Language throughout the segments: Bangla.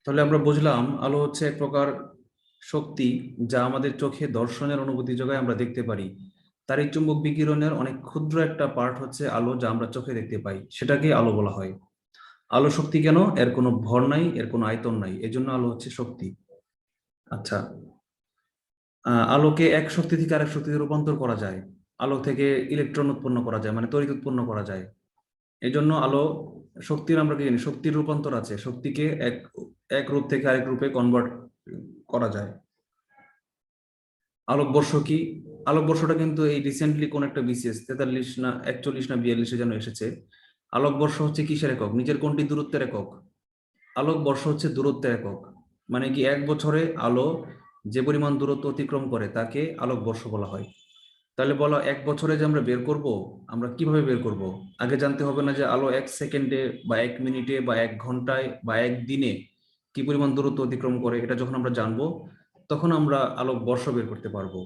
তাহলে আমরা বুঝলাম আলো হচ্ছে এক প্রকার শক্তি যা আমাদের চোখে দর্শনের অনুভূতি যোগায়, আমরা দেখতে পারি। তাড়িৎ চুম্বক বিকিরণের অনেক ক্ষুদ্র একটা পার্ট হচ্ছে আলো, যা আমরা চোখে দেখতে পাই, সেটাকে আলো বলা হয়। আলো শক্তি কেন? এর কোনো ভর নাই, এর কোনো আয়তন নাই, এজন্য আলো হচ্ছে শক্তি। আচ্ছা, আলোকে এক শক্তি থেকে আরেক শক্তিতে রূপান্তর করা যায়। আলো থেকে ইলেকট্রন উৎপন্ন করা যায়, মানে তড়িৎ উৎপন্ন করা যায়। এই জন্য আলো শক্তির, আমরা কি জানি, শক্তির রূপান্তর আছে। শক্তিকে এক এক রূপ থেকে আরেক রূপে কনভার্ট করা যায়। আলোকবর্ষ কি? আলোকবর্ষটা কিন্তু এই রিসেন্টলি কোন একটা বিসিএস 43 না 41 না 42 যেন এসেছে। আলোকবর্ষ হচ্ছে কিসের একক? নিজের কোনটি দূরত্বের একক? আলোকবর্ষ হচ্ছে দূরত্বের একক। মানে কি, এক বছরে আলো যে পরিমাণ দূরত্ব অতিক্রম করে তাকে আলোকবর্ষ বলা হয়। তাহলে বলো, এক বছরে যে আমরা বের করব, আমরা কিভাবে বের করব? আগে জানতে হবে না যে আলো এক সেকেন্ডে বা এক মিনিটে বা এক ঘন্টায় বা এক দিনে কি পরিমাণ দূরত্ব অতিক্রম করে? এটা যখন আমরা জানবো, তখন আমরা আলোক বর্ষ বের করতে পারবো।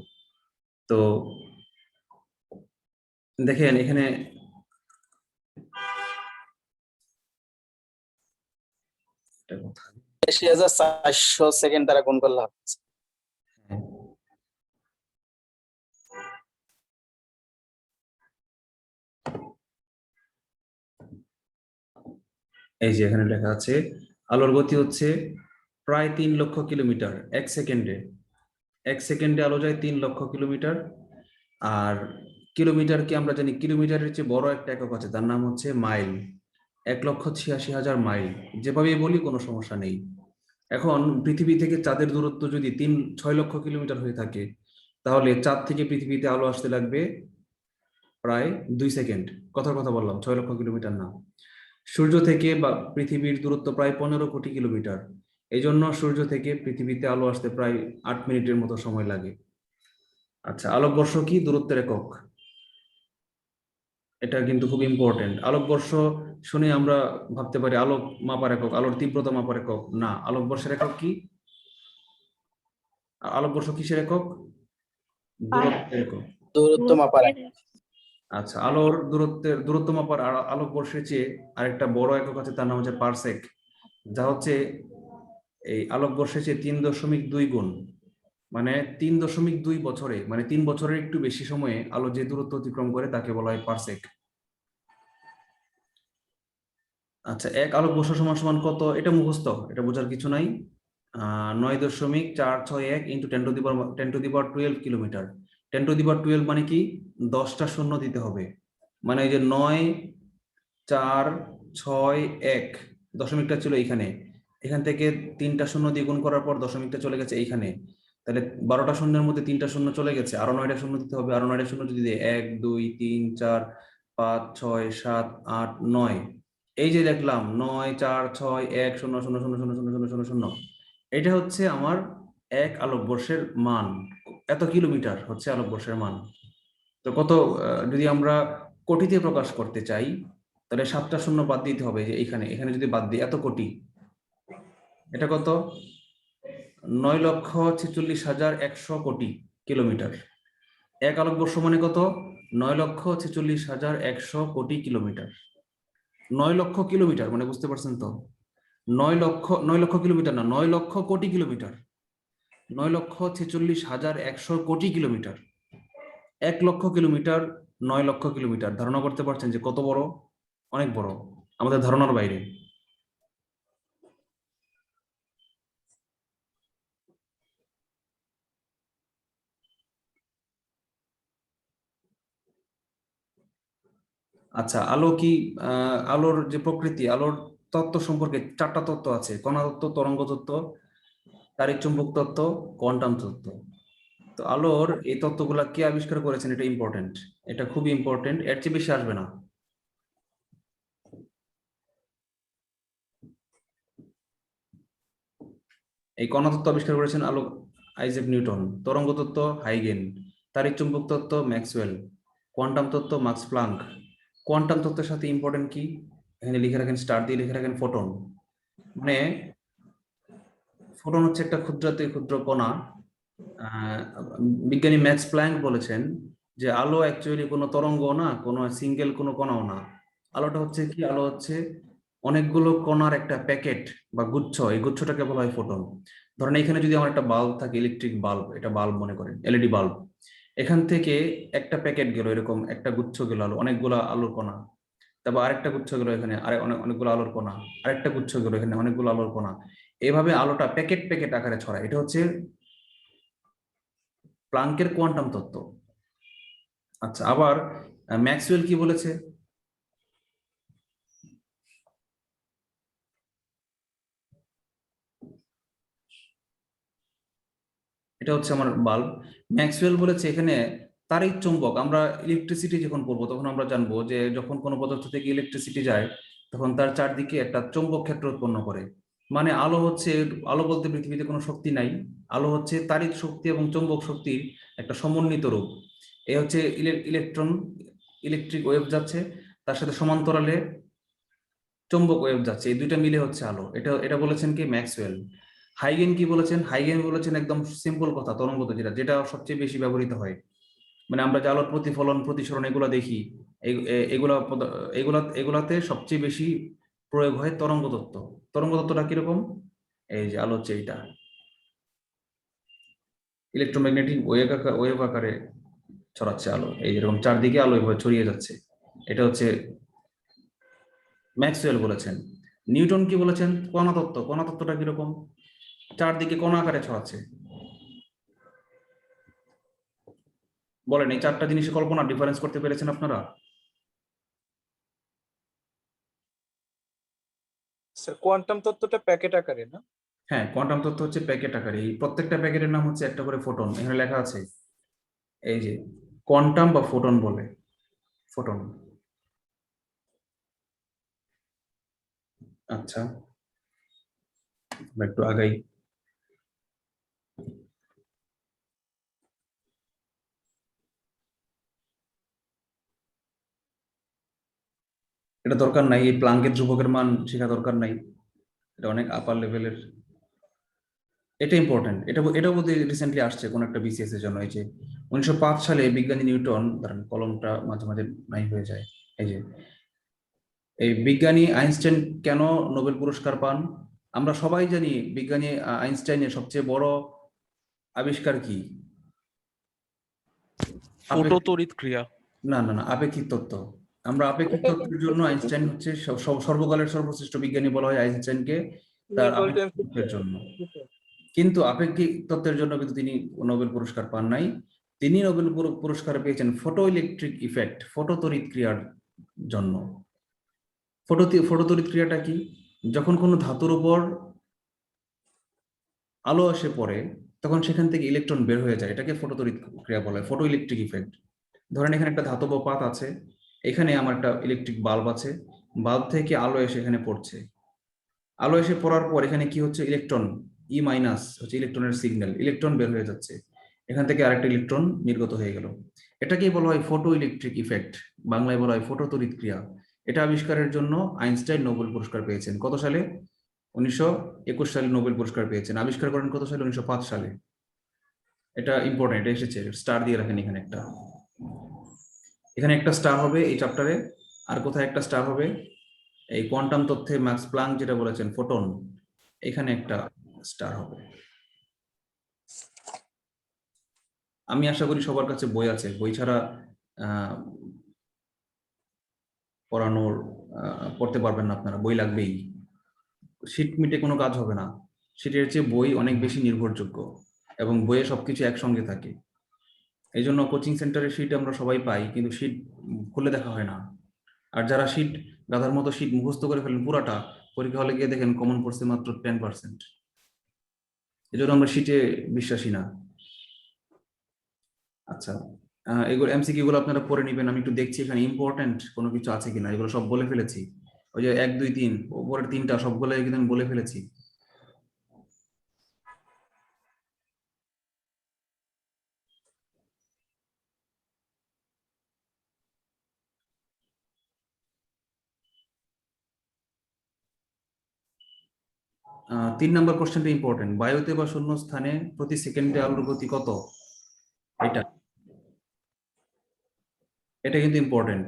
তো দেখেন এখানে 80,400 সেকেন্ড দ্বারা গুণ করলে হবে। এই যে এখানে লেখা আছে, আলোর গতি হচ্ছে প্রায় 3 লক্ষ কিলোমিটার এক সেকেন্ডে। এক সেকেন্ডে আলো যায় 3 লক্ষ কিলোমিটার। আর কিলোমিটারকে আমরা জানি, কিলোমিটারের চেয়ে বড় একটা একক আছে, তার নাম হচ্ছে মাইল। 1,86,000 মাইল। যেভাবেই বলি কোনো সমস্যা নেই। এখন পৃথিবী থেকে চাঁদের দূরত্ব যদি 6 লক্ষ কিলোমিটার হয়ে থাকে, তাহলে চাঁদ থেকে পৃথিবীতে আলো আসতে লাগবে প্রায় 2 সেকেন্ড। কথার কথা বললাম, 6 লক্ষ কিলোমিটার না। সূর্য থেকে বা পৃথিবীর দূরত্ব প্রায় 15 কোটি কিলোমিটার। এই জন্য সূর্য থেকে পৃথিবীতে আলো আসতে প্রায় 8 মিনিটের মতো সময় লাগে। আচ্ছা, আলোকবর্ষ কি? দূরত্বের একক। এটা কিন্তু খুব ইম্পর্টেন্ট। আলোকবর্ষ শুনে আমরা ভাবতে পারি আলোক মাপার একক, আলোর তীব্রতা মাপার একক। না, আলোকবর্ষের একক কি? আলোকবর্ষ কিসের একক? দূরত্বের একক। দূরত্ব মাপার আচ্ছা, আলোর দূরত্ব মাপার আলোকবর্ষের চেয়ে আরেকটা বড় একক আছে, তার নাম হচ্ছে পারসেক, যা হচ্ছে এই আলোকবর্ষের চেয়ে 3.2 গুণ। মানে 3.2 বছরে, মানে 3 বছরের একটু বেশি সময়ে আলো যে দূরত্ব অতিক্রম করে তাকে বলা হয় পারসেক। আচ্ছা, এক আলোকবর্ষ সমান সমান কত? এটা মুখস্থ, এটা বোঝার কিছু নাই। 9.461 into 10 to the power 12 kilometre. 10 to the power 12 মানে কি? 10টা শূন্য দিতে হবে। মানে এই যে 9, 4, 6, 1, দশমিকটা ছিল এইখানে, এখান থেকে 3টা শূন্য দিয়ে গুণ করার পর দশমিকটা চলে গেছে এইখানে। তাহলে 12টা শূন্যের মধ্যে 3টা শূন্য চলে গেছে, আরো 9টা শূন্য দিতে হবে। আরো 9টা শূন্য যদি দিই, 1, 2, 3, 4, 5, 6, 7, 8, 9। এই যে দেখলাম 9, 4, 6, 1, 0, 0, 0, 0, 0, 0, 0, 0। এটা হচ্ছে আমার এক আলোকবর্ষের মান। এত কিলোমিটার হচ্ছে আলোকবর্ষের মান। তো কত, যদি আমরা কোটিতে প্রকাশ করতে চাই, তাহলে 7টা শূন্য বাদ দিতে হবে। যে এখানে এখানে যদি বাদ দিই, এত কোটি, এটা কত? 9,46,100 কোটি কিলোমিটার। এক আলোকবর্ষ মানে কত? 9,46,100 কোটি কিলোমিটার। 9 লক্ষ কিলোমিটার, মানে বুঝতে পারছেন তো? 9 লক্ষ কিলোমিটার না, 9 লক্ষ কোটি কিলোমিটার। 9,46,100 কোটি কিলোমিটার। 1 লক্ষ কিলোমিটার, 9 লক্ষ কিলোমিটার। ধারণা করতে পারছেন যে কত বড়? অনেক বড়, আমাদের ধারণার বাইরে। আচ্ছা, আলো কি, আলোর যে প্রকৃতি, আলোর তত্ত্ব সম্পর্কে 4টা তত্ত্ব আছে: কণা তত্ত্ব, তরঙ্গ তত্ত্ব, তাড়িৎ চুম্বক তত্ত্ব, কোয়ান্টাম তত্ত্ব। তো আলোর এই তত্ত্বগুলা কে আবিষ্কার করেছেন, এটা ইম্পর্টেন্ট, এটা খুবই ইম্পর্টেন্ট, এর চেয়ে বেশি আসবে না। এই কণা তত্ত্ব আবিষ্কার করেছেন আইজ্যাক নিউটন, তরঙ্গ তত্ত্ব হাইগেন, তাড়িৎ চুম্বক তত্ত্ব ম্যাক্সওয়েল, কোয়ান্টাম তত্ত্ব মাক্স প্লাঙ্ক। কোয়ান্টাম তত্ত্বের সাথে ইম্পর্টেন্ট কি? এখানে লিখে রাখেন, স্টার দিয়ে লিখে রাখেন ফোটন। মানে ফোটন হচ্ছে একটা ক্ষুদ্রাতি ক্ষুদ্র কণা। বিজ্ঞানী ম্যাক্স প্ল্যাঙ্ক বলেছেন যে আলো অ্যাকচুয়ালি কোনো তরঙ্গ না, কোনো সিঙ্গেল কোনো কণাও না। আলোটা হচ্ছে কি? আলো হচ্ছে অনেকগুলো কণার একটা প্যাকেট বা গুচ্ছ, এই গুচ্ছটাকে বলা হয় ফোটন। ধরেন এখানে যদি আমার একটা বাল্ব থাকে, ইলেকট্রিক বাল্ব, এটা বাল্ব মনে করেন, এলইডি বাল্ব, এখান থেকে একটা প্যাকেট গেল, এরকম একটা গুচ্ছ গেল আলো, অনেকগুলো আলোর কণা, তারপর আরেকটা গুচ্ছ গেল এখানে, অনেকগুলো আলোর কণা, আরেকটা গুচ্ছ গেল এখানে, অনেকগুলো আলোর কণা, এভাবে আলোটা প্যাকেট প্যাকেট আকারে ছড়ায়। এটা হচ্ছে প্লাঙ্কের কোয়ান্টাম তত্ত্ব। আচ্ছা, আবার ম্যাক্সওয়েল কি বলেছে? এটা হচ্ছে আমার বাল্ব। ম্যাক্সওয়েল বলেছে এখানে তাড়িৎ চুম্বক, আমরা ইলেকট্রিসিটি যখন পড়বো তখন আমরা জানবো যে যখন কোনো পদার্থ থেকে ইলেকট্রিসিটি যায় তখন তার চারদিকে একটা চৌম্বক ক্ষেত্র উৎপন্ন করে। মানে আলো হচ্ছে, আলো বলতে পৃথিবীতে কোনো শক্তি নাই, আলো হচ্ছে তাড়িৎ শক্তি এবং চৌম্বক শক্তির একটা সমন্বিত রূপ। এ হচ্ছে ইলেকট্রন, ইলেকট্রিক ওয়েভ যাচ্ছে, তার সাথে সমান্তরালে চৌম্বক ওয়েভ যাচ্ছে, এই দুইটা মিলে হচ্ছে আলো। এটা এটা বলেছেন কি ম্যাক্সওয়েল। হাইগেন কি বলেছেন? হাইগেন বলেছেন একদম সিম্পল কথা, তরঙ্গ, যেটা যেটা সবচেয়ে বেশি ব্যবহৃত হয়, মানে আমরা যে আলোর প্রতিফলন প্রতিসরণ এগুলো দেখি, এগুলা এগুলাতে সবচেয়ে বেশি প্রয়োগ হয় তরঙ্গ তত্ত্ব। তরঙ্গ তত্ত্বটা কিরকম? এই যে আলো হচ্ছে এইটা, ইলেকট্রোম্যাগনেটিক ওয়েভ আকারে ছড়াচ্ছে আলো, এই যেরকম চারদিকে আলো এভাবে ছড়িয়ে যাচ্ছে। এটা হচ্ছে ম্যাক্সওয়েল বলেছেন। নিউটন কি বলেছেন? কণা তত্ত্ব। কণা তত্ত্বটা কিরকম? চারদিকে কণা আকারে ছড়াচ্ছে। বলেন, এই চারটা জিনিসের কল্পনা ডিফারেন্স করতে পেরেছেন আপনারা? স্যার কোয়ান্টাম তত্ত্বটা প্যাকেট আকারে না? হ্যাঁ, কোয়ান্টাম তত্ত্ব হচ্ছে প্যাকেট আকারে। এই প্রত্যেকটা প্যাকেটের নাম হচ্ছে একটা করে ফোটন, এখানে লেখা আছে, এই যে কোয়ান্টাম বা ফোটন বলে, ফোটন। আচ্ছা, আমরা একটু আগাই। এটা দরকার নাই, এই প্লাঙ্কের ধ্রুবকের মান শেখা দরকার নাই, এটা অনেক আপার লেভেলের। এটা ইম্পর্টেন্ট, এটা বোধহয় রিসেন্টলি আসছে কোন একটা বিসিএস এর জন্য। এই যে 1905 সালে বিজ্ঞানী নিউটন, ধরেন কলমটা মাঝে মাঝে নাই হয়ে যায়, এই যে এই বিজ্ঞানী আইনস্টাইন কেন নোবেল পুরস্কার পান? আমরা সবাই জানি বিজ্ঞানী আইনস্টাইনের সবচেয়ে বড় আবিষ্কার কি? ফটো তড়িৎ ক্রিয়া। না না না, আপেক্ষিক তত্ত্ব। আমরা আপেক্ষিক তত্ত্বের জন্য আইনস্টাইন হচ্ছে সর্বকালের সর্বশ্রেষ্ঠ বিজ্ঞানী বলা হয় আইনস্টাইনকে, তার আপেক্ষিক তত্ত্বের জন্য। কিন্তু আপেক্ষিক তত্ত্বের জন্য কিন্তু তিনি নোবেল পুরস্কার পান নাই। তিনি নোবেল পুরস্কার পেয়েছেন ফটো ইলেকট্রিক ইফেক্ট, ফটো তড়িৎ ক্রিয়ার জন্য। ফটো তড়িৎ ক্রিয়াটা কি? যখন কোনো ধাতুর উপর আলো এসে পড়ে তখন সেখান থেকে ইলেকট্রন বের হয়ে যায়, এটাকে ফটো তড়িৎ ক্রিয়া বলা হয়, ফটো ইলেকট্রিক ইফেক্ট। ধরেন এখানে একটা ধাতব পাত আছে, এখানে আমার একটা ইলেকট্রিক বাল্ব আছে, বাল্ব থেকে আলো এসে এখানে পড়ছে, আলো এসে পড়ার পর এখানে কি হচ্ছে? ইলেকট্রন, ই মাইনাস হচ্ছে ইলেকট্রনের সিগন্যাল, ইলেকট্রন বের হয়ে যাচ্ছে, এখান থেকে আরেকটা ইলেকট্রন নির্গত হয়ে গেল। এটাকেই বলা হয় ফটো ইলেকট্রিক ইফেক্ট, বাংলায় বলা হয় ফটো তড়িৎ ক্রিয়া। এটা আবিষ্কারের জন্য আইনস্টাইন নোবেল পুরস্কার পেয়েছেন কত সালে? 1921 সালে নোবেল পুরস্কার পেয়েছেন। আবিষ্কার করেন কত সালে? 1905 সালে। এটা ইম্পর্টেন্ট, এটা এসেছে, স্টার দিয়ে রাখেন এখানে একটা, এখানে একটা স্টার হবে এই চ্যাপ্টারে, আর কোথায় একটা স্টার হবে? এই কোয়ান্টাম তথ্যে ম্যাক্স প্লাঙ্ক যেটা বলেছেন ফোটন, এখানে একটা স্টার হবে। আমি আশা করি সবার কাছে বই আছে, বই ছাড়া পড়ানোর পড়তে পারবেন না আপনারা, বই লাগবেই। শীট মিটে কোনো কাজ হবে না, শীটের চেয়ে বই অনেক বেশি নির্ভরযোগ্য এবং বইয়ে সবকিছু একসঙ্গে থাকে। এই জন্য কোচিং সেন্টারে শীট আমরা সবাই পাই, কিন্তু শীট খুলে দেখা হয় না। আর যারা শীট গাধার মতো শীট মুখস্থ করে ফেলেন পুরাটা, পরীক্ষা হলে গিয়ে দেখেন কমন পড়ছে মাত্র 10%। এই জন্য আমরা শীটে বিশ্বাসী না। আচ্ছা, এগুলো এমসিকিউ গুলো আপনারা পড়ে নিবেন। আমি একটু দেখছি এখানে ইম্পর্টেন্ট কোনো কিছু আছে কিনা, এগুলো সব বলে ফেলেছি। ওই যে 1 2 3 উপরের 3টা সবগুলো একদম বলে ফেলেছি। তিন নম্বর কোশ্চেনটা ইম্পর্টেন্ট। বায়ুতে বা শূন্য স্থানে প্রতি সেকেন্ডে আলোর গতি কত? এটা এটা কিন্তু ইম্পর্টেন্ট।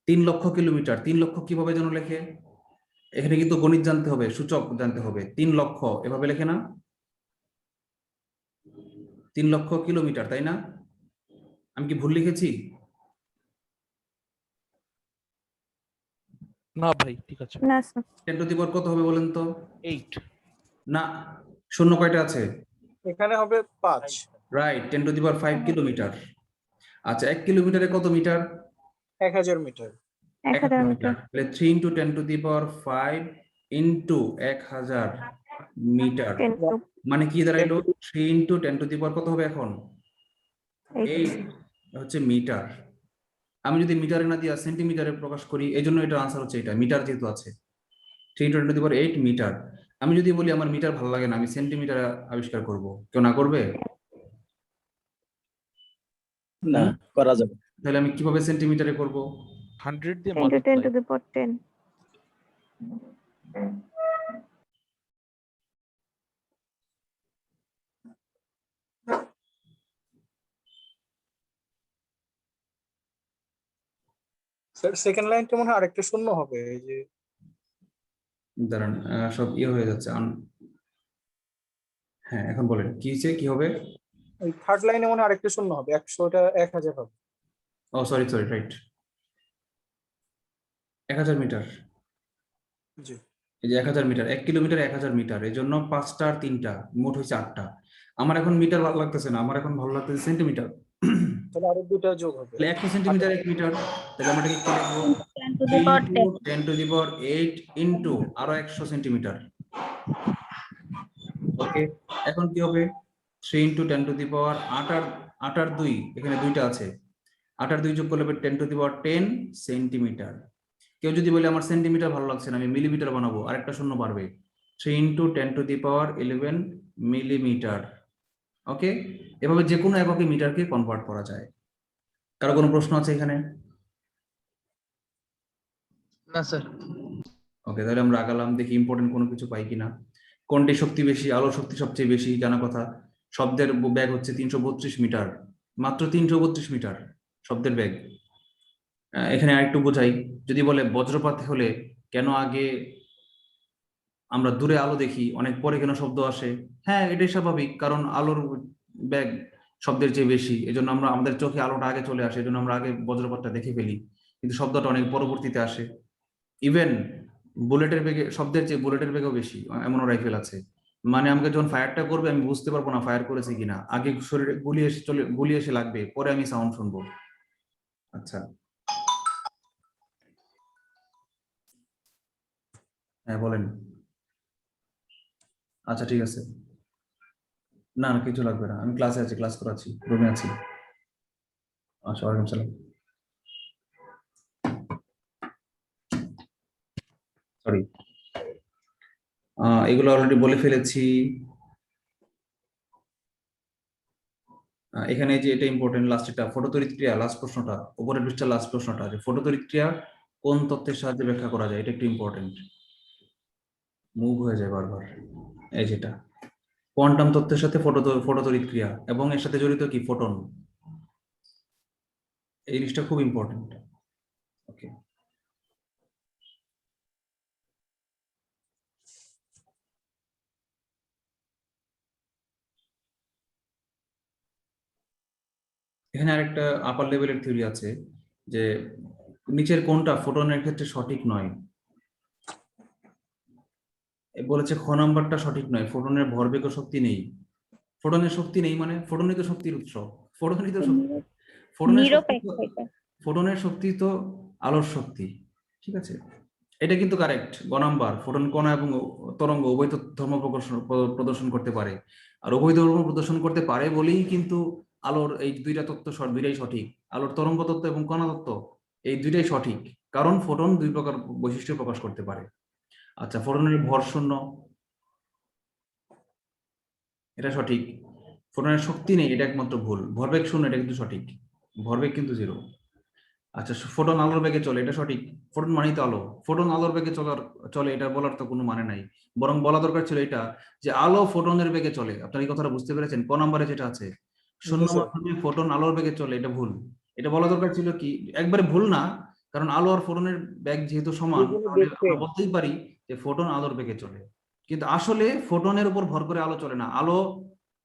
3 লক্ষ কিলোমিটার, 3 লক্ষ কিভাবে যেন লেখে? এখানে কিন্তু গণিত জানতে হবে, সূচক জানতে হবে। 3 লক্ষ এভাবে লেখে না, 3 লক্ষ কিলোমিটার, তাই না? আমি কি ভুল লিখেছি? না ভাই, ঠিক আছে। না স্যার 10 টু দি পাওয়ার কত হবে বলেন তো? 8। না, শূন্য কয়টা আছে? এখানে হবে 5। Right, 10 to the power 5 kilometre. আচ্ছা, 1 কিলোমিটারে কত মিটার? 1000 মিটার। 1000 মিটার। তাহলে 3 into 10 to the power 5 into 1000 metre, 10 to মানে কি দাঁড়াইলো? 3 ইন্টু 10 টু দি পাওয়ার কত হবে এখন? 8 8 হচ্ছে মিটার। আমি যদি মিটারে না দিয়া সেন্টিমিটারে প্রকাশ করি, এই জন্য এটার আনসার হচ্ছে এটা, মিটার যেহেতু আছে। 3 into 10 to the power 8 metre. আমি যদি বলি আমার মিটার ভালো লাগে না, আমি সেন্টিমিটার আবিষ্কার করব, কেউ না করবে? না, করা যাবে। তাহলে আমি কিভাবে সেন্টিমিটারে করব? 100 দিয়ে 10 to 10 to multiply. the power 10 sir second লাইনটা মনে হয় আরেকটা শূন্য হবে, এই যে দাঁড়ান, সব ইয়ে হয়ে যাচ্ছে। হ্যাঁ, এখন বলেন কি হয়েছে, কি হবে? ওই থার্ড লাইনে মনে হয় আরেকটা শূন্য হবে, 100টা 1000 হবে। ও সরি সরি, রাইট, 1000 মিটার। জি এই যে 1000 মিটার, 1 কিলোমিটার 1000 মিটার, এই জন্য 5টা আর 3টা, মোট হয়েছে 8টা। আমার এখন মিটার ভালো লাগতেছে না, আমার এখন ভালো লাগতেছে সেন্টিমিটার। তাহলে আরো দুটো যোগ হবে। তাহলে 100 সেন্টিমিটার 1 মিটার। তাহলে আমরা এটাকে কি লিখবো? 10 to the power 10 10 to the power 8 into আরো 100 সেন্টিমিটার। ওকে, এখন কি হবে? 3 ইনটু 10 টু দি পাওয়ার 8 আর 2, এখানে 2টা আছে, 8 আর 2 যোগ করলে হবে 10 টু দি পাওয়ার 10 সেন্টিমিটার। কেউ যদি বলে আমার সেন্টিমিটার ভালো লাগছে না, আমি মিলিমিটার বানাবো, আরেকটা শূন্য বাড়বে, 3 into 10 to the power 11 millimetre. Okay, এভাবে যে কোনো এককে মিটারকে কনভার্ট করা যায়। কারো কোনো প্রশ্ন আছে এখানে? না স্যার। ওকে, তাহলে আমরা আগালাম, দেখি ইম্পর্টেন্ট কোনো কিছু পাই কিনা। কোনটি শক্তি বেশি? আলোর শক্তি সবচেয়ে বেশি, জানা কথা। শব্দের ব্যাগ হচ্ছে 332 মিটার, মাত্র 332 মিটার শব্দের ব্যাগ। এখানে আরেকটু বোঝাই, যদি বলে বজ্রপাত হলে কেন আগে আমরা দূরে আলো দেখি, অনেক পরে কেন শব্দ আসে? হ্যাঁ, এটাই স্বাভাবিক, কারণ আলোর ব্যাগ শব্দের চেয়ে বেশি, এজন্য আমরা আমাদের চোখে আলোটা আগে চলে আসে, এজন্য আমরা আগে বজ্রপাতটা দেখে ফেলি, কিন্তু শব্দটা অনেক পরবর্তীতে আসে। ইভেন বুলেটের বেগে, শব্দের চেয়ে বুলেটের বেগও বেশি, এমনও রাইফেল আছে। মানে আমাকে যখন ফায়ারটা করবে আমি বুঝতে পারবো না ফায়ার করেছে কিনা, আগে শরীরে গুলি এসে লাগবে, পরে আমি সাউন্ড শুনবো। আচ্ছা, হ্যাঁ বলেন। আচ্ছা ঠিক আছে, না না কিছু লাগবে না, আমি ক্লাসে আছি, ক্লাস করাচ্ছি, রুমে আছি। আচ্ছা, ওয়ালাইকুম সালাম। সরি, এগুলো অলরেডি বলে ফেলেছি। এখানে যে এটা ইম্পর্টেন্ট, লাস্ট এটা ফটোতড়িৎ ক্রিয়া, লাস্ট প্রশ্নটা, উপরের পৃষ্ঠার লাস্ট প্রশ্নটা, যে ফটোতড়িৎ ক্রিয়া কোন তত্ত্বের সাহায্যে ব্যাখ্যা করা যায়, এটা একটু ইম্পর্টেন্ট, মুভ হয়ে যায় বারবার। এই যেটা কোয়ান্টাম তত্ত্বের সাথে ফটোতড়িৎ ক্রিয়া এবং এর সাথে জড়িত কি ফোটন, এই জিনিসটা খুব ইম্পর্টেন্ট। ওকে, এখানে আরেকটা আপার লেভেলের থিওরি আছে, যে নিচের কোনটা ফোটনের ক্ষেত্রে সঠিক নয়। বলেছে খ নাম্বারটা সঠিক নয়, ফোটনের ভরবেগ ও শক্তি নেই। ফোটনের শক্তি নেই মানে ফোটনই তো শক্তির উৎস, ফোটনই তো শক্তি। ফোটনের শক্তি নিরপেক্ষ এটা ফোটনের শক্তি তো আলোর শক্তি, ঠিক আছে, এটা কিন্তু কারেক্ট। গ নাম্বার, ফোটন কণা এবং তরঙ্গ উভয় ধর্ম প্রদর্শন করতে পারে, আর উভয় ধর্ম প্রদর্শন করতে পারে বলেই কিন্তু আলোর এই দুইটা তত্ত্ব দুইটাই সঠিক, আলোর তরঙ্গ তত্ত্ব এবং কণা তত্ত্ব এই দুইটাই সঠিক, কারণ ফোটন দুই প্রকার বৈশিষ্ট্য প্রকাশ করতে পারে। আচ্ছা, ফোটনের ভর শূন্য, এটা সঠিক। ফোটনের শক্তি নেই, এটা একমাত্র ভুল। ভরবেগ শূন্য, এটা কিন্তু সঠিক, ভরবেগ কিন্তু 0। আচ্ছা, ফোটন আলোর বেগে চলে, এটা সঠিক, ফোটন মানেই তো আলো, ফোটন আলোর বেগে চলে এটা বলার তো কোনো মানে নাই, বরং বলা দরকার ছিল এটা যে আলো ফোটনের বেগে চলে। আপনার এই কথাটা বুঝতে পেরেছেন? ক নম্বরে যেটা আছে শূন্য মাধ্যমে ফোটন আলোর বেগে চলে, এটা ভুল। এটা বলা দরকার ছিল কি, একবারে ভুল না, কারণ আলো আর ফোটনের বেগ যেহেতু সমান, তাহলে আমরা বলতেই পারি যে ফোটন আলোর বেগে চলে, কিন্তু আসলে ফোটনের উপর ভর করে আলো চলে না। আলো,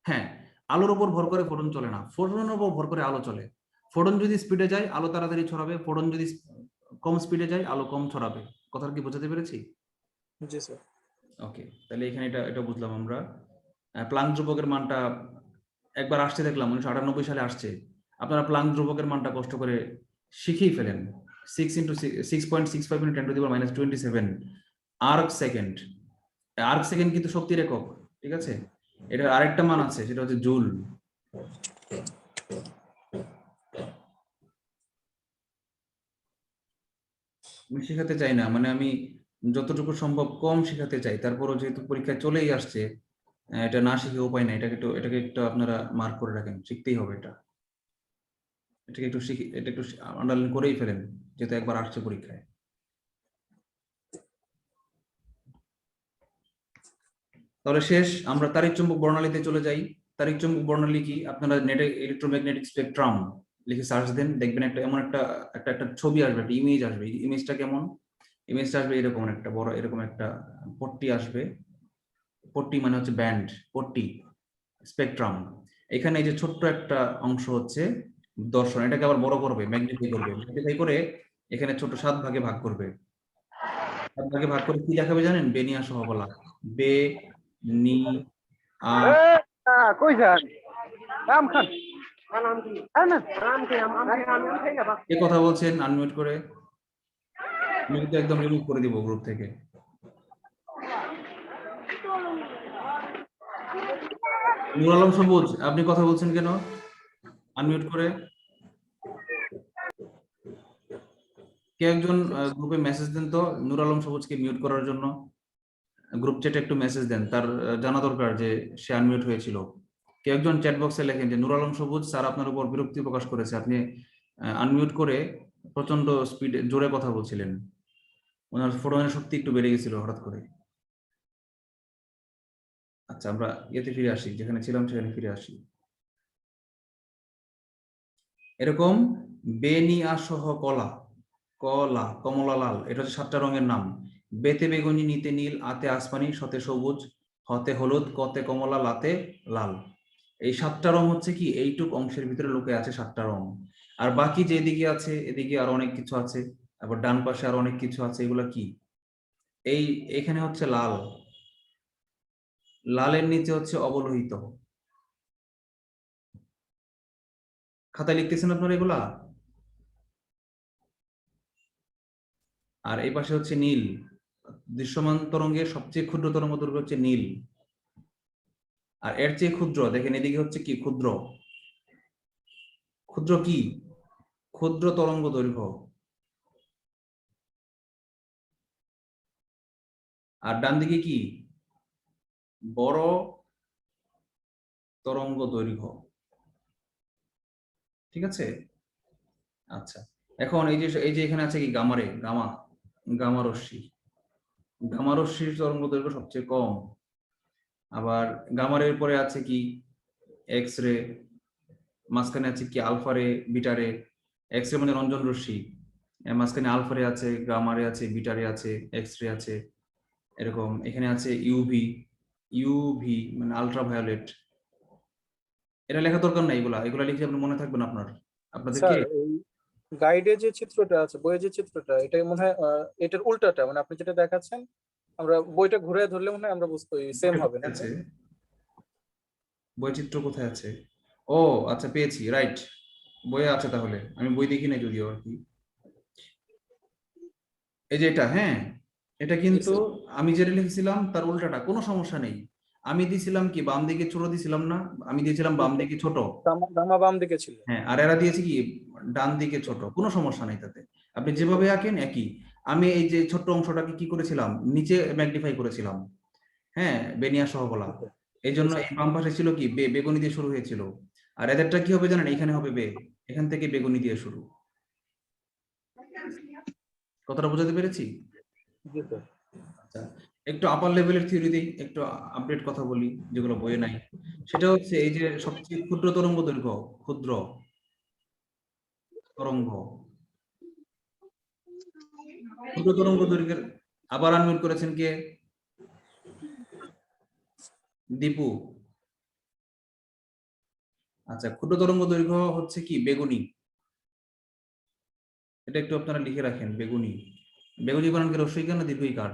হ্যাঁ, আলোর উপর ভর করে ফোটন চলে না, ফোটনের উপর ভর করে আলো চলে। ফোটন যদি স্পিডে যায় আলো তাড়াতাড়ি ছড়াবে, ফোটন যদি কম স্পিডে যায় আলো কম ছড়াবে। কথাটা কি বোঝাতে পেরেছি? জি স্যার। ওকে, তাহলে এখানে এটা এটা বুঝলাম আমরা। প্লাঙ্ক ধ্রুবকের মানটা একবার আসছে দেখলাম 1998 সালে আসছে। আপনারা প্লাঙ্ক ধ্রুবকের মানটা কষ্ট করে শিখেই ফেলেন। 6 × 6.65 × 10⁻27 আর্ক সেকেন্ড। আর্ক সেকেন্ড কিন্তু শক্তির একক, ঠিক আছে? এটার আরেকটা মান আছে, সেটা হচ্ছে জুল। আমি শেখাতে চাই না, মানে আমি যতটুকু সম্ভব কম শেখাতে চাই, তারপরও যেহেতু পরীক্ষায় চলেই আসছে, এটা না শিখে উপায় নাই। এটাকে একটু আপনারা মার্ক করে রাখেন, শিখতেই হবে এটা। এটাকে একটু শিখে, এটা একটু আন্ডারলাইন করেই ফেলেন, যেহেতু একবার আসছে পরীক্ষায়। তাহলে শেষ, আমরা তাড়িৎ চুম্বক বর্ণালীতে চলে যাই। তাড়িৎ চুম্বক বর্ণালী কি? আপনারা নেটে ইলেকট্রোম্যাগনেটিক স্পেকট্রাম লিখে সার্চ দেন, দেখবেন একটা এমন একটা একটা একটা ছবি আসবে, একটা ইমেজ আসবে। ইমেজটা কেমন? ইমেজটা আসবে এরকম একটা বড়, এরকম একটা পট্টি আসবে। পট্টি মানে হচ্ছে ব্যান্ড, পট্টি, স্পেকট্রাম। এখানে এই যে ছোট্ট একটা অংশ হচ্ছে দর্শন, এটাকে আবার বড় করবে, ম্যাগনিফাই করবে। ম্যাগনিফাই করে এখানে ছোট 7 ভাগে ভাগ করবে। 7 ভাগে ভাগ করে কি দেখাবে জানেন? বেনিয়া সহবলা, বে নি আ। কই যান রাম খান কে কথা বলছেন? আনমিউট করে। আমি কিন্তু একদম রিমুভ করে দিব গ্রুপ থেকে। নুর আলম সবুজ, আপনি কথা বলছেন কেন? আনমিউট করে। কে একজন গ্রুপে মেসেজ দেন তো নুর আলম সবুজকে মিউট করার জন্য। গ্রুপ চ্যাটে একটু মেসেজ দেন, তার জানা দরকার যে সে আনমিউট হয়েছিল। কেউ একজন চ্যাট বক্সে লেখেন যে নুর আলম সবুজ স্যার আপনার উপর বিরক্তি প্রকাশ করেছে, আপনি আনমিউট করে প্রচন্ড স্পিডে জোরে কথা বলছিলেন। ওনার ফোটনের শক্তি একটু বেড়ে গেছিল হঠাৎ করে। আচ্ছা, আমরা ইয়েতে ফিরে আসি, যেখানে ছিলাম সেখানে ফিরে আসি। এরকম বেনিয়া সহ কলা, কলা, কমলা লাল, এটা হচ্ছে 7টা রঙের নাম। বেতে বেগুনি, নিতে নীল, আতে আসমানি, শতে সবুজ, হতে হলুদ, কতে কমলা, লাতে লাল। এই 7টা রং হচ্ছে কি এইটুক অংশের ভিতরে লুকে আছে 7টা রং। আর বাকি যে এদিকে আছে, এদিকে আরো অনেক কিছু আছে, আবার ডান পাশে আরো অনেক কিছু আছে। এগুলা কি? এই এখানে হচ্ছে লাল, লালের নিচে হচ্ছে অবলোহিত। খাতায় লিখতেছেন আপনারা এগুলা? আর এই পাশে হচ্ছে নীল, দৃশ্যমান তরঙ্গের সবচেয়ে ক্ষুদ্র তরঙ্গ দৈর্ঘ্য হচ্ছে নীল। আর এর চেয়ে ক্ষুদ্র দেখেন এদিকে হচ্ছে কি? ক্ষুদ্র। ক্ষুদ্র কি? ক্ষুদ্র তরঙ্গ দৈর্ঘ্য। আর ডান দিকে কি? বড় তরঙ্গ দৈর্ঘ্য। ঠিক আছে? আচ্ছা, এখন এই যে এখানে আছে কি? গামারে, গামা, গামা রশ্মি। গামা রশ্মির তরঙ্গ দৈর্ঘ্য সবচেয়ে কম। আবার গামারের পরে আছে কি? X ray. মাঝখানে আছে কি? আলফা রে, বিটা রে। এক্স রে মানে রঞ্জন রশ্মি, মাঝখানে আলফা রে আছে, গামা রে আছে, বিটা রে আছে, এক্স রে আছে। এরকম এখানে আছে ইউভি, ইউভি মানে আলট্রা ভায়োলেট। এটা লেখা দরকার নাই, এগুলা এগুলা লিখে আপনার মনে থাকবে না আপনাদেরকে। স্যার এই গাইডে যে চিত্রটা আছে, বইয়ে যে চিত্রটা, এটা মনে হয় এটার উল্টাটা, মানে আপনি যেটা দেখাচ্ছেন, আমরা বইটা ঘুরে ধরলে মনে হয় আমরা বুঝতে সেম হবে না? আছে বৈচিত্র্য কোথায় আছে? ও আচ্ছা, পেয়েছি, রাইট, বইয়ে আছে। তাহলে আমি বই দেখি না যদিও আর কি। এই যে এটা, হ্যাঁ, এটা কিন্তু আমি যেটা লিখেছিলাম তার উল্টাটা, কোনো সমস্যা নেই। আমি দিয়েছিলাম কি? বাম দিকে ছোট দিছিলাম না? আমি দিয়েছিলাম বাম দিকে ছোট, গামা বাম দিকে ছিল। হ্যাঁ, আর এরা দিয়েছে কি? ডান দিকে ছোট। কোনো সমস্যা নাই তাতে, আপনি যেভাবে আঁকেন একই। আমি এই যে ছোট্ট অংশটাকে কি করেছিলাম? নিচে ম্যাগনিফাই করেছিলাম, হ্যাঁ, বেনিয়া সহ বলা। এই জন্য এই বাম পাশে ছিল কি? বেগুনি দিয়ে শুরু হয়েছিল। আর এদেরটা কি হবে জানেন? এখানে হবে বে, এখান থেকে বেগুনি দিয়ে শুরু। কথাটা বোঝাতে পেরেছি? আচ্ছা, একটু আপার লেভেলের থিওরি দিই, একটু আপডেট কথা বলি যেগুলো বইয়ে নাই। সেটা হচ্ছে এই যে সবচেয়ে ক্ষুদ্র তরঙ্গ দৈর্ঘ্য, ক্ষুদ্র তরঙ্গ, ক্ষুদ্র তরঙ্গ দৈর্ঘ্যের আবার আনমিউট করেছেন কে? দীপু। আচ্ছা, ক্ষুদ্র তরঙ্গ দৈর্ঘ্য হচ্ছে কি? বেগুনি। এটা একটু আপনারা লিখে রাখেন, বেগুনি। বেগুনি বানান কি রস্বইকার না দীর্ঘইকার?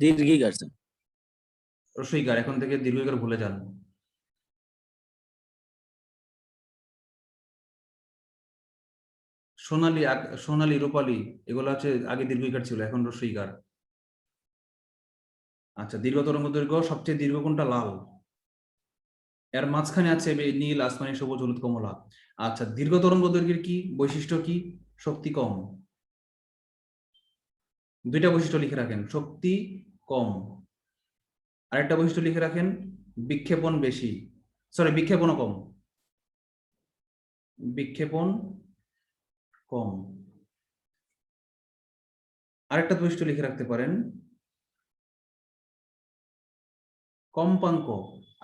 দীর্ঘিকার স্যার। রস্বইকার, এখন থেকে দীর্ঘইকার ভুলে যান। সোনালী, সোনালী, রূপালী, এগুলো হচ্ছে আগে দীর্ঘইকার ছিল, এখন রস্বইকার। আচ্ছা, দীর্ঘ তরঙ্গ দৈর্ঘ্য সবচেয়ে দীর্ঘ কোনটা? লাল। এর মাঝখানে আছে নীল, আসমানি, সবুজ, হলুদ, কমলা। আচ্ছা, দীর্ঘ তরঙ্গ দৈর্ঘ্যের কি বৈশিষ্ট্য? কি? শক্তি কম। দুইটা বৈশিষ্ট্য লিখে রাখেন, শক্তি কম। আরেকটা বৈশিষ্ট্য লিখে রাখেন, বিক্ষেপণ বেশি। সরি, বিক্ষেপণও কম। বিক্ষেপণ কম। আরেকটা বৈশিষ্ট্য লিখে রাখতে পারেন, কম্পাঙ্ক।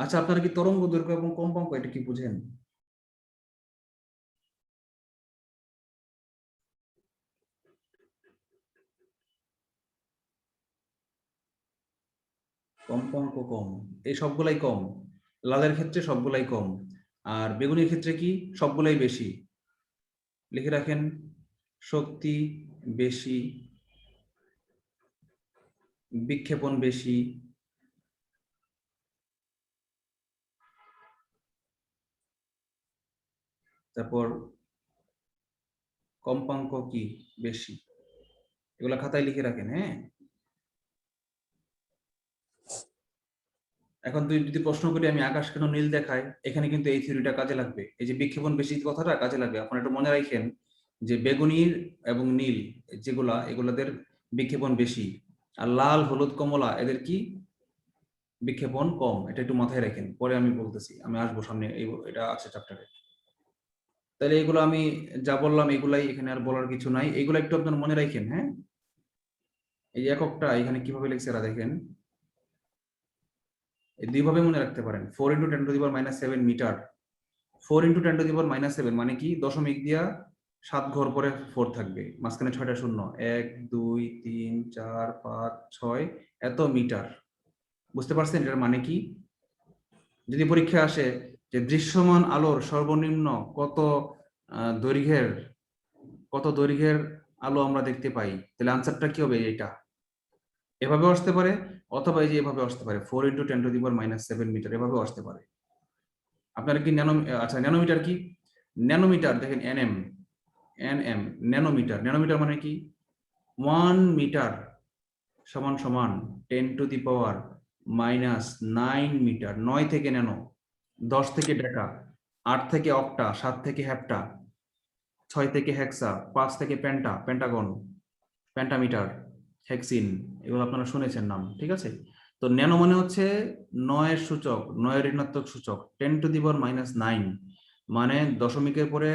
আচ্ছা, আপনারা কি তরঙ্গ দৈর্ঘ্য এবং কম্পাঙ্ক এটা কি বুঝেন? কম্পাঙ্ক কম, এই সবগুলাই কম। লালের ক্ষেত্রে সবগুলাই কম, আর বেগুনির ক্ষেত্রে কি? সবগুলাই বেশি। লিখে রাখেন, শক্তি বেশি, বিক্ষেপণ বেশি, তারপর কম্পাঙ্ক কি? বেশি। এগুলা খাতায় লিখে রাখেন, হ্যাঁ। এখন তুই যদি প্রশ্ন করি আমি আকাশ কেন নীল দেখাই, এখানে কিন্তু এই থিওরিটা কাজে লাগবে। এই যে বিক্ষেপণ বেশি কথাটা কাজে লাগবে। আপনারা একটু মনে রাখেন যে বেগুনির এবং নীল যেগুলা, এগুলাদের বিক্ষেপণ বেশি, আর লাল, হলুদ, কমলা এদের কি? বিক্ষেপণ কম। এটা একটু মাথায় রাখেন, পরে আমি বলতেছি, আমি আসবো সামনে, এটা আছে চ্যাপ্টারে। তাহলে এগুলো আমি যা বললাম এগুলাই, এখানে আর বলার কিছু নাই। এগুলো একটু আপনারা মনে রাখেন, হ্যাঁ। এই এককটা এখানে কিভাবে লিখছে এরা দেখেন, এই দুইভাবে মনে রাখতে পারেন। 4 × 10⁻⁷ মিটার। 4 × 10⁻⁷ মানে কি? দশমিক দিয়া 7 ঘর পরে 4 থাকবে, মাঝখানে 6টা শূন্য। 1 2 3 4 5 6 এত মিটার। বুঝতে পারছেন এটার মানে কি? যদি পরীক্ষা আসে যে দৃশ্যমান আলোর সর্বনিম্ন কত দৈর্ঘ্যের আলো আমরা দেখতে পাই, তাহলে আনসারটা কি হবে? এটা এভাবেও আসতে পারে, অথবা এই যে এভাবে আসতে পারে, 4 × 10⁻⁷ মিটার, এভাবেও আসতে পারে। আপনারা কি আচ্ছা, ন্যানোমিটার কি? ন্যানোমিটার দেখেন, এনএম, ন্যানোমিটার। ন্যানোমিটার মানে কি? 1 মিটার সমান সমান 10⁻⁹ মিটার। 9 থেকে ন্যানো, 10 থেকে ডেকা, 8 থেকে অক্টা, 7 থেকে হেপ্টা, 6 থেকে হেক্সা, 5 থেকে পেন্টাগন, পেন্টামিটার, হেক্সিন, এগুলো আপনারা শুনেছেন নাম, ঠিক আছে। তো ন্যানো মানে হচ্ছে 9 সূচক, 9 ঋণাত্মক সূচক, 10⁻⁹ মানে দশমিকের পরে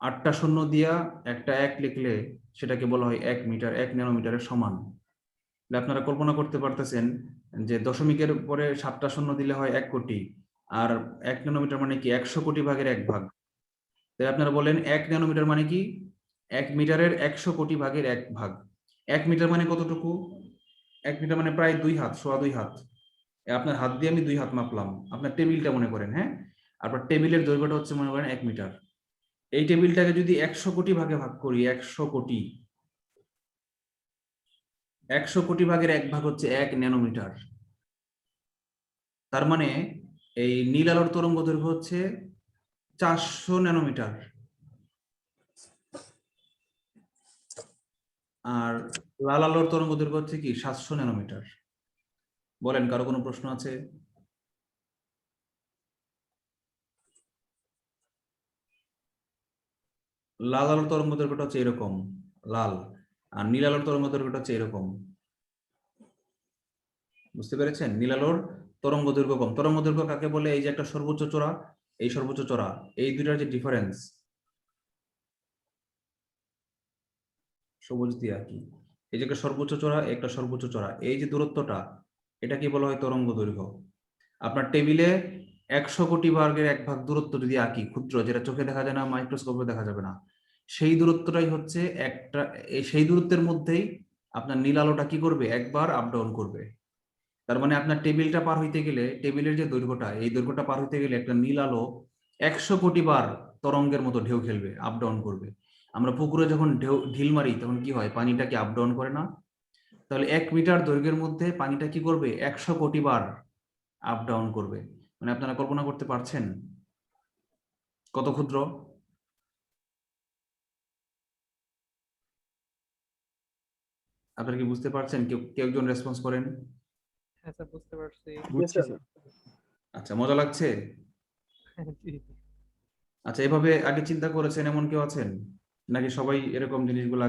8টা শূন্য দিয়া একটা 1 লিখলে সেটাকে বলা হয় 1 মিটার। 1 ন্যানোমিটারের সমান। আপনারা কল্পনা করতে পারতেছেন যে দশমিকের পরে 7টা শূন্য দিলে হয় 1 কোটি, আর 1 ন্যানোমিটার মানে কি? 100 কোটি ভাগের 1 ভাগ। তাই আপনারা বলেন 1 ন্যানোমিটার মানে কি? 1 মিটারের 100 কোটি ভাগের 1 ভাগ। 1 মিটার মানে কতটুকু? 1 মিটার মানে প্রায় 2 হাত, সোয়া 2 হাত। আপনার হাত দিয়ে আমি 2 হাত মাপলাম। আপনার টেবিলটা মনে করেন, হ্যাঁ। আপনার টেবিলের দৈর্ঘ্যটা হচ্ছে মনে করেন 1 মিটার। এই টেবিলটাকে যদি 100 কোটি ভাগে ভাগ করি, 100 কোটি ভাগের 1 ভাগ হচ্ছে 1 ন্যানোমিটার। তার মানে এই নীল আলোর তরঙ্গ দৈর্ঘ্য হচ্ছে 400 ন্যানোমিটার, আর লাল আলোর তরঙ্গ দৈর্ঘ্য হচ্ছে কি? 700 ন্যানোমিটার। বলেন, কারো কোনো প্রশ্ন আছে? লাল আলোর তরঙ্গ দৈর্ঘ্যটা হচ্ছে এরকম, লাল, আর নীল আলোর তরঙ্গ দৈর্ঘ্যটা হচ্ছে এরকম। বুঝতে পেরেছেন? নীল আলোর তরঙ্গ দৈর্ঘ্য কম। তরঙ্গ দৈর্ঘ্য কাকে বলে? এই যে একটা সর্বোচ্চ চোরা, এই সর্বোচ্চ চোরা, এই দুইটার যে ডিফারেন্স, সবুজ দিয়ে কি, এই যে একটা সর্বোচ্চ চোরা, একটা সর্বোচ্চ চোরা, এই যে দূরত্বটা, এটা কি বলা হয়? তরঙ্গ দৈর্ঘ্য। আপনার টেবিলে 100 কোটি ভাগের 1 ভাগ দূরত্ব যদি আঁকি, ক্ষুদ্র, যেটা চোখে দেখা যায় না, মাইক্রোস্কোপে দেখা যাবে না, সেই দূরত্বটাই হচ্ছে একটা, সেই দূরত্বের মধ্যেই আপনার নীল আলোটা কি করবে, একবার আপ ডাউন করবে। তার মানে আপনার টেবিলটা পার হইতে গেলে, টেবিলের যে দৈর্ঘ্যটা, এই দৈর্ঘ্যটা পার হইতে গেলে একটা নীল আলো 100 কোটি বার তরঙ্গের মতো ঢেউ খেলবে, আপ ডাউন করবে। আমরা পুকুরে যখন ঢিল মারি তখন কি হয়, পানিটা কি আপ ডাউন করে না? তাহলে 1 মিটার দৈর্ঘ্যের মধ্যে পানিটা কি করবে, 100 কোটি বার আপ ডাউন করবে। মানে আপনারা কল্পনা করতে পারছেন কত ক্ষুদ্র? আপনারা কি বুঝতে পারছেন? কেউ কেউ একজন রেসপন্স করেন। হ্যাঁ স্যার, বুঝতে পারছি। বুঝছি স্যার। আচ্ছা, মজা লাগছে? জি। আচ্ছা, এভাবে আগে চিন্তা করেছেন এমন কেউ আছেন? নাকি সবাই এরকম জিনিসগুলো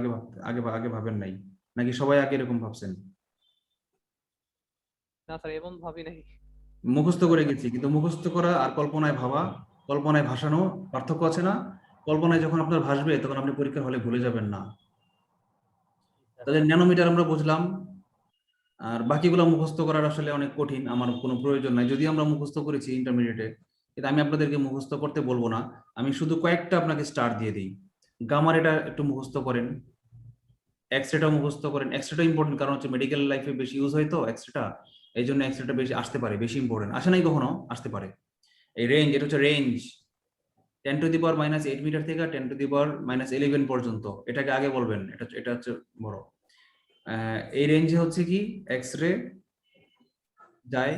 আগে ভাবেন নাই? নাকি সবাই আগে এরকম ভাবছেন? না স্যার, এমন ভাবি নাই। মুখস্থ করে গেছি, কিন্তু মুখস্থ করা আর কল্পনায় ভাবা, কল্পনায় ভাসানো পার্থক্য আছে না? কল্পনায় যখন আপনার ভাসবে তখন আপনি পরীক্ষার হলে ভুলে যাবেন না। তাদের ন্যানোমিটার আমরা বুঝলাম, আর বাকিগুলো মুখস্থ করার আসলে অনেক কঠিন, আমার কোনো প্রয়োজন নাই। যদি আমরা মুখস্থ করেছি ইন্টারমিডিয়েটে, কিন্তু আমি আপনাদেরকে মুখস্থ করতে বলবো না, আমি শুধু কয়েকটা আপনাকে স্টার দিয়ে দিই। গামার এটা একটু মুখস্থ করেন, এক্সরেটা মুখস্থ করেন। এক্সরেটা ইম্পর্টেন্ট, কারণ হচ্ছে মেডিকেল লাইফে বেশি ইউজ হয় তো এক্সরেটা, এই জন্য এক্সরেটা বেশি আসতে পারে, বেশি ইম্পর্টেন্ট। আসে নাই কখনো, আসতে পারে। এই রেঞ্জ, এটা হচ্ছে রেঞ্জ 10⁻⁸ মিটার থেকে 10⁻11 পর্যন্ত, এটাকে আগে বলবেন, এটা এটা হচ্ছে বড়। এই রেঞ্জে হচ্ছে কি এক্স রে যায়,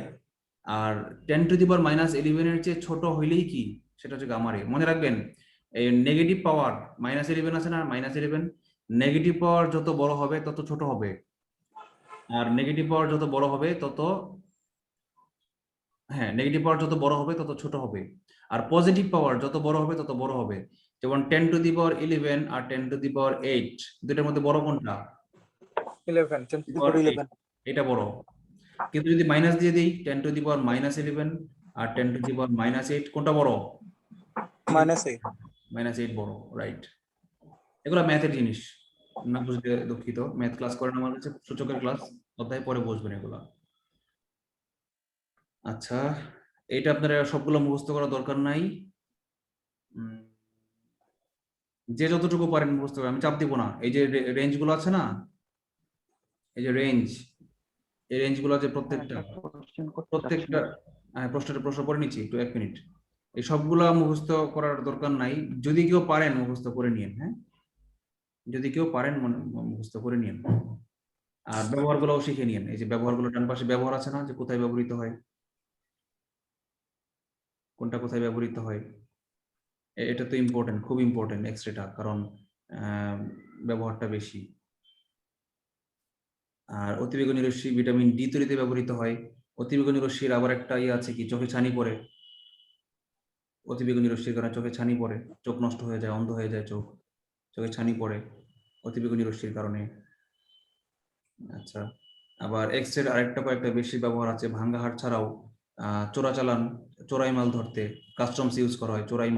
আর 10⁻11 এর চেয়ে ছোট হইলেই কি, সেটা হচ্ছে গামা রে। মনে রাখবেন, এই নেগেটিভ পাওয়ার -11 আছে না, -11, নেগেটিভ পাওয়ার যত বড় হবে তত ছোট হবে, আর নেগেটিভ পাওয়ার যত বড় হবে তত, হ্যাঁ, নেগেটিভ পাওয়ার যত বড় হবে তত ছোট হবে, আর পজিটিভ পাওয়ার যত বড় হবে তত বড় হবে। যেমন 10⁻11 আর 10⁸ দুটার মধ্যে বড় কোনটা? 11 এটা বড়। কিন্তু যদি মাইনাস দিয়ে দিই, 10⁻−11 আর 10⁻−8, কোনটা বড়? -8 -8 বড়, রাইট। এগুলো ম্যাথের জিনিস, না বুঝলে দুঃখিত। ম্যাথ ক্লাস করেন আমার কাছে, সূচকের ক্লাস, অধ্যায় পরে বুঝবেন এগুলা। আচ্ছা, এটা আপনারা সবগুলো মুখস্থ করার দরকার নাই, যে যতটুকু পারেন মুখস্থ করেন, আমি চাপ দিব না। এই যে রেঞ্জ গুলো আছে না, এই যে রেঞ্জ, এই রেঞ্জ গুলো আছে প্রত্যেকটা, হ্যাঁ, প্রশ্ন পড়ে নিচ্ছি, একটু 1 মিনিট। এই সবগুলা মুখস্থ করার দরকার নাই, যদি কেউ পারেন মুখস্থ করে নিন। হ্যাঁ, যদি কেউ পারেন মুখস্থ করে নিন, আর ব্যবহার গুলো শিখে নিন। এই যে ব্যবহার গুলো, ডান পাশে ব্যবহার আছে না, যে কোথায় ব্যবহৃত হয়, কোনটা কোথায় ব্যবহৃত হয়, এটা তো ইম্পর্টেন্ট, খুব ইম্পর্টেন্ট এক্সরেটা, কারণ ব্যবহারটা বেশি। আর অতিবেগুনি রশ্মি ভিটামিন ডি তৈরিতে ব্যবহৃত হয়। অতিবেগুনি রশ্মির আবার একটা ইয়ে আছে কি, চোখে ছানি পড়ে। অতিবেগুনি রশ্মির কারণে চোখে ছানি পড়ে, চোখ নষ্ট হয়ে যায়, অন্ধ হয়ে যায় চোখ, চোখে ছানি পড়ে অতিবেগুনি রশ্মির কারণে। আচ্ছা, আবার এক্স রে আরেকটা কয়েকটা বেশি ব্যবহার আছে। ভাঙ্গা হাড় ছাড়াও চোরাচালান, চোরাই মাল ধরতে কাস্টমস ইউজ করা হয়। চোরাই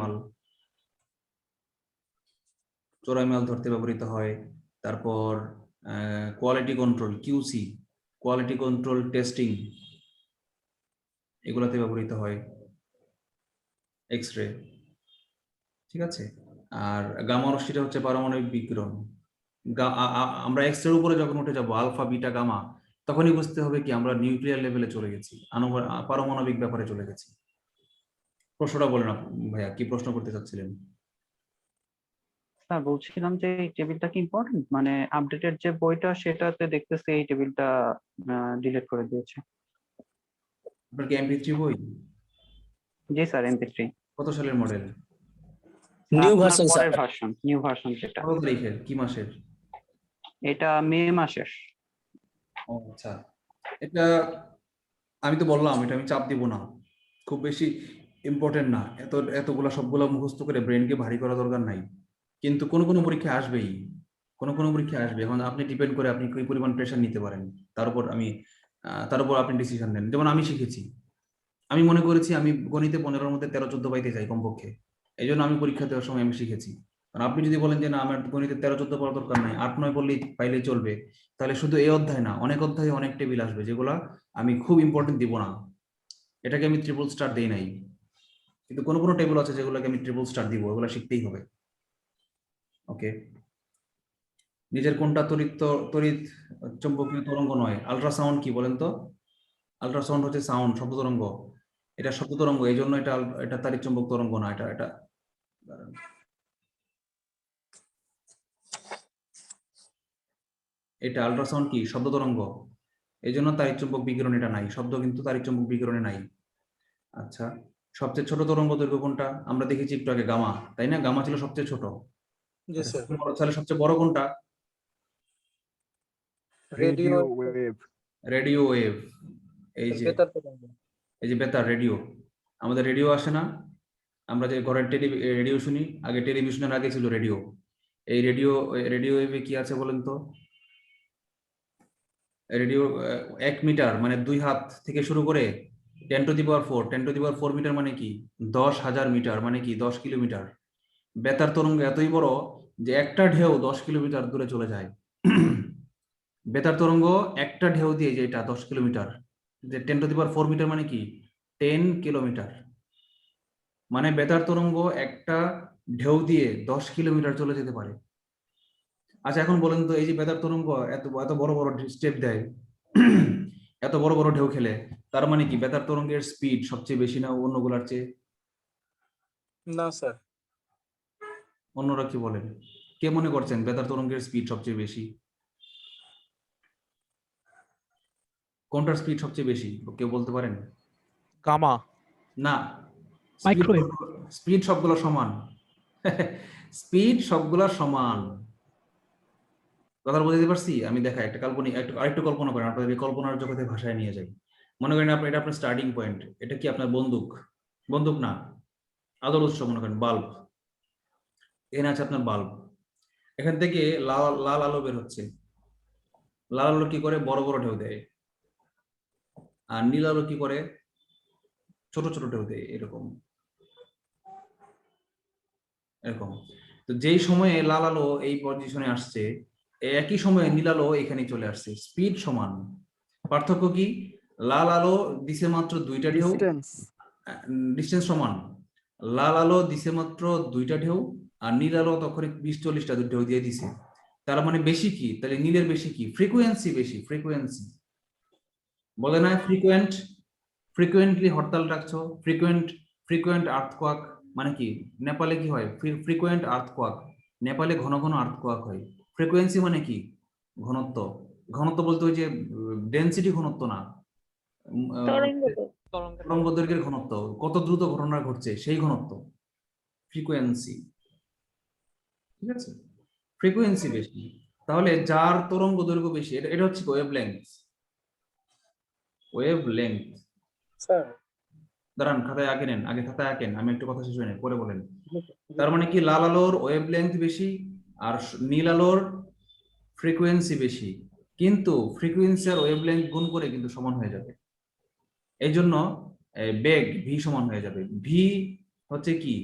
মাল ধরতে ব্যবহৃত হয়। তারপর quality control, QC, quality control testing, এগুলাতে ব্যবহৃত হয় এক্স রে। ঠিক আছে। আর গামা রশ্মিটা হচ্ছে পারমাণবিক বিকিরণ। আমরা এক্স রে উপরে যখন উঠে যাব, আলফা বিটা গামা, তখনই বুঝতে হবে কি আমরা নিউক্লিয়ার লেভেলে চলে গেছি, পারমাণবিক ব্যাপারে চলে গেছি। প্রশ্নটা বলেন ভাইয়া, কি প্রশ্ন করতে চাচ্ছিলেন? স্যার বলছিলাম যে এই টেবিলটা কি ইম্পর্টেন্ট, মানে আপডেটেড যে বইটা সেটাতে দেখতেছি এই টেবিলটা ডিলিট করে দিয়েছে। আপনার কি MP3 বই? জি স্যার, MP3। কত সালের মডেল? New version sir. পরের ভার্সন, নিউ ভার্সন যেটা। কত তারিখের, কি মাসের? এটা মে মাসের। ও আচ্ছা, এটা আমি তো বললাম, এটা আমি চাপ দিব না, খুব বেশি ইম্পর্টেন্ট না। এতগুলা সবগুলা মুখস্থ করে ব্রেনকে ভারী করা দরকার নাই। কিন্তু কোনো পরীক্ষা আসবেই, কোনো পরীক্ষা আসবে। এখন আপনি ডিপেন্ড করে আপনি কি পরিমাণ প্রেশার নিতে পারেন, তার উপর আপনি ডিসিশন নেন। যেমন আমি শিখেছি, আমি মনে করেছি আমি গণিতে 15-র মধ্যে 13-14 পাইতে চাই কমপক্ষে, এই জন্য আমি পরীক্ষা দেওয়ার সময় আমি শিখেছি। আর আপনি যদি বলেন যে না, আমার গণিতে 13-14 পড়ার দরকার নাই, 8-9 পড়লেই পাইলেই চলবে, তাহলে শুধু এই অধ্যায় না, অনেক অধ্যায়ে অনেক টেবিল আসবে যেগুলা আমি খুব ইম্পর্টেন্ট দিব না। এটাকে আমি ট্রিপল স্টার দেই নাই, কিন্তু কোনো টেবিল আছে যেগুলোকে আমি ট্রিপল স্টার দিব, এগুলো শিখতেই হবে। ওকে, নিজের কোনটা তড়িৎ তড়িৎ চৌম্বকীয় তরঙ্গ নয়? আল্ট্রাসাউন্ড কি বলেন তো? আল্ট্রাসাউন্ড হচ্ছে সাউন্ড, শব্দ তরঙ্গ। এটা শব্দ তরঙ্গ, এই জন্য এটা এটা তাড়িৎ চৌম্বক তরঙ্গ না। এটা এটা এটা আল্ট্রাসাউন্ড কি? শব্দ তরঙ্গ, এই জন্য তাড়িৎ চৌম্বক বিকিরণ এটা নাই। শব্দ কিন্তু তাড়িৎ চৌম্বক বিকিরণে নাই। আচ্ছা, সবচেয়ে ছোট তরঙ্গ দৈর্ঘ্য কোনটা? আমরা দেখেছি একটু আগে গামা, তাই না? গামা ছিল সবচেয়ে ছোট। জি স্যার। তাহলে সবচেয়ে বড় কোনটা? Radio wave. Radio wave. এই যে বেতার তরঙ্গ। এই যে বেতার রেডিও, আমাদের রেডিও আসে না? আমরা যে ঘরের রেডিও শুনি, আগে টেলিভিশনের আগে ছিল রেডিও। এই রেডিও ওয়েভে কি আছে বলেন তো? রেডিও 1 মিটার মানে 2 হাত থেকে শুরু করে 10⁴ মিটার মানে কি 10,000 মিটার মানে কি 10 কিলোমিটার। বেতার তরঙ্গ এতই বড় যে একটা ঢেউ 10 কিলোমিটার দূরে চলে যায়। বেতার তরঙ্গ একটা ঢেউ দিয়ে, যে এটা 10 কিলোমিটার, যে 10⁴ মিটার মানে কি 10 কিলোমিটার। মানে বেতার তরঙ্গ একটা ঢেউ দিয়ে 10 কিলোমিটার চলে যেতে পারে। আচ্ছা, এখন বলেন তো, এই যে বেতার তরঙ্গ এত এত বড় বড় স্টেপ দেয়, এত বড় বড় ঢেউ খেলে, তার মানে কি বেতার তরঙ্গের স্পিড সবচেয়ে বেশি না অন্যগুলোর চেয়ে? না স্যার। অন্যরা কি বলেন? কে মনে করছেন বেতার তরঙ্গের স্পিড সবচেয়ে বেশি? কোনটার স্পিড সবচেয়ে বেশি কেউ বলতে পারেন? গামা। না, মাইক্রোওয়েভ। স্পিড সবগুলো সমান। স্পিড সবগুলো সমান। কথা বুঝতে পারছি? আমি দেখা একটা কাল্পনিক আরেকটু কল্পনা করেন, আপনাদের এই কল্পনার জগতে ভাষায় নিয়ে যাই। মনে করেন এটা আপনার স্টার্টিং পয়েন্ট। এটা কি আপনার বন্দুক? বন্দুক না, আলোর উৎস মনে করেন, বাল্ব। এখানে আছে আপনার বাল্ব। এখান থেকে লাল লাল আলো বের হচ্ছে। লাল আলো কি করে? বড় বড় ঢেউ দেয়। আর নীল আলো কি করে? ছোট ছোট ঢেউ দেয়। এরকম এরকম। তো যেই সময়ে লাল আলো এই পজিশনে আসছে, একই সময়ে নীল আলো এখানে চলে আসছে, স্পিড সমান। পার্থক্য কি? লাল আলো দিছে মাত্র 2টা ঢেউ, ডিস্টেন্স সমান। লাল আলো দিছে মাত্র 2টা ঢেউ, আর নীল আলো তখন 20-40টা ঢেউ দিয়ে দিছে। তার মানে বেশি কি? তাহলে নীলের বেশি কি? ফ্রিকোয়েন্সি বেশি। ফ্রিকোয়েন্সি বলে না, ফ্রিকুয়েন্টলি হরতাল ডাকছো, ফ্রিকুয়েন্ট আর্থকোয়াক মানে কি? নেপালে কি হয়? Frequent earthquake. নেপালে ঘন ঘন আর্থকোয়াক হয়। ফ্রিকোয়েন্সি মানে কি? ঘনত্ব। ঘনত্ব বলতে ওই যে ডেনসিটি ঘনত্ব না, তরঙ্গ দৈর্ঘ্যের ঘনত্ব, কত দ্রুত ঘটনা ঘটছে সেই ঘনত্ব, ফ্রিকোয়েন্সি। ঠিক আছে, ফ্রিকোয়েন্সি বেশি। তাহলে যার তরঙ্গ দৈর্ঘ্য বেশি, এটা হচ্ছে wave length. Wave length. Sir দাঁড়ান, খাতায় আঁকে নেন, আগে খাতায় আঁকেন, আমি একটু কথা শেষ হয়ে নেই, পরে বলেন। তার মানে কি লাল আলোর ওয়েভ লেংথ বেশি আর নীল আলোর ফ্রিকোয়েন্সি বেশি, কিন্তু ফ্রিকোয়েন্সি আর ওয়েভ লেংথ গুণ করে কিন্তু সমান হয়ে যাবে। এই জন্য বেগ ভি সমান হয়ে যাবে। ভি হচ্ছে কি?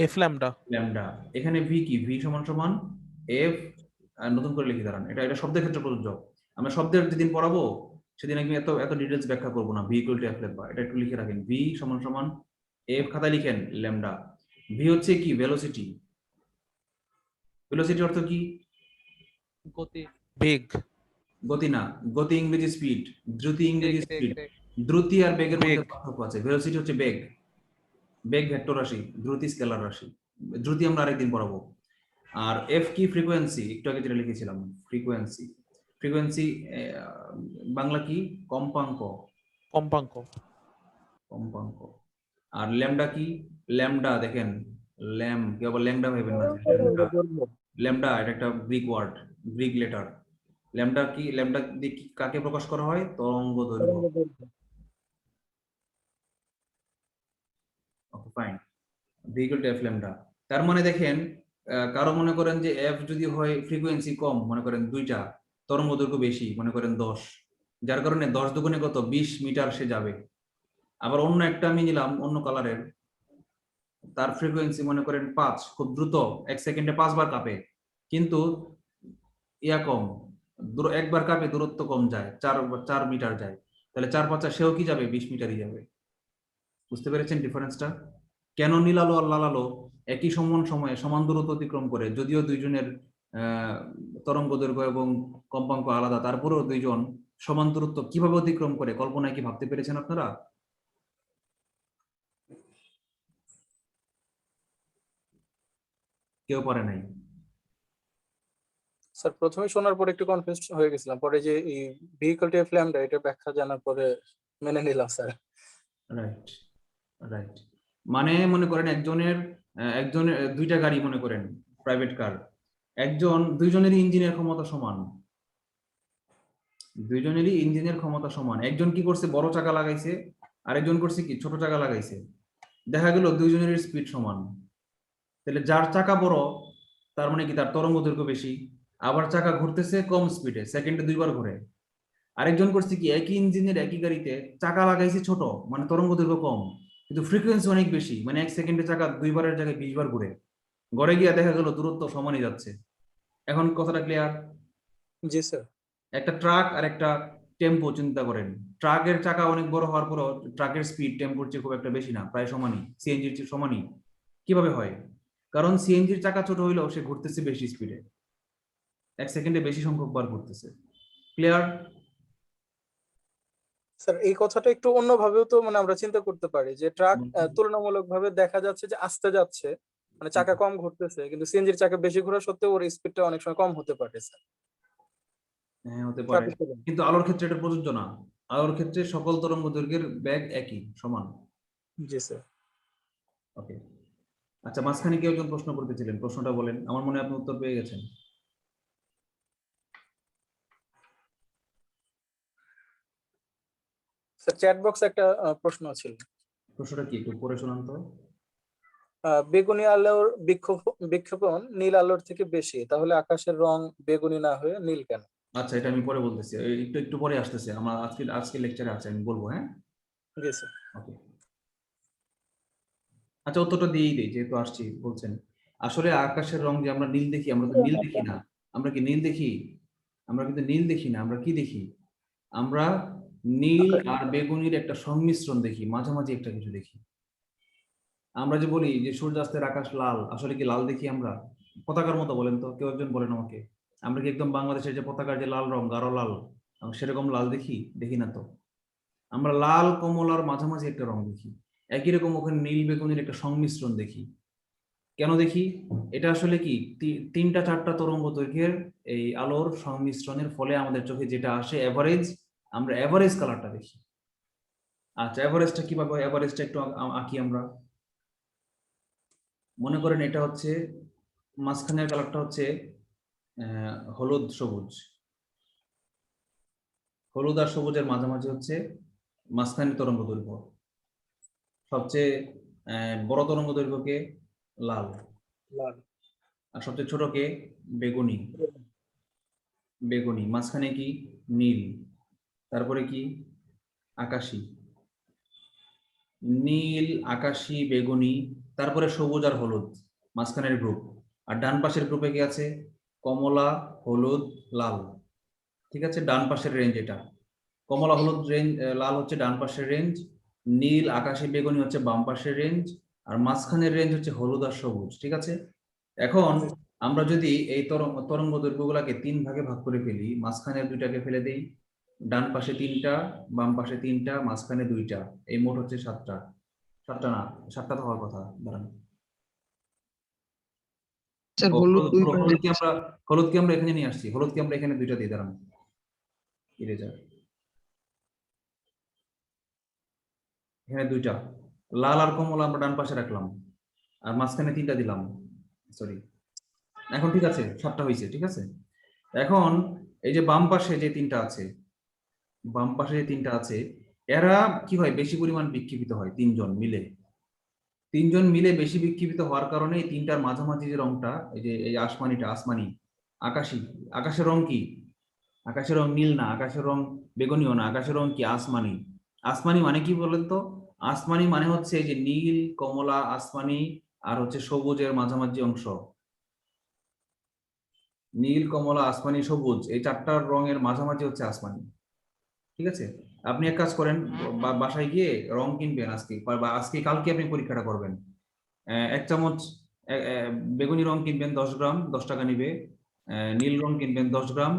F lambda. ল্যামডা। এখানে ভি কি? ভি সমান সমান এফ। নতুন করে লিখে দাঁড়ান, এটা শব্দের ক্ষেত্রে প্রযোজ্য। আমরা শব্দের যেদিন পড়াবো সেদিন আমি এত ডিটেলস ব্যাখ্যা করবো না। V equal to F lambda, এটা একটু লিখে রাখেন। ভি সমান সমান এফ, খাতায় লিখেন, ল্যামডা। ভি হচ্ছে কি? ভেলোসিটি। ভেলোসিটি অর্থ কি? গতি, বেগ। গতি না, গতি ইংরেজি স্পিড, দ্রুতি ইংরেজি স্পিড। দ্রুতি আর বেগের মধ্যে পার্থক্য আছে। ভেলোসিটি হচ্ছে বেগ, বেগ ভেক্টর রাশি, দ্রুতি স্কেলার রাশি। দ্রুতি আমরা আরেকদিন পড়াবো। আর এফ কি? ফ্রিকোয়েন্সি, একটু আগে যেটা লিখেছিলাম, ফ্রিকোয়েন্সি। ফ্রিকোয়েন্সি বাংলা কি? কম্পাঙ্ক। কম্পাঙ্ক। কম্পাঙ্ক। আর ল্যামডা কি? ল্যামডা দেখেন, কি আবার ল্যামডা ভাবেন না। ল্যামডা এটা একটা Greek word, Greek letter. Lambda কি? ল্যামডা দিয়ে কাকে প্রকাশ করা হয়? তরঙ্গ দৈর্ঘ্য। Okay fine, V equal to F lambda. তার মানে দেখেন, কারো মনে করেন যে এফ যদি হয় ফ্রিকোয়েন্সি কম, মনে করেন 2টা, তরঙ্গ দৈর্ঘ্য বেশি, মনে করেন 10, যার কারণে 10 দুগুণে কত? 20 মিটার সে যাবে। আবার অন্য একটা আমি নিলাম অন্য কালারের, তার ফ্রিকোয়েন্সি মনে করেন 5, খুব দ্রুত 1 সেকেন্ডে 5 বার কাঁপে, কিন্তু ইয়া কম, একবার কাঁপে দূরত্ব কম যায়, 4 মিটার যায়। তাহলে 4 5 সেও কি যাবে? 20 মিটারই যাবে। বুঝতে পেরেছেন ডিফারেন্সটা? কেন নীল আলো আর লাল আলো একই সময়ে সমান দূরত্ব অতিক্রম করে, যদিও দুইজনের তরঙ্গ দৈর্ঘ্য এবং কম্পাঙ্ক আলাদা, তারপরেও দুইজন সমান দূরত্ব কিভাবে অতিক্রম করে কল্পনায় কি ভাবতে পেরেছেন আপনারা? কেউ পারে নাই? স্যার প্রথমে শোনার পরে একটু কনফিউজ হয়ে গেছিলাম, পরে যে এই ভেহিকল টু ফ্ল্যামটা এটা ব্যাখ্যা জানার পরে মেনে নিলাম স্যার। Right, right. মানে মনে করেন একজনের দুইটা গাড়ি, মনে করেন প্রাইভেট কার, দুইজনেরই ইঞ্জিনের ক্ষমতা সমান, দুইজনেরই ইঞ্জিনের ক্ষমতা সমান। একজন কি করছে, বড় চাকা লাগাইছে, আরেকজন করছে কি, ছোট চাকা লাগাইছে। দেখা গেল দুইজনের স্পিড সমান। তাহলে যার চাকা বড় তার মানে কি, তার তরঙ্গ দৈর্ঘ্য বেশি। আবার চাকা ঘুরতেছে কম স্পিডে, সেকেন্ডে 2বার ঘুরে। আরেকজন করছে কি, একই ইঞ্জিনের একই গাড়িতে চাকা লাগাইছে ছোট, মানে তরঙ্গ দৈর্ঘ্য কম, কিন্তু ফ্রিকোয়েন্সি অনেক বেশি, মানে 1 সেকেন্ডে চাকা 2বারের জায়গায় 20বার ঘুরে। গড়ে গিয়ে দেখা গেল দূরত্ব সমানই যাচ্ছে। এখন কথাটা ক্লিয়ার? জি স্যার। একটা ট্রাক আর একটা টেম্পো চিন্তা করেন, ট্রাকের চাকা অনেক বড় হওয়ার পরও ট্রাকের স্পিড টেম্পোর চেয়ে খুব একটা বেশি না, প্রায় সমানই, সিএনজির চেয়ে সমানই। কিভাবে হয়? কারণ সিএনজির চাকা ছোট হইলেও সে ঘুরতেছে বেশি স্পিডে, 1 সেকেন্ডে বেশি সংখ্যক বার ঘুরতেছে। ক্লিয়ার? স্যার এই কথাটা একটু অন্যভাবেও তো মানে আমরা চিন্তা করতে পারি যে ট্রাক তুলনামূলকভাবে দেখা যাচ্ছে যে আস্তে যাচ্ছে, মানে চাকা কম ঘুরতেছে, কিন্তু সিএনজির চাকা বেশি ঘোরা সত্ত্বেও ওর স্পিডটা অনেক সময় কম হতে পারে স্যার। হ্যাঁ, হতে পারে, কিন্তু আলোর ক্ষেত্রে এটা প্রযোজ্য না। আলোর ক্ষেত্রে সকল তরঙ্গ দৈর্ঘ্যের বেগ একই, সমান। জি স্যার। ওকে, আচ্ছা, মাঝখানে কেউ একজন প্রশ্ন করতেছিলেন, প্রশ্নটা বলেন। আমার মনে হয় আপনি উত্তর পেয়ে গেছেন। স্যার চ্যাট বক্সে একটা প্রশ্ন ছিল। প্রশ্নটা কি, একটু পড়ে শোনান তো। বেগুনি আলোর বিক্ষেপণ নীল আলোর থেকে বেশি, তাহলে আকাশের রং বেগুনি না হয়ে নীল কেন? আচ্ছা, এটা আমি পরে বলতেছি, একটু একটু পরে আসতেছে, আমার আজকে লেকচারে আছে, আমি বলবো। হ্যাঁ, জি স্যার। ওকে। আচ্ছা, উত্তরটা দিয়েই দিই যেহেতু আসছি বলছেন। আসলে আকাশের রং যে আমরা নীল দেখি, আমরা তো নীল দেখি না। আমরা কি নীল দেখি? আমরা কিন্তু নীল দেখি না, আমরা কি দেখি? আমরা নীল আর বেগুনির একটা সংমিশ্রণ দেখি, মাঝামাঝি একটা কিছু দেখি। আমরা যে বলি যে সূর্যাস্তের আকাশ লাল, আসলে কি লাল দেখি আমরা? পতাকার মতো, বলেন তো, কেউ একজন বলেন আমাকে। আমরা কি একদম বাংলাদেশের যে পতাকার যে লাল রং, গাঢ় লাল, সেরকম লাল দেখি? দেখি না তো। আমরা লাল কমলার মাঝামাঝি একটা রং দেখি। একই রকম ওখানে নীল বেগুনির একটা সংমিশ্রণ দেখি। কেন দেখি? এটা আসলে কি, 3-4টা তরঙ্গ দৈর্ঘ্যের এই আলোর সংমিশ্রণের ফলে আমাদের চোখে যেটা আসে এভারেজ, আমরা এভারেজ কালারটা দেখি। আচ্ছা, এভারেজটা কিভাবে? এভারেজটা একটু আঁকি আমরা। মনে করেন এটা হচ্ছে মাঝখানের কালারটা হচ্ছে হলুদ সবুজ, হলুদ আর সবুজের মাঝামাঝি হচ্ছে মাঝখানের তরঙ্গ দৈর্ঘ্য। সবচেয়ে বড় তরঙ্গ দৈর্ঘ্যকে লাল, লাল। আর সবচেয়ে ছোটকে বেগুনি। বেগুনি মাঝখানে কি, নীল, তারপরে কি, আকাশী। নীল, আকাশী, বেগুনি, তারপরে সবুজ আর হলুদ, মাঝখানের গ্রুপ। আর ডান পাশের গ্রুপে কি আছে? কমলা, হলুদ, লাল। ঠিক আছে, ডান পাশের রেঞ্জ এটা। কমলা, হলুদ, রেঞ্জ, লাল হচ্ছে ডান পাশের রেঞ্জ, নীল, আকাশী, বেগুনি হচ্ছে বাম পাশের রেঞ্জ, আর মাঝখানের রেঞ্জ হচ্ছে হলুদ আর সবুজ। ঠিক আছে, এখন আমরা যদি এই তরঙ্গ দৈর্ঘ্যগুলোকে 3 ভাগে ভাগ করে ফেলি, মাঝখানের 2টাকে ফেলে দেই, ডান পাশে 3টা, বাম পাশে 3টা, মাঝখানে 2টা, এই মোট হচ্ছে 7টা। 7টা না, 7টা তো হওয়ার কথা। দাঁড়ান, হলুদকে আমরা এখানে নিয়ে আসছি, হলুদকে আমরা এখানে 2টা দিই। দাঁড়ান, ইরেজার, এখানে 2টা। লাল আর কমলা আমরা ডান পাশে রাখলাম, আর মাঝখানে 3টা দিলাম। সরি, এখন ঠিক আছে, 7টা হয়েছে। ঠিক আছে, এখন এই যে বাম পাশে যে 3টা আছে, বাম পাশে যে 3টা আছে, এরা কি হয়, বেশি পরিমাণ বিক্ষেপিত হয়। 3জন মিলে বেশি বিক্ষেপিত হওয়ার কারণে এই 3টার মাঝামাঝি যে রংটা, এই যে এই আসমানি, আকাশী, আকাশের রং কি? আকাশের রং নীল না, আকাশের রং বেগুনিও না, আকাশের রং কি? আসমানি। আসমানি মানে কি বলেন তো? আসমানি মানে হচ্ছে এই যে নীল, কমলা, আসমানি আর হচ্ছে সবুজের মাঝামাঝি অংশ। নীল, কমলা, আসমানি, সবুজ, এই 4টার রঙের মাঝামাঝি হচ্ছে আসমানি। ঠিক আছে, আপনি এক কাজ করেন, বাসায় গিয়ে রং কিনবেন আজকে, বা আজকে কালকে আপনি পরীক্ষাটা করবেন। এক চামচ বেগুনি রং কিনবেন 10 গ্রাম, 10 টাকা নিবে। নীল রং কিনবেন 10 গ্রাম।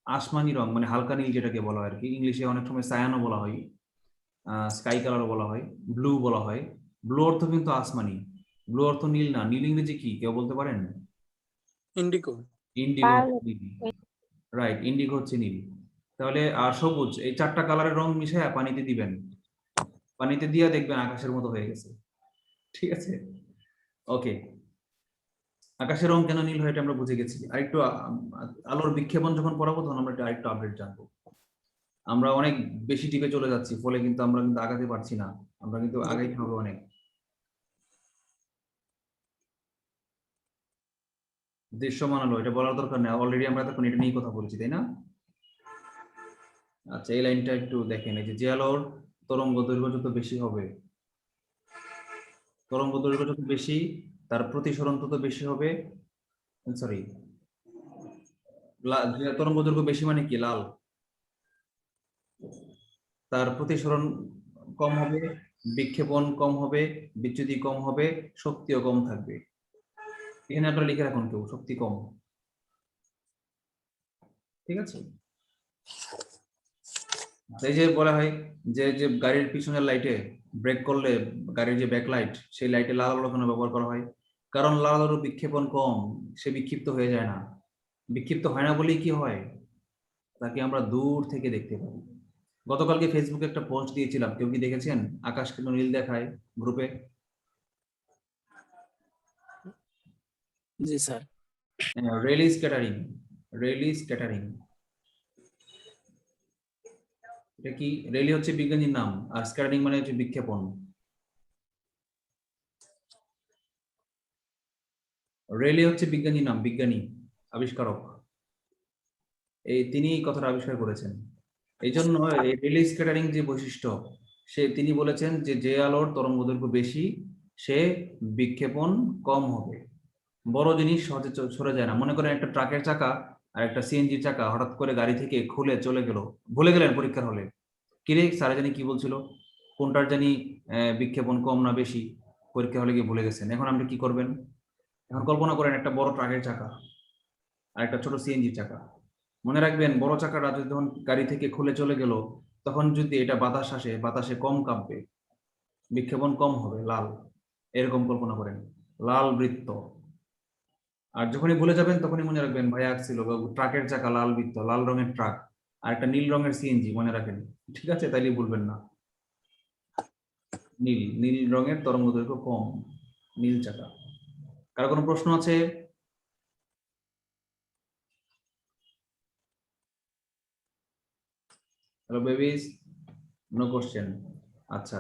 আসমানি রং মানে হালকা নীল যেটাকে বলা হয় আর কি, ইংলিশে অনেক সময় সায়ানও বলা হয়, স্কাই কালারও বলা হয়, ব্লু বলা হয়। ব্লু অর্থ কিন্তু আসমানি, ব্লু অর্থ নীল না। নীল ইংরেজি কি কেউ বলতে পারেন? Indigo. Indigo. Violet. Right, Indigo হচ্ছে নীল। তাহলে আর সবুজ, এই 4টা কালারের রং মিশিয়ে পানিতে দিবেন, পানিতে দিয়ে দেখবেন আকাশের মতো হয়ে গেছে। ঠিক আছে, ওকে। আকাশের রং কেন নীল হয় এটা আমরা বুঝে গেছি। আরেকটু আলোর বিক্ষেপণ যখন পড়াবো তখন আমরা আরেকটু আপডেট জানবো। আমরা অনেক বেশি টিপে চলে যাচ্ছি, ফলে কিন্তু আমরা কিন্তু আগাতে পারছি না, আমরা কিন্তু আগাইতে হবে অনেক। দৃশ্যমান আলো, এটা বলার দরকার নেই, অলরেডি আমরা তখন এটা নিয়ে কথা বলেছি, তাই না? আচ্ছা, এই লাইনটা একটু দেখেন, এই যে আলোর তরঙ্গ দৈর্ঘ্য যত বেশি হবে, তরঙ্গ দৈর্ঘ্য যত বেশি তার প্রতিসরণ তত বেশি হবে। সরি, তরঙ্গ দৈর্ঘ্য বেশি মানে কি? লাল। তার প্রতিসরণ কম হবে, বিক্ষেপণ কম হবে, বিচ্যুতি কম হবে, শক্তিও কম থাকবে। এখানে আপনারা লিখে রাখুন কেউ, শক্তি কম। ঠিক আছে, এই যে বলা হয় যে যে গাড়ির পিছনের লাইটে ব্রেক করলে গাড়ির যে ব্যাক লাইট, সেই লাইটে লাল আলো কেন ব্যবহার করা হয়? কারণ লাল আলোর বিক্ষেপণ কম, সে বিক্ষিপ্ত হয়ে যায় না। বিক্ষিপ্ত হয় না বলেই কি হয়, তাকে আমরা দূর থেকে দেখতে পাই। গতকালকে ফেসবুকে একটা পোস্ট দিয়েছিলাম, কেউ কি দেখেছেন? আকাশ কেন নীল দেখায় গ্রুপে? জি sir. Rayleigh scattering, Rayleigh scattering. এটা কি? রেলি হচ্ছে বিজ্ঞানীর নাম, আর স্ক্যাটারিং মানে হচ্ছে বিক্ষেপণ। রেলি হচ্ছে বিজ্ঞানীর নাম, বিজ্ঞানী, আবিষ্কারক, এই তিনি এই কথাটা আবিষ্কার করেছেন। এই জন্য এই রেলি স্ক্যাটারিং যে বৈশিষ্ট্য, তিনি বলেছেন যে যে আলোর তরঙ্গ দৈর্ঘ্য বেশি সে বিক্ষেপণ কম হবে। বড় জিনিস সহজে সরে যায় না। মনে করেন একটা ট্রাকের চাকা আর একটা সিএনজির চাকা হঠাৎ করে গাড়ি থেকে খুলে চলে গেল, ভুলে গেলেন পরীক্ষার হলে, কিরে স্যার জানি কি বলছিল, কোনটার জানি বিক্ষেপণ কম না বেশি, পরীক্ষা হলে গিয়ে ভুলে গেছেন। এখন আপনি কি করবেন? এখন কল্পনা করেন একটা বড় ট্রাকের চাকা আর একটা ছোট সিএনজির চাকা। মনে রাখবেন, বড় চাকাটা যখন গাড়ি থেকে খুলে চলে গেল, তখন যদি এটা বাতাস আসে, বাতাসে কম কাঁপবে, বিক্ষেপণ কম হবে, লাল। এরকম কল্পনা করেন, লাল বৃত্ত। আর যখনই ভুলে যাবেন তখনই মনে রাখবেন ভাইয়া আসছিল ট্রাকের চাকা লাল বৃত্ত, লাল রঙের ট্রাক, আর একটা নীল রঙের সিএনজি, মনে রাখেন। ঠিক আছে, তাইলে ভুলবেন না। নীল, নীল রঙের তরঙ্গ দৈর্ঘ্য কম, নীল চাকা। কার কোনো প্রশ্ন আছে? Hello babies, no question. আচ্ছা,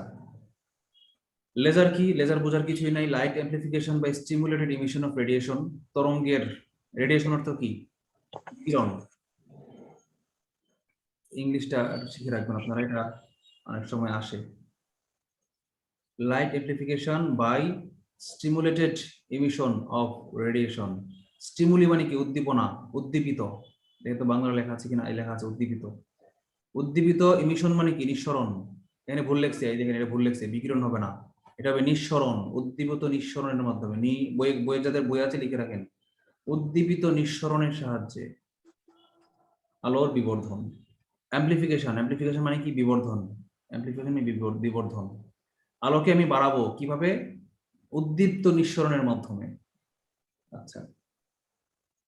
লেজার কি? লেজার বোঝার কিছুই নাই। Light amplification by stimulated emission of radiation. তরঙ্গের, রেডিয়েশন অর্থ কি? কিরণ। ইংলিশটা শিখে রাখবেন আপনারা, এটা অনেক সময় আসে। Light amplification by stimulated emission of radiation. Stimuli মানে কি? উদ্দীপনা, উদ্দীপিত। দেখে তো বাংলা লেখা আছে কিনা, এই লেখা আছে উদ্দীপিত। উদ্দীপিত। ইমিশন মানে কি? নিঃসরণ। এখানে ভুল লেখছে, এই দেখেন এটা ভুল লেখছে, বিকিরণ হবে না, এটা হবে নিঃসরণ। উদ্দীপিত নিঃসরণের মাধ্যমে, বইয়ে যাদের বই আছে লিখে রাখেন, উদ্দীপিত নিঃসরণের সাহায্যে আলোর বিবর্ধন। অ্যাম্প্লিফিকেশন, অ্যাম্প্লিফিকেশন মানে কি? বিবর্ধন। অ্যাম্প্লিফিকেশন মানে বিবর্ধন। আলোকে আমি বাড়াবো কিভাবে? উদ্দীপ্ত নিঃসরণের মাধ্যমে। আচ্ছা,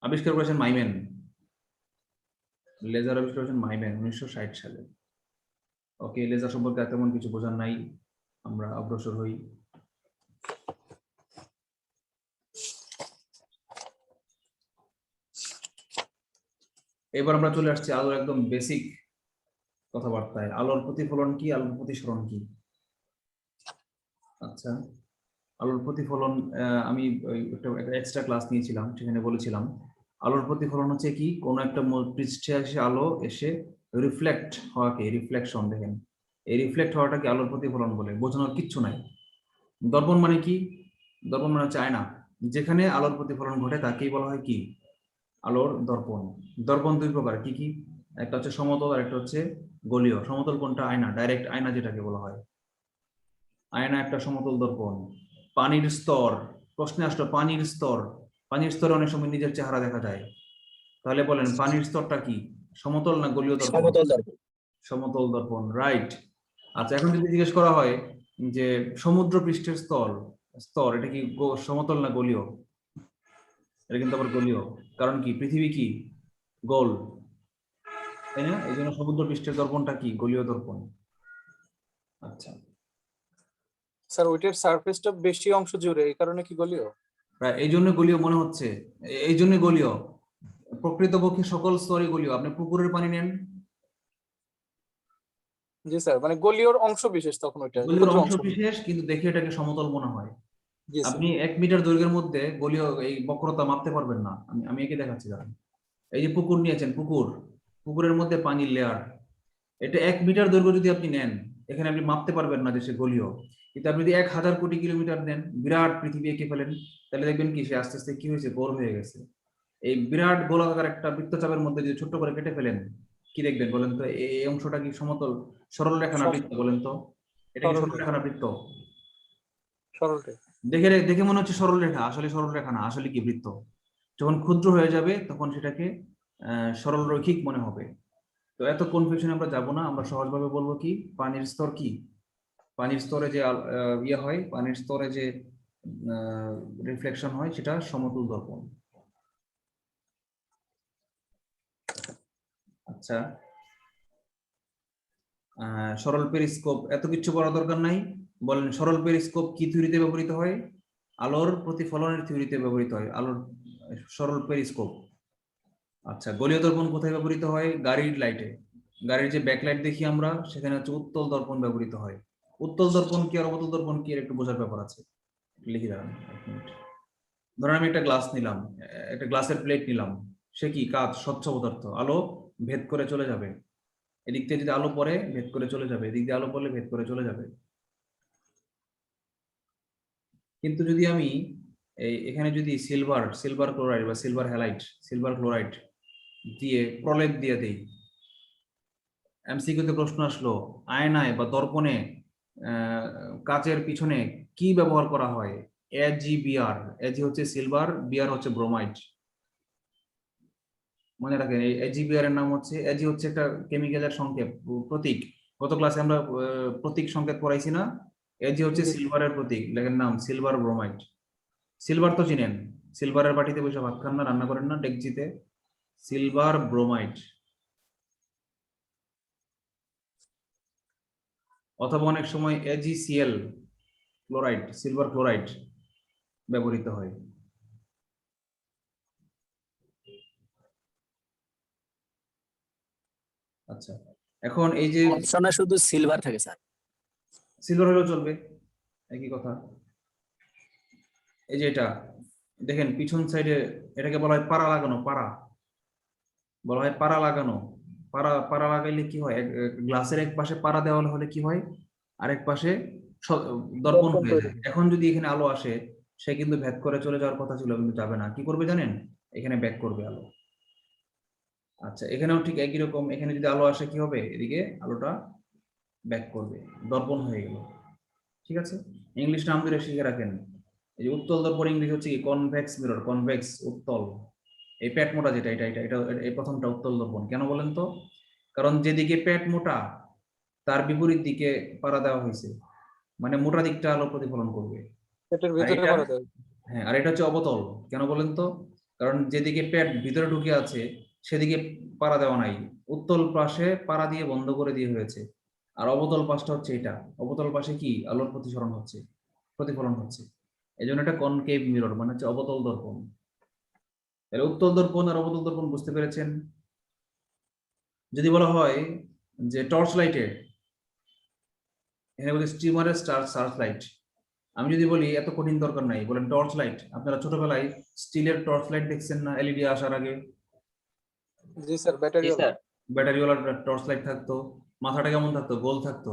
আবিষ্কার করেছেন মাইম্যান, লেজার আবিষ্কার করেছেন মাইম্যান 1960 সালে। ওকে, লেজার সম্পর্কে তেমন কিছু বোঝার নাই, আমরা অগ্রসর হই। এবার আমরা চলে আসছি আলোর একদম বেসিক কথাবার্তায়। আলোর প্রতিফলন কি, আলোর প্রতিসরণ কি? আচ্ছা, আলোর প্রতিফলন, আমি একটা এক্সট্রা ক্লাস নিয়েছিলাম, সেখানে বলেছিলাম আলোর প্রতিফলন হচ্ছে কি? কোন একটা পৃষ্ঠে এসে আলো এসে রিফ্লেক্ট হওয়াকে রিফ্লেকশন, দেখেন এই রিফ্লেক্ট হওয়াটাকে আলোর প্রতিফলন বলে। বোঝানোর কিচ্ছু নাই। দর্পণ মানে কি? দর্পণ মানে হচ্ছে আয়না, যেখানে আলোর প্রতিফলন ঘটে তাকেই বলা হয় কি? আলোর দর্পণ। দর্পণ দুই প্রকার, কি কি? একটা হচ্ছে সমতল আর একটা হচ্ছে গলীয়। সমতল কোনটা? আয়না, ডাইরেক্ট আয়না যেটাকে বলা হয় আয়না, একটা সমতল দর্পণ। পানির স্তর, প্রশ্নে আসলো পানির স্তর, পানির স্তরে অনেক সময় নিজের চেহারা দেখা যায়, তাহলে বলেন পানির স্তরটা কি, সমতল না গলীয় দর্পণ? সমতল দর্পণ। সমতল দর্পণ, রাইট। আচ্ছা, এখন যদি জিজ্ঞেস করা হয় যে সমুদ্র পৃষ্ঠের স্তর স্তর এটা কি সমতল না গলীয়? এটা কিন্তু আবার গলীয়, কারণ কি পৃথিবী কি গোল, তাই না? এই জন্য সমুদ্র পৃষ্ঠের দর্পণটা কি গলীয় দর্পণ। আচ্ছা, স্যার ওইটার সারফেসটা বেশি অংশ জুড়ে, এই কারণে কি গলীয়? এই জন্য গলীয় মনে হচ্ছে, এই জন্য গলীয়। প্রকৃতপক্ষে সকল স্তরই গলীয়। আপনি পুকুরের পানি নেন, জি স্যার, মানে গলীয়র অংশ বিশেষ তখন ওইটা গলীয় ক্ষুদ্র অংশ অংশ। বিশেষ, কিন্তু দেখে এটাকে সমতল মনে হয়। জি স্যার। আপনি 1 মিটার দৈর্ঘ্যের মধ্যে গলীয় এই বক্রতা মাপতে পারবেন না। আমি একে দেখাচ্ছি দাঁড়ান। এই যে পুকুর নিয়েছেন, পুকুরের মধ্যে পানির লেয়ার, এটা 1 মিটার দৈর্ঘ্য যদি আপনি নেন, এখানে আপনি মাপতে পারবেন না যে সে গলীয়। কিন্তু আপনি যদি 1000 কোটি কিলোমিটার নেন, বিরাট পৃথিবী এঁকে ফেলেন, তাহলে দেখবেন কি সে আস্তে আস্তে কি হয়েছে, গোল হয়ে গেছে। এই বিরাট গোলাকার একটা বৃত্তচাপের মধ্যে যদি ছোট্ট করে কেটে ফেলেন, কি দেখবেন বলেন তো? এই অংশটা কি সমতল সরল রেখা না বৃত্ত বলেন তো? এটা কি সরল রেখা না বৃত্ত? সরলটা। দেখে দেখে মনে হচ্ছে সরল রেখা, আসলে সরল রেখা না, আসলে কি বৃত্ত। যখন ক্ষুদ্র হয়ে যাবে তখন সেটাকে সরল রৈখিক মনে হবে। তো এত কনফিউশনে আমরা যাব না, আমরা সহজভাবে বলবো কি পানির স্তর কি, পানির স্তরে যে ইয়ে হয়, পানির স্তরে যে রিফ্লেকশন হয় সেটা সমতল দর্পণ। আচ্ছা, সরল পেরিস্কোপ এত কিছু বলার দরকার নাই। বলেন সরল পেরিস্কোপ কি থিওরিতে ব্যবহৃত হয়? আলোর প্রতিফলনের থিওরিতে ব্যবহৃত হয় আলোর সরল পেরিস্কোপ। আচ্ছা, গলীয় দর্পণ কোথায় ব্যবহৃত হয়? গাড়ির লাইটে, গাড়ির যে ব্যাকলাইট দেখি আমরা, সেখানে হচ্ছে উত্তল দর্পণ ব্যবহৃত হয়। উত্তল দর্পণ কি আর অবতল দর্পণ কি এর একটু বোঝার ব্যাপার আছে, লিখে দাঁড়ান 1 মিনিট। ধরেন আমি একটা গ্লাস নিলাম, একটা গ্লাসের প্লেট নিলাম, সে কি কাঁচ, স্বচ্ছ পদার্থ, আলো ভেদ করে চলে যাবে। এদিক থেকে যদি আলো পড়ে ভেদ করে চলে যাবে, এদিক দিয়ে আলো পড়লে ভেদ করে চলে যাবে। কিন্তু যদি আমি এখানে যদি সিলভার ক্লোরাইড বা সিলভার ক্লোরাইড দিয়ে প্রলেপ দিয়ে দেই, এমসিকিউতে প্রশ্ন আসলো আয়নায় বা দর্পণে কাচের পিছনে কি ব্যবহার করা হয়? এজিবিআর, এজি হচ্ছে সিলভার, বিআর হচ্ছে ব্রোমাইড। মনে রাখেন এই এজিবিআর এর নাম হচ্ছে, এজি হচ্ছে একটা কেমিক্যালের সংকেত, প্রতীক। গত ক্লাসে আমরা প্রতীক সংকেত পড়াইছি না? এজি হচ্ছে সিলভারের প্রতীক, লেখেন নাম সিলভার ব্রোমাইড। সিলভার তো চিনেন, সিলভারের বাটিতে বসে ভাত খান না, রান্না করেন না ডেকচিতে, সিলভার ব্রোমাইড। অথবা অনেক সময় এজিসিএল ক্লোরাইড, সিলভার ক্লোরাইড ব্যবহৃত হয়। আচ্ছা, এখন এই যে অপশনে শুধু সিলভার থাকে স্যার। সিলভার হলেও চলবে, একই কথা। এই যে এটা দেখেন পিছন সাইডে, এটাকে বলা হয় পাড়া লাগানো, বলা হয় পাড়া লাগানো। পাড়া লাগাইলে কি হয়, গ্লাসের এক পাশে পাড়া দেওয়া হলে কি হয়, আরেক পাশে দর্পণ হয়ে যায়। এখন যদি এখানে আলো আসে, সে কিন্তু ভেদ করে চলে যাওয়ার কথা ছিল, কিন্তু যাবে না। কি করবে জানেন? এখানে ব্যাক করবে আলো। আচ্ছা, এখানেও ঠিক একই রকম, এখানে যদি আলো আসে কি হবে, এদিকে আলোটা ব্যাক করবে, দর্পণ হয়ে গেল। ঠিক আছে, ইংলিশ নাম ধরে শিখে রাখেন। এই যে উত্তল দর্পণ ইংলিশ হচ্ছে কি কনভেক্স মিরর, কনভেক্স উত্তল। এই পেট মোটা যেটা, এটা এই প্রথমটা উত্তল দর্পণ। কেন বলেন তো? কারণ যেদিকে পেট মোটা তার বিপরীত দিকে পাড়া দেওয়া হয়েছে, মানে মোটা দিকটা আলো প্রতিফলন করবে। পেটের ভিতরে করা যায়। হ্যাঁ, আর এটা হচ্ছে অবতল। কেন বলেন তো? কারণ যেদিকে পেট ভিতরে ঢুকে আছে সেদিকে পাড়া দেওয়া নাই, উত্তল পাশে পাড়া দিয়ে বন্ধ করে দিয়ে হয়েছে। আর অবতল পাশটা হচ্ছে এটা, অবতল পাশে কি আলোর প্রতিফলন হচ্ছে। এই জন্য এটা কনকেভ মিরর, মানে হচ্ছে অবতল দর্পণ। তাহলে উত্তল দর্পণ আর অবতল দর্পণ বুঝতে পেরেছেন? যদি বলা হয় যে টর্চ লাইটে, এখানে বলি স্টিমারের সার্চ লাইট, আমি যদি বলি এত কঠিন দরকার নাই, বলেন টর্চ লাইট। আপনারা ছোটবেলায় স্টিলের টর্চ লাইট দেখছেন না, এলইডি আসার আগে? জি স্যার, ব্যাটারিওয়ালা। ব্যাটারিওয়ালা টর্চ লাইট থাকতো, মাথাটা কেমন থাকতো, গোল থাকতো।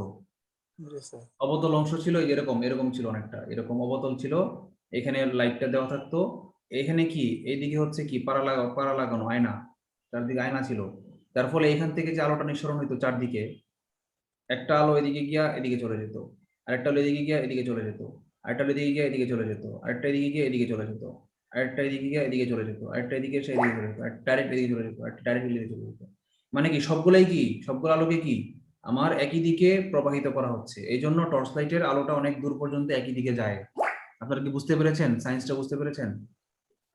জি স্যার। অবতল অংশ ছিল এরকম এরকম ছিল, অনেকটা এরকম অবতল ছিল। এখানে লাইটটা দেওয়া থাকতো, এখানে কি এইদিকে হচ্ছে কি পাড়া লাগানো আয়না, চারদিকে আয়না ছিল। তার ফলে এখান থেকে যে আলোটা নিঃসরণ হইতো চারদিকে, একটা আলো এদিকে গিয়া এদিকে চলে যেত, আরেকটা আলো এদিকে গিয়া এদিকে চলে যেত, আরেকটা এদিকে গিয়ে এদিকে চলে যেত, আরেকটা এদিকে গিয়ে এদিকে চলে যেত, আরেকটা এদিকে গিয়ে এদিকে চলে যেত, আরেকটা এদিকে এসে এদিকে চলে যেত, আর ডাইরেক্ট এদিকে চলে যেত, আর ডাইরেক্ট এদিকে চলে যেত। মানে কি সবগুলাই কি, সবগুলো আলোকে কি আমার একই দিকে প্রবাহিত করা হচ্ছে, এই জন্য টর্চ লাইটের আলোটা অনেক দূর পর্যন্ত একই দিকে যায়। আপনারা কি বুঝতে পেরেছেন? সায়েন্সটা বুঝতে পেরেছেন?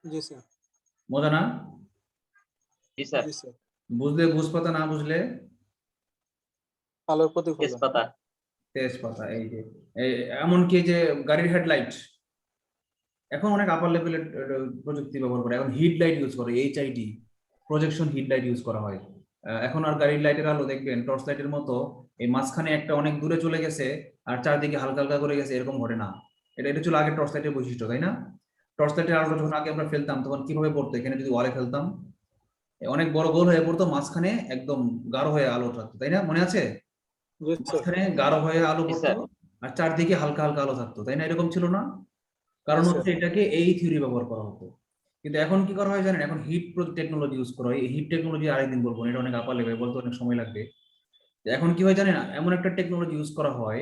জি স্যার। মজা না? জি স্যার। বুঝলে বুঝপাতা, না বুঝলে আলোর প্রতিফলন। তেজপাতা। এই যে এমনকি যে গাড়ির হেডলাইট এখন অনেক আপার লেভেলের প্রযুক্তি ব্যবহার করে, এখন হিট লাইট ইউজ করে, HID projection heat light use করা হয়। এখন আর গাড়ির লাইটের আলো দেখবেন টর্চ লাইটের মতো এই মাঝখানে একটা অনেক দূরে চলে গেছে আর চারদিকে হালকা হালকা করে গেছে, এরকম ঘটে না। এটা ছিল আগে টর্চ লাইটের বৈশিষ্ট্য, তাই না? টর্চ লাইটের আলোটা যখন আগে আমরা ফেলতাম তখন কিভাবে পড়তো, এখানে যদি ওয়ালে ফেলতাম অনেক বড় গোল হয়ে পড়তো, মাঝখানে একদম গাঢ় হয়ে আলো থাকতো, তাই না? মনে আছে? জি স্যার। মাঝখানে গাঢ় হয়ে আলো পড়তো আর চারদিকে হালকা হালকা আলো থাকতো, তাই না? এরকম ছিল না? কারণ হচ্ছে এটাকে এই থিওরি ব্যবহার করা হতো। কিন্তু এখন কি করা হয় জানেন? এখন হিট টেকনোলজি ইউজ করা হয়। এই হিট টেকনোলজি আরেকদিন বলবো, এটা অনেক আপার লেভেল, বলতে অনেক সময় লাগবে। এখন কি হয় জানেন? এমন একটা টেকনোলজি ইউজ করা হয়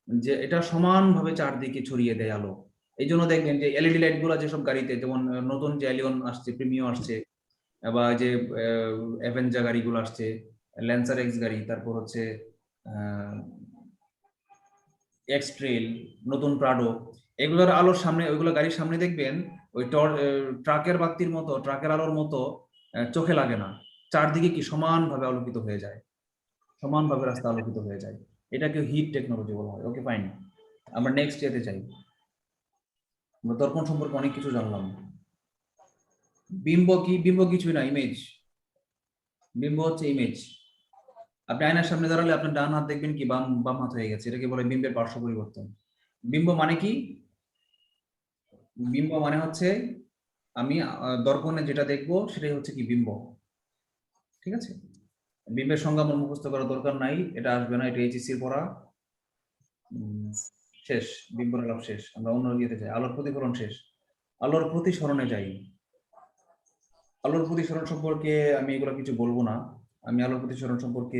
যে এটা সমানভাবে চারদিকে ছড়িয়ে দেয় আলো। এই জন্য দেখবেন যে এলইডি লাইট গুলো যেসব গাড়িতে, যেমন নতুন যে এলিয়ন আসছে, প্রিমিও আসছে, বা যে অ্যাভেঞ্জা গাড়িগুলো আসছে, ল্যান্সার এক্স গাড়ি, তারপর হচ্ছে এক্স ট্রেল, নতুন প্রাডো, এগুলোর আলোর সামনে, ওইগুলো গাড়ির সামনে দেখবেন ওই ট্রাকের বাতির মতো, ট্রাকের আলোর মতো চোখে লাগে না, চারদিকে কি সমানভাবে আলোকিত হয়ে যায়, সমানভাবে রাস্তা আলোকিত হয়ে যায়। এটাকে হিট টেকনোলজি বলা হয়। ওকে ফাইন, আমরা নেক্সট ইয়েতে যাই। আমরা দর্পণ সম্পর্কে অনেক কিছু জানলাম। বিম্ব কি? বিম্ব কিছুই না, ইমেজ। বিম্ব হচ্ছে ইমেজ। আপনি আয়নার সামনে দাঁড়ালে আপনার ডান হাত দেখবেন কি বাম বাম হাত হয়ে গেছে, এটাকে বলে বিম্বের পার্শ্ব পরিবর্তন। বিম্ব মানে কি? বিম্ব মানে হচ্ছে আমি দর্পণে যেটা দেখবো সেটাই হচ্ছে কি বিম্ব। ঠিক আছে? বিম্বের সংজ্ঞা আমার মুখস্থ করার দরকার নাই, এটা আসবে না, এটা এইচএসসির পড়া। শেষ, বিম্বর আলাপ শেষ, আমরা অন্য ইয়েতে যাই। আলোর প্রতিফলন শেষ, আলোর প্রতিসরণে যাই। আলোর প্রতিসরণ সম্পর্কে আমি এগুলো কিছু বলবো না, আমি আলোর প্রতিসরণ সম্পর্কে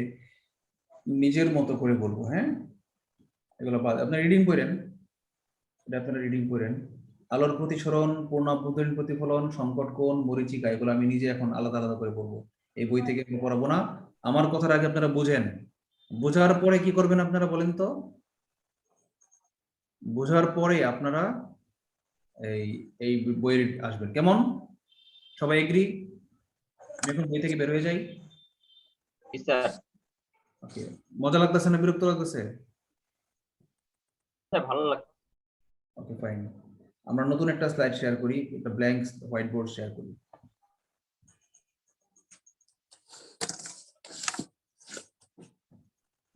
নিজের মতো করে বলবো। হ্যাঁ, এগুলো বাদ, আপনারা রিডিং করেন, এটা আপনারা রিডিং করেন। আলোর প্রতিসরণ, পূর্ণাভ্যন্তরীণ প্রতিফলন, সংকট কোণ, মরীচিকা, এগুলো আমি নিজে এখন আলাদা আলাদা করে বলবো, এই বই থেকে পড়াবো না। আমার কথার আগে আপনারা বুঝেন, বোঝার পরে কি করবেন আপনারা বলেন তো? বোঝার পরে আপনারা এই এই বই আসবেন, কেমন? সবাই এগ্রি? আমি এখন বই থেকে বের হয়ে যাই। ওকে, মজা লাগতেছে না বিরক্ত লাগতেছে? ভালো লাগছে। ওকে ফাইন, আমরা নতুন একটা স্লাইড শেয়ার করি, একটা ব্ল্যাঙ্ক হোয়াইট বোর্ড শেয়ার করি।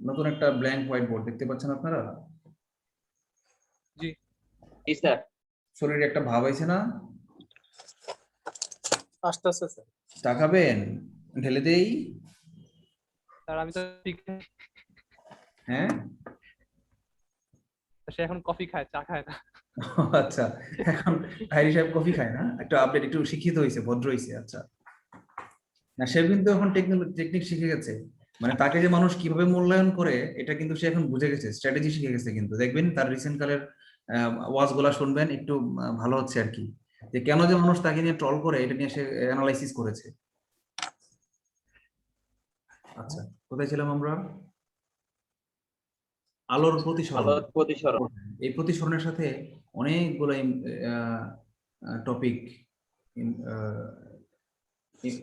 নতুন একটা ব্ল্যাঙ্ক হোয়াইট বোর্ড দেখতে পাচ্ছেন আপনারা? জি স্যার। শরীরে একটা ভাব আছে না? আস্তে আস্তে স্যার। চা খাবেন? ঢেলে দেই? স্যার আমি তো হ্যাঁ, সে এখন কফি খায়, চা খায় না। আচ্ছা, এখন হাইরি সাহেব কফি খায় না, একটু আপডেট, একটু শিক্ষিত হয়েছে, ভদ্র হয়েছে। আচ্ছা, না সে কিন্তু এখন টেকনিক শিখে গেছে, মানে তাকে যে মানুষ কিভাবে মূল্যায়ন করে এটা কিন্তু সে এখন বুঝে গেছে, স্ট্র্যাটেজি শিখে গেছে। কিন্তু দেখবেন তার রিসেন্ট কালের ওয়াজ গুলা শুনবেন, একটু ভালো হচ্ছে আর কি, যে কেন যে মানুষ তাকে নিয়ে ট্রল করে এটা নিয়ে সে অ্যানালাইসিস করেছে। আচ্ছা, কোথায় ছিলাম আমরা? আলোর প্রতিসরণ। এই প্রতিসরণের সাথে অনেকগুলো টপিক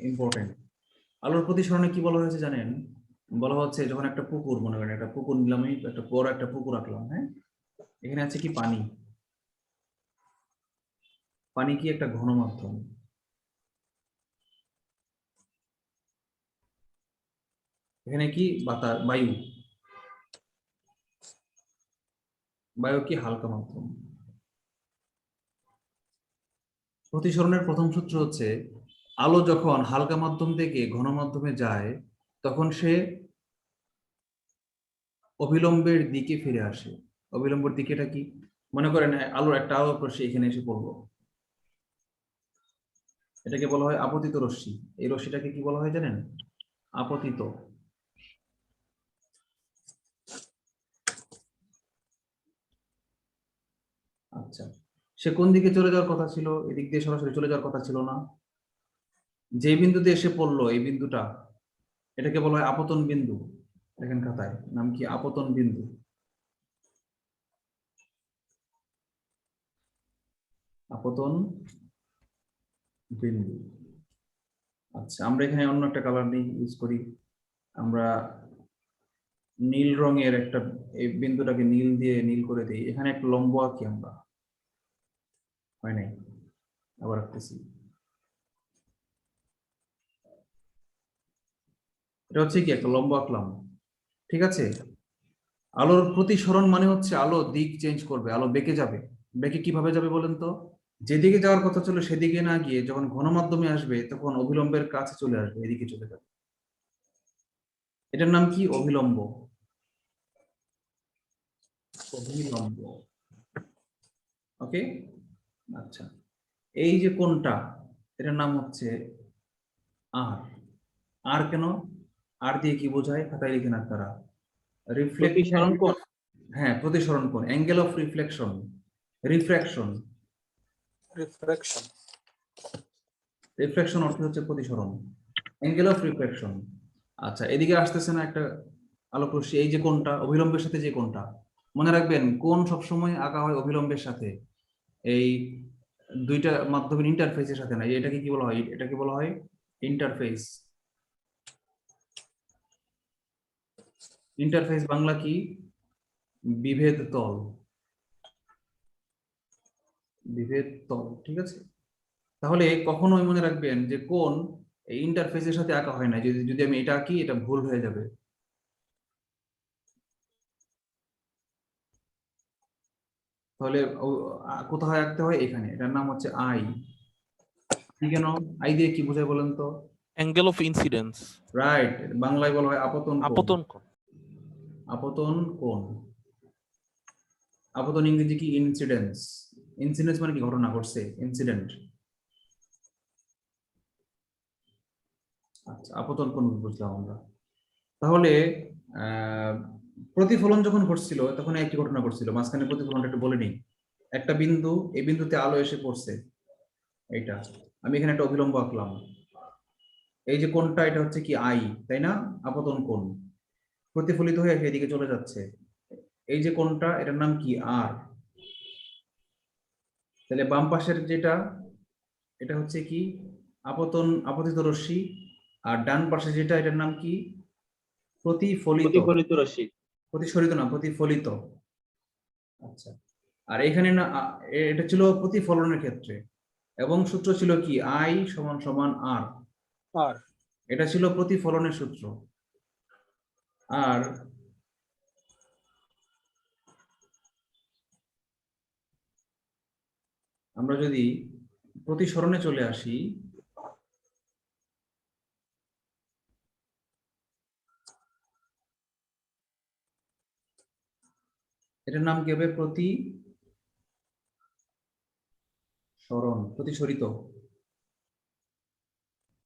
ইম্পর্টেন্ট। আলোর প্রতিসরণে কি বলা হয়েছে জানেন? বলা হচ্ছে যখন একটা পুকুর, মনে করেন একটা পুকুর নিলাম, আমি একটা বড় একটা পুকুর আঁকলাম। হ্যাঁ, এখানে আছে কি পানি। পানি কি একটা ঘন মাধ্যম? এখানে কি বাতাস, বায়ু, বায়ু কি হালকা মাধ্যম? প্রতিসরণের প্রথম সূত্র হচ্ছে আলো যখন হালকা মাধ্যম থেকে ঘন মাধ্যমে যায় তখন সে অবিলম্বের দিকে ফিরে আসে। অবিলম্বের দিকেটা কি? মনে করেন আলোর একটা আলো রশ্মি এখানে এসে পড়লো, এটাকে বলা হয় আপতিত রশ্মি। এই রশ্মিটাকে কি বলা হয় জানেন? আপতিত। আচ্ছা, সে কোন দিকে চলে যাওয়ার কথা ছিল? এদিক দিয়ে সরাসরি চলে যাওয়ার কথা ছিল না? যে বিন্দুতে এসে পড়লো এই বিন্দুটা, এটাকে বলা হয় আপতন বিন্দু। দেখেন খাতায়, নাম কি? আপতন বিন্দু। আপতন বিন্দু। আচ্ছা, আমরা এখানে অন্য একটা কালার নিয়ে ইউজ করি। আমরা নীল রঙের একটা, এই বিন্দুটাকে নীল দিয়ে নীল করে দিই। এখানে একটা লম্ব আঁকি আমরা। হয় নাই, আবার আঁকতেছি। এটা হচ্ছে কি, একটা লম্ব আঁকলাম, ঠিক আছে? আলোর প্রতিসরণ মানে হচ্ছে আলো দিক চেঞ্জ করবে, আলো বেঁকে যাবে। বেঁকে কিভাবে যাবে বলেন তো? যেদিকে যাওয়ার কথা ছিল সেদিকে না গিয়ে যখন ঘন মাধ্যমে আসবে তখন অভিলম্বের কাছে চলে আসবে, এদিকে চলে যাবে। এটার নাম কি? অভিলম্ব। অভিলম্ব। ওকে, আচ্ছা। এই যে কোণটা, এটার নাম হচ্ছে আর। আর কেন? আর দিয়ে কি বোঝায় খাতায় লিখেন আপনারা? প্রতিসরণ কোণ। হ্যাঁ, প্রতিসরণ কোণ, angle of reflection, refraction. Refraction. Reflection অর্থ হচ্ছে প্রতিসরণ, অ্যাঙ্গেল অফ রিফ্লেকশন। আচ্ছা, এদিকে আসতেছে না একটা আলোক রশ্মি, এই যে কোণটা, অভিলম্বের সাথে যে কোণটা, মনে রাখবেন কোণ সবসময় আঁকা হয় অভিলম্বের সাথে, এই দুইটা মাধ্যমের ইন্টারফেসের সাথে না। এটাকে কি বলা হয়? এটাকে বলা হয় ইন্টারফেস। ইন্টারফেস বাংলা কি? বিভেদ তল। বিভেদ তল, ঠিক আছে? তাহলে কখনোই মনে রাখবেন যে কোন এই ইন্টারফেসের সাথে আঁকা হয় না। যদি যদি আমি এটা আঁকি, এটা ভুল হয়ে যাবে। তাহলে কোথায় আঁকতে হয়? এখানে। এটার নাম হচ্ছে আই। কেন আই দিয়ে কি বোঝায় বলেন তো? Angle of incidence. রাইট, বাংলায় বলা হয় আপতন কোণ। আপতন কোণ। আপতন কোণ। আপতন ইংরেজি কি? ইনসিডেন্স। ইনসিডেন্স মানে কি? ঘটনা ঘটছে, ইনসিডেন্ট। আচ্ছা, আপতন কোণ বুঝলাম আমরা। তাহলে প্রতিফলন যখন ঘটছিল তখন একটি ঘটনা ঘটছিল, মাঝখানে প্রতিফলনটা একটু বলে নিই। একটা বিন্দু, এই বিন্দুতে আলো এসে পড়ছে, এইটা আমি এখানে একটা অভিলম্ব আঁকলাম। এই যে কোণটা, এটা হচ্ছে কি? আই, তাই না? আপতন কোণ। প্রতিফলিত হয়ে এদিকে চলে যাচ্ছে, এই যে কোণটা, এটার নাম কি? আর। তাহলে বাম পাশের যেটা, এটা হচ্ছে কি? আপতিত রশ্মি। আর ডান পাশে যেটা, এটার নাম কি? প্রতিফলিত। প্রতিফলিত রশ্মি। প্রতিসরিত না, প্রতিফলিত। আচ্ছা, আর এখানে না, এটা ছিল প্রতিফলনের ক্ষেত্রে, এবং সূত্র ছিল কি? আই সমান সমান আর। আর এটা ছিল প্রতিফলনের সূত্র। আর আমরা যদি প্রতিসরণে চলে আসি, এটার নাম কি হবে? প্রতিসরণ, প্রতিসরিত।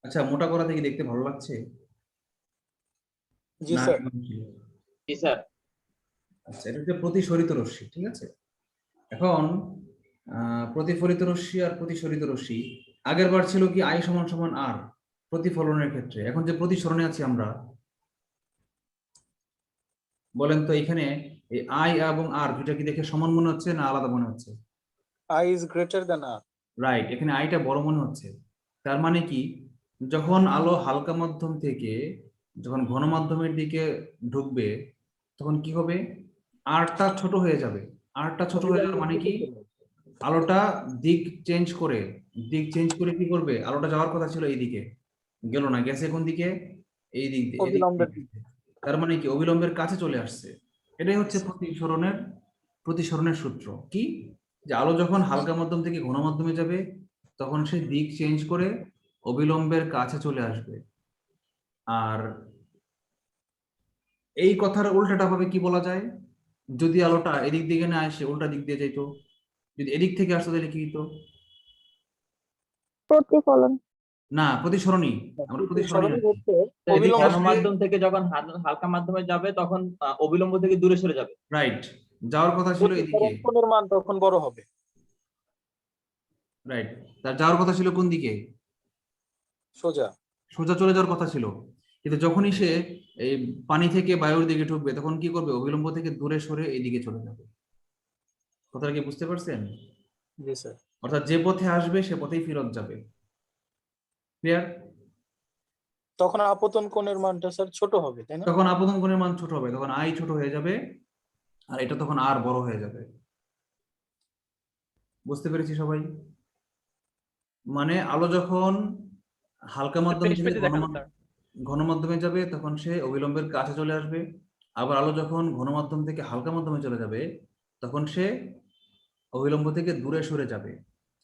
আচ্ছা, মোটা করা থেকে দেখতে ভালো লাগছে জি না? স্যার। জি স্যার। আচ্ছা, এটা হচ্ছে প্রতিসরিত রশ্মি, ঠিক আছে? এখন প্রতিফলিত রশ্মি আর প্রতিসরিত রশ্মি, আগের বার ছিল কি? আই সমান সমান আর প্রতিফলনের ক্ষেত্রে। এখন যে প্রতিসরণে আছি আমরা, বলেন তো এখানে এই আই এবং আর দুইটা কি দেখে সমান মনে হচ্ছে না আলাদা মনে হচ্ছে? I is greater than R. Right, এখানে আইটা বড় মনে হচ্ছে। তার মানে কি? যখন আলো হালকা মাধ্যম থেকে যখন ঘন মাধ্যমের দিকে ঢুকবে, তখন কি হবে? আরটা ছোট হয়ে যাবে। আরটা ছোট হয়ে যাবে মানে কি? আলোটা দিক চেঞ্জ করে, কি করবে? আলোটা যাওয়ার কথা ছিল এইদিকে, গেল না, গেছে কোন দিকে? এই দিক দিয়ে, এদিক অবিলম্বের দিয়ে। তার মানে কি? অবিলম্বের কাছে চলে আসছে। এটাই হচ্ছে প্রতিসরণের সূত্র কি? যে আলো যখন হালকা মাধ্যম থেকে ঘন মাধ্যমে যাবে, তখন সে দিক চেঞ্জ করে অবিলম্বের কাছে চলে আসবে। আর এই কথার উল্টাটা ভাবে কি বলা যায়? যদি আলোটা এদিক দিকে না আসে, উল্টা দিক দিয়ে যাইতো, যদি এদিক থেকে আসতো তাহলে কি হতো? প্রতিফলন। না, প্রতিসরণই। আমরা প্রতিসরণই প্রতিসরণ আছি। হচ্ছে এদিকে অবিলম্ব। আসলে- মাধ্যম থেকে যখন হালকা মাধ্যমে যাবে তখন অবিলম্ব থেকে দূরে সরে যাবে। রাইট, যাওয়ার কথা ছিল এদিকে। প্রতিসরণ কোণের মান তখন বড় হবে। রাইট, তার যাওয়ার কথা ছিল কোন দিকে? সোজা। সোজা চলে যাওয়ার কথা ছিল, কিন্তু যখনই সে এই পানি থেকে বায়ুর দিকে ঢুকবে তখন কি করবে? অভিলম্ব থেকে দূরে সরে এইদিকে চলে যাবে। কথাটা কি বুঝতে পারছেন? জি স্যার। অর্থাৎ যে পথে আসবে সে পথেই ফেরত যাবে। ক্লিয়ার? তখন আপতন কোণের মানটা স্যার ছোট হবে, তাই না? তখন আপতন কোণের মান ছোট হবে, তখন আই ছোট হয়ে যাবে আর এটা তখন আর বড় হয়ে যাবে। বুঝতে পেরেছি সবাই? মানে আলো যখন হালকা মাধ্যম পেজ থেকে পেজে দেখান স্যার। ঘন মাধ্যমে যাবে তখন সে অবিলম্বের কাছে চলে আসবে, আবার আলো যখন ঘন মাধ্যম থেকে হালকা মাধ্যমে চলে যাবে তখন সে অবিলম্ব থেকে দূরে সরে যাবে।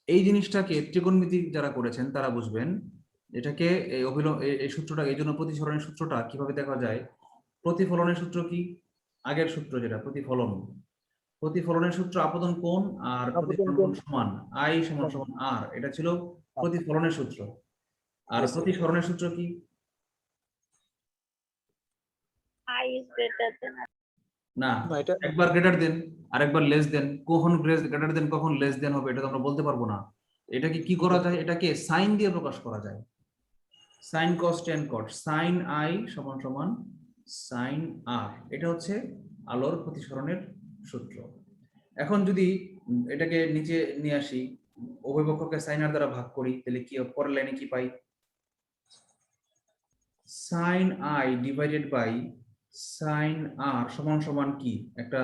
এই জিনিসটাকে ত্রিকোণমিতি যারা করেছেন তারা বুঝবেন। এটাকে এই এই সূত্রটা, এই জন্য প্রতিসরণের সূত্রটা কিভাবে দেখা যায়? প্রতিফলনের সূত্র কি? আগের সূত্র যেটা প্রতিফলন, প্রতিফলনের সূত্র আপতন কোণ আর আপতন প্রতিফলন কোণ কোণ সমান, আই সমান সমান আর, এটা ছিল প্রতিফলনের সূত্র। আর Yes, sir. প্রতিসরণের সূত্র কি? I is greater than না, না, এটা একবার গ্রেটার দেন আর একবার লেস দেন, কখন গ্রেটার দেন কখন লেস দেন হবে এটা তো আমরা বলতে পারবো না। এটাকে কি করা যায়? এটাকে সাইন দিয়ে প্রকাশ করা যায়। Sine cos tan cot, sine I সমান সমান সাইন আর, এটা হচ্ছে আলোর প্রতিসরণের সূত্র। এখন যদি এটাকে নিচে নিয়ে আসি, উভয় পক্ষকে সাইন আর দ্বারা ভাগ করি, তাহলে কি পরের লাইনে কি পাই? Sine i divided by sine r সমান সমান কি? একটা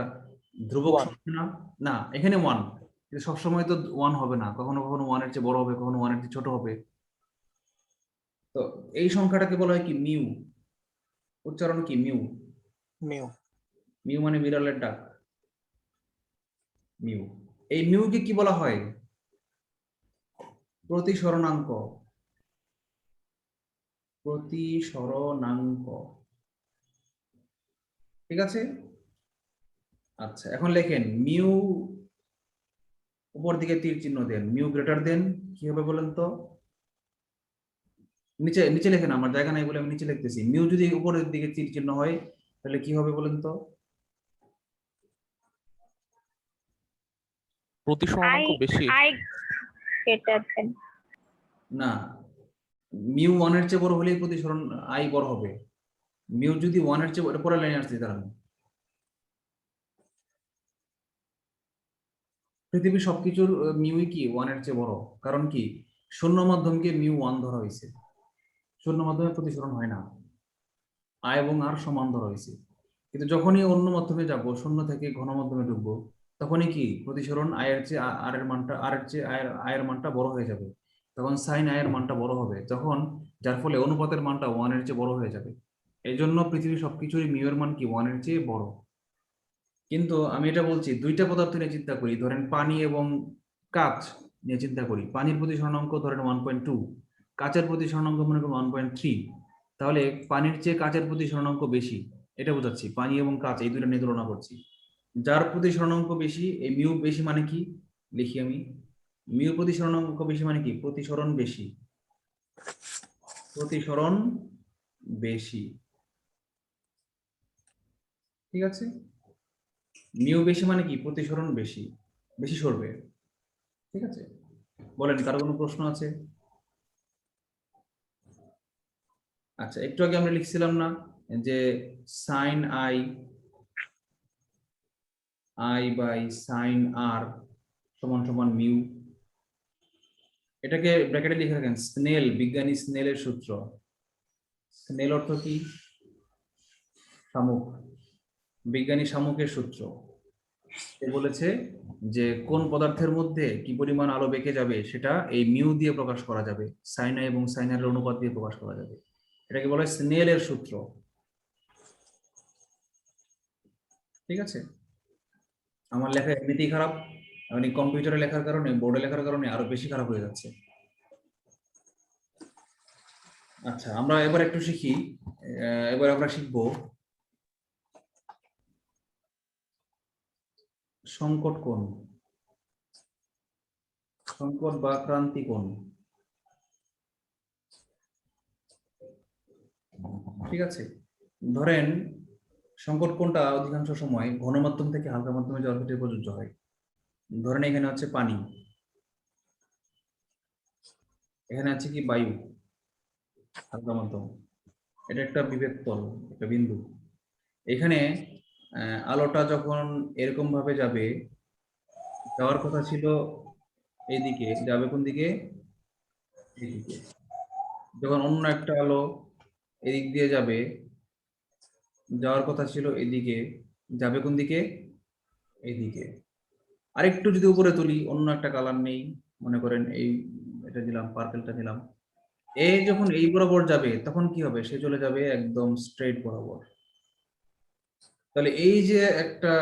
ধ্রুবক One. সংখ্যা না? না, এখানে 1, কিন্তু সবসময় তো 1 হবে না, কখনো কখনো 1 এর চেয়ে বড় হবে, কখনো 1 এর চেয়ে ছোট হবে। তো এই সংখ্যাটাকে বলা হয় কি? মিউ। উচ্চারণ কি? মিউ। মিউ। মিউ মানে বিড়ালের ডাক, মিউ। এই মিউকে কি বলা হয়? প্রতিসরণাঙ্ক। প্রতিসরণাঙ্ক, ঠিক আছে? আচ্ছা, এখন লেখেন মিউ, উপর দিকে তীর চিহ্ন দেন, মিউ গ্রেটার দেন কি হবে বলেন তো? নিচে নিচে লেখেন, আমার জায়গা নাই বলে আমি নিচে লিখতেছি। মিউ যদি উপরের দিকে তীর চিহ্ন হয় তাহলে কি হবে বলেন তো? প্রতিসরণাঙ্ক বেশি। I greater than. না, মিউ 1 এর চেয়ে বড় হলেই প্রতিসরণ আই বড় হবে। মিউ যদি 1 এর চেয়ে, পরের লাইনে আসছে দাঁড়ান। পৃথিবীর সবকিছুর মিউই কি 1 এর চেয়ে বড়, কারণ কি? শূন্য মাধ্যমকে মিউ 1 ধরা হয়েছে, শূন্য মাধ্যমে প্রতিসরণ হয় না, আই এবং আর সমান ধরা হয়েছে। কিন্তু যখনই অন্য মাধ্যমে যাব, শূন্য থেকে ঘন মাধ্যমে ঢুকবো, তখনই কি প্রতিসরণ আয়ের চেয়ে আর এর মানটা, আর এর চেয়ে আয়ের মানটা বড় হয়ে যাবে, তখন সাইন আয়ের মানটা বড় হবে, যখন যার ফলে অনুপাতের মানটা 1 এর চেয়ে বড় হয়ে যাবে। এই জন্য পৃথিবীর সবকিছুরই মিউ এর মান কি 1 এর চেয়ে বড়। কিন্তু আমি এটা বলছি, দুইটা পদার্থ নিয়ে চিন্তা করি, ধরেন পানি এবং কাঁচ নিয়ে চিন্তা করি। পানির প্রতিসরণাঙ্ক ধরেন 1.2, কাঁচের প্রতিসরণাঙ্ক মনে করেন 1.3, তাহলে পানির চেয়ে কাঁচের প্রতিসরণাঙ্ক বেশি, এটা বোঝাচ্ছি। পানি এবং কাঁচ এই দুইটা নিয়ে তুলনা করছি, যার প্রতিসরণাঙ্ক বেশি, এই মিউ বেশি মানে কি লিখি আমি? মিউ প্রতিসরণাঙ্ক বেশি মানে কি? প্রতিসরণ বেশি, প্রতিসরণ বেশি, ঠিক আছে? মিউ বেশি মানে কি? প্রতিসরণ বেশি, বেশি সরবে, ঠিক আছে? বলেন, কারো কোনো প্রশ্ন আছে? আচ্ছা, একটু আগে আমরা লিখছিলাম না যে sine i, i by sine r সমান সমান মিউ। এটাকে ব্র্যাকেটে লিখে রাখেন, স্নেল, বিজ্ঞানী স্নেলের সূত্র। স্নেল অর্থ কি? শামুক, বিজ্ঞানী শামুকের সূত্র। সে বলেছে যে কোন পদার্থের মধ্যে কি পরিমাণ আলো বেঁকে যাবে সেটা এই মিউ দিয়ে প্রকাশ করা যাবে, সাইন আই এবং সাইন আর অনুপাত দিয়ে প্রকাশ করা যাবে। এটাকে বলা হয় স্নেলের সূত্র, ঠিক আছে? আমার লেখা এমনিতেই খারাপ, আমি কম্পিউটারে লেখার কারণে, বোর্ডে লেখার কারণে আরো বেশি খারাপ হয়ে যাচ্ছে। আচ্ছা, আমরা এবার একটু শিখি। এবার আমরা শিখব সংকট কোণ, সংকট বা ক্রান্তি কোণ, ঠিক আছে? ধরেন সংকট কোণটা অধিকাংশ সময় ঘন মাধ্যম থেকে হালকা মাধ্যমে যাওয়ার ক্ষেত্রে প্রযোজ্য হয়। ধরেন এখানে হচ্ছে পানি, এখানে আছে কি বায়ু, হালকা মাধ্যম, এটা একটা বিভেদ তল, একটা বিন্দু। এখানে আলোটা যখন এরকম ভাবে যাবে, যাওয়ার কথা ছিল এইদিকে, যাবে কোন দিকে? এইদিকে। যখন অন্য একটা আলো এদিক দিয়ে যাবে, যাওয়ার কথা ছিল এদিকে, যাবে কোন দিকে? এইদিকে। আরেকটু যদি উপরে তুলি, অন্য একটা কালার নেই, মনে করেন এই এটা দিলাম, পার্পেলটা দিলাম, এই যখন এই বরাবর যাবে তখন কি হবে? সে চলে যাবে একদম স্ট্রেট বরাবর। তাহলে এই যে একটা